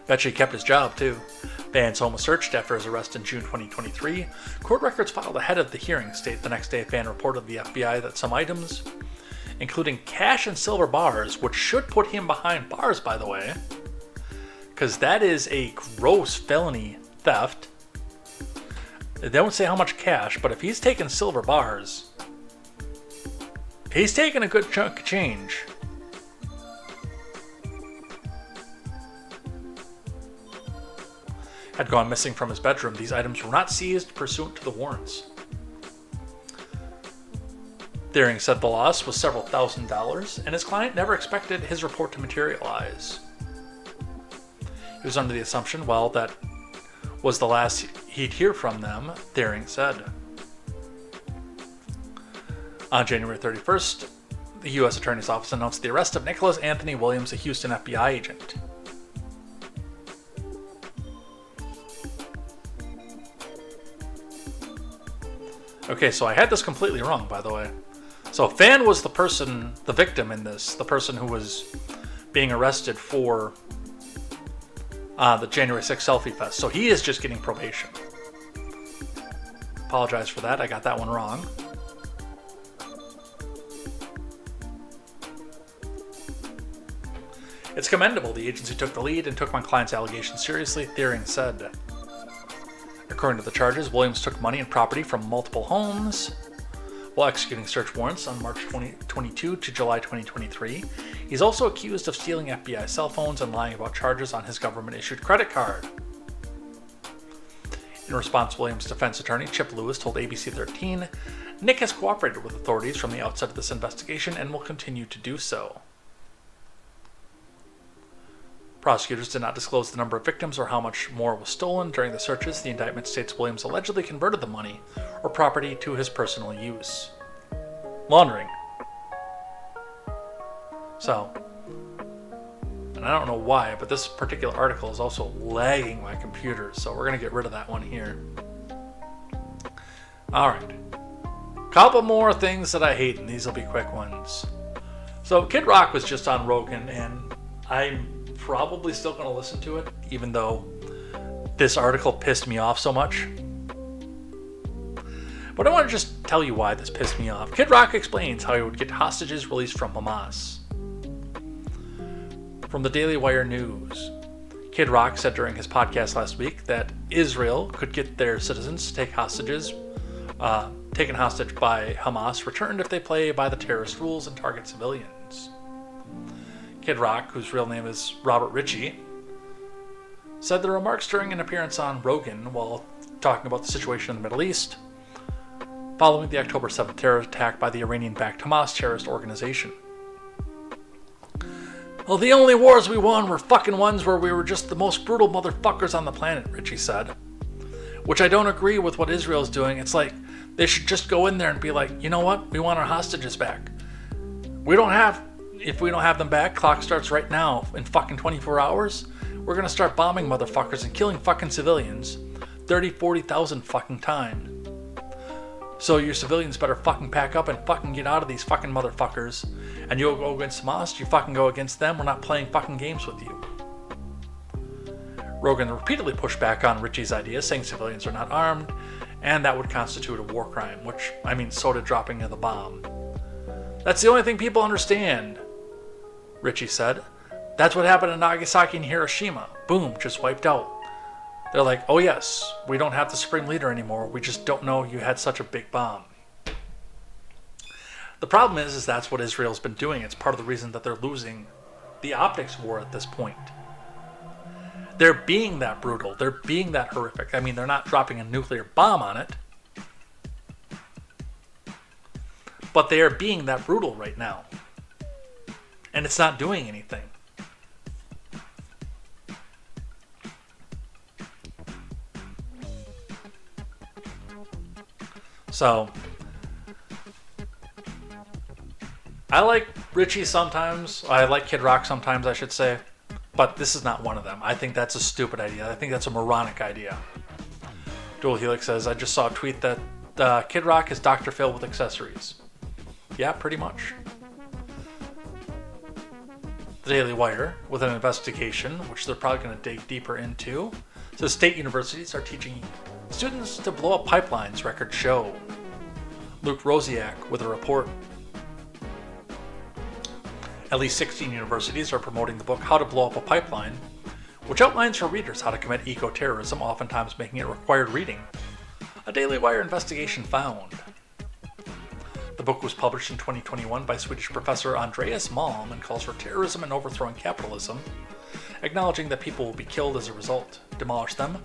Bet you he kept his job, too. Van's home was searched after his arrest in June 2023. Court records filed ahead of the hearing state the next day Van reported to the FBI that some items, including cash and silver bars, which should put him behind bars, by the way, because that is a gross felony theft. They don't say how much cash, but if he's taking silver bars, he's taking a good chunk of change. Had gone missing from his bedroom. These items were not seized pursuant to the warrants. Daring said the loss was several $1,000s, and his client never expected his report to materialize. He was under the assumption, well, that was the last he'd hear from them, Daring said. On January 31st, the U.S. Attorney's Office announced the arrest of Nicholas Anthony Williams, a Houston FBI agent. Okay, so I had this completely wrong, by the way. So Fan was the victim in this, the person who was being arrested for the January 6th Selfie Fest. So he is just getting probation. Apologize for that, I got that one wrong. It's commendable the agency took the lead and took my client's allegations seriously, Daring said. According to the charges, Williams took money and property from multiple homes while executing search warrants on March 2022 to July 2023. He's also accused of stealing FBI cell phones and lying about charges on his government-issued credit card. In response, Williams' defense attorney, Chip Lewis, told ABC 13, Nick has cooperated with authorities from the outset of this investigation and will continue to do so. Prosecutors did not disclose the number of victims or how much more was stolen during the searches. The indictment states Williams allegedly converted the money or property to his personal use. Laundering. So, and I don't know why, but this particular article is also lagging my computer, so we're going to get rid of that one here. Alright. Couple more things that I hate, and these will be quick ones. So, Kid Rock was just on Rogan, and I'm probably still going to listen to it, even though this article pissed me off so much. But I want to just tell you why this pissed me off. Kid Rock explains how he would get hostages released from Hamas. From the Daily Wire News, Kid Rock said during his podcast last week that Israel could get their citizens taken hostage by Hamas returned if they play by the terrorist rules and target civilians. Kid Rock, whose real name is Robert Ritchie, said the remarks during an appearance on Rogan while talking about the situation in the Middle East following the October 7th terror attack by the Iranian-backed Hamas terrorist organization. Well, the only wars we won were fucking ones where we were just the most brutal motherfuckers on the planet, Ritchie said. Which I don't agree with what Israel's doing. It's like, they should just go in there and be like, you know what? We want our hostages back. If we don't have them back, clock starts right now in fucking 24 hours. We're gonna start bombing motherfuckers and killing fucking civilians 40,000 fucking times. So your civilians better fucking pack up and fucking get out of these fucking motherfuckers. And you'll go against Hamas, you fucking go against them. We're not playing fucking games with you. Rogan repeatedly pushed back on Ritchie's idea, saying civilians are not armed, and that would constitute a war crime, which, I mean, so did dropping of the bomb. That's the only thing people understand, Ritchie said. That's what happened in Nagasaki and Hiroshima. Boom, just wiped out. They're like, oh yes, we don't have the Supreme Leader anymore. We just don't know you had such a big bomb. The problem is that's what Israel's been doing. It's part of the reason that they're losing the optics war at this point. They're being that brutal. They're being that horrific. I mean, they're not dropping a nuclear bomb on it. But they are being that brutal right now. And it's not doing anything. So, I like Richie sometimes. I like Kid Rock sometimes, I should say. But this is not one of them. I think that's a stupid idea. I think that's a moronic idea. Dual Helix says, I just saw a tweet that Kid Rock is Dr. Phil with accessories. Yeah, pretty much. The Daily Wire, with an investigation, which they're probably going to dig deeper into, says state universities are teaching students to blow up pipelines, records show. Luke Rosiak with a report. At least 16 universities are promoting the book How to Blow Up a Pipeline, which outlines for readers how to commit eco-terrorism, oftentimes making it required reading. A Daily Wire investigation found. The book was published in 2021 by Swedish professor Andreas Malm and calls for terrorism and overthrowing capitalism, acknowledging that people will be killed as a result. Demolish them,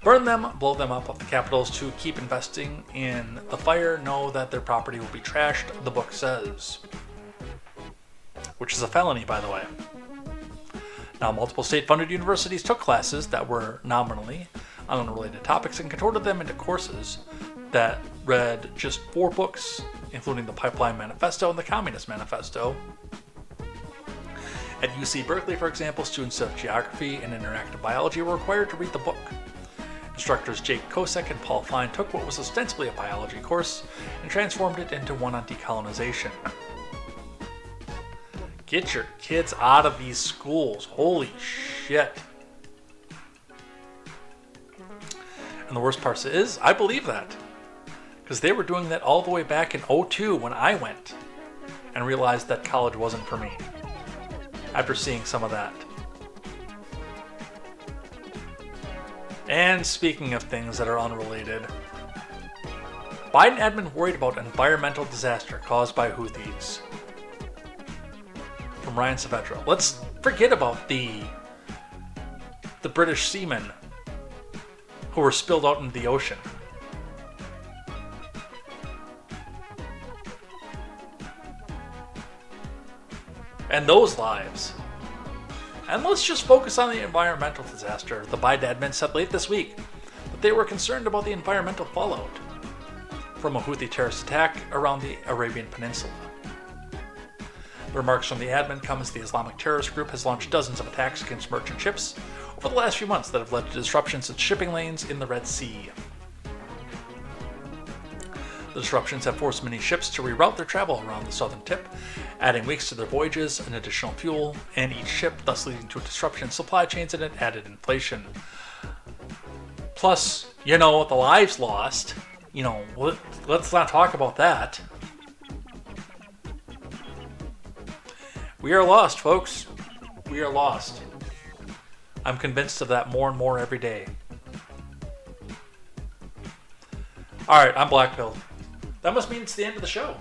burn them, blow them up the capitals to keep investing in the fire, know that their property will be trashed, the book says. Which is a felony, by the way. Now, multiple state-funded universities took classes that were nominally on unrelated topics and contorted them into courses that read just 4 books, including the Pipeline Manifesto and the Communist Manifesto. At UC Berkeley, for example, students of geography and interactive biology were required to read the book. Instructors Jake Kosek and Paul Fine took what was ostensibly a biology course and transformed it into one on decolonization. Get your kids out of these schools. Holy shit. And the worst part is, I believe that. Because they were doing that all the way back in 2002 when I went and realized that college wasn't for me. After seeing some of that. And speaking of things that are unrelated, Biden admin worried about environmental disaster caused by Houthis. From Ryan Saavedra. Let's forget about the British seamen who were spilled out into the ocean. And those lives. And let's just focus on the environmental disaster. The Biden admin said late this week that they were concerned about the environmental fallout from a Houthi terrorist attack around the Arabian Peninsula. The remarks from the admin come as the Islamic terrorist group has launched dozens of attacks against merchant ships over the last few months that have led to disruptions in shipping lanes in the Red Sea. The disruptions have forced many ships to reroute their travel around the southern tip, adding weeks to their voyages and additional fuel, and each ship, thus leading to a disruption in supply chains and added inflation. Plus, the lives lost. Let's not talk about that. We are lost, folks. We are lost. I'm convinced of that more and more every day. Alright, I'm blackpilled. That must mean it's the end of the show.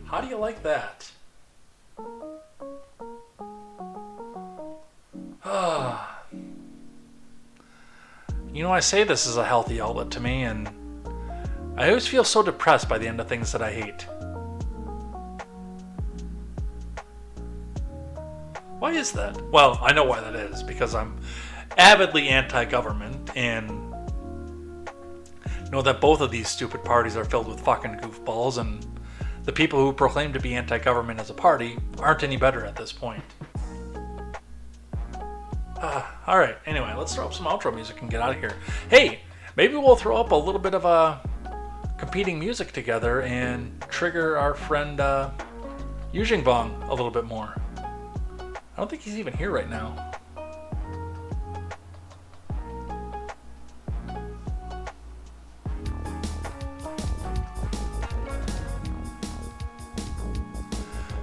How do you like that? I say this is a healthy outlet to me, and I always feel so depressed by the end of things that I hate. Why is that? Well, I know why that is, because I'm avidly anti-government and know that both of these stupid parties are filled with fucking goofballs, and the people who proclaim to be anti-government as a party aren't any better at this point. Alright, anyway, let's throw up some outro music and get out of here. Hey, maybe we'll throw up a little bit of a competing music together and trigger our friend Yujing Bong a little bit more. I don't think he's even here right now.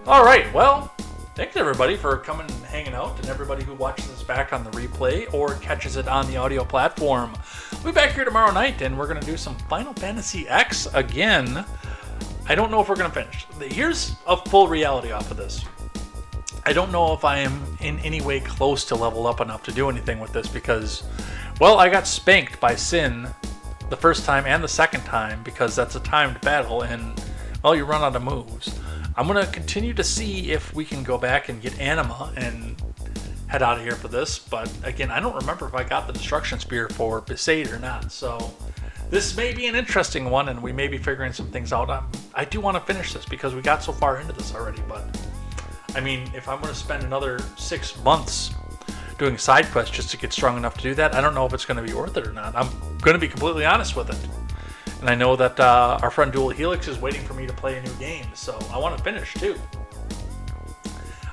Alright, well, thanks everybody for coming and hanging out, and everybody who watches this back on the replay or catches it on the audio platform. We'll be back here tomorrow night, and we're going to do some Final Fantasy X again. I don't know if we're going to finish. Here's a full reality off of this. I don't know if I am in any way close to level up enough to do anything with this because, well, I got spanked by Sin the first time and the second time because that's a timed battle, and, well, you run out of moves. I'm going to continue to see if we can go back and get Anima and head out of here for this. But again, I don't remember if I got the Destruction Spear for KTZed or not. So this may be an interesting one, and we may be figuring some things out. I do want to finish this because we got so far into this already. But I mean, if I'm going to spend another 6 months doing side quests just to get strong enough to do that, I don't know if it's going to be worth it or not. I'm going to be completely honest with it. And I know that our friend Dual Helix is waiting for me to play a new game, so I want to finish too.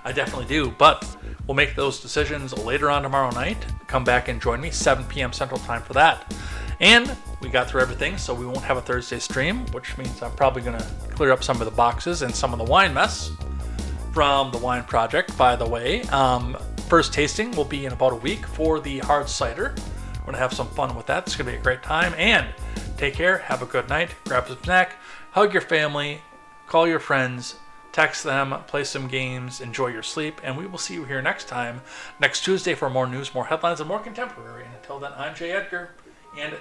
I definitely do, but we'll make those decisions later on tomorrow night. Come back and join me, 7 p.m. Central Time for that. And we got through everything, so we won't have a Thursday stream, which means I'm probably going to clear up some of the boxes and some of the wine mess from the wine project, by the way. First tasting will be in about a week for the hard cider. We're going to have some fun with that. It's going to be a great time. And take care. Have a good night. Grab some snack. Hug your family. Call your friends. Text them. Play some games. Enjoy your sleep. And we will see you here next time, next Tuesday, for more news, more headlines, and more contemporary. And until then, I'm Jay Edgar. And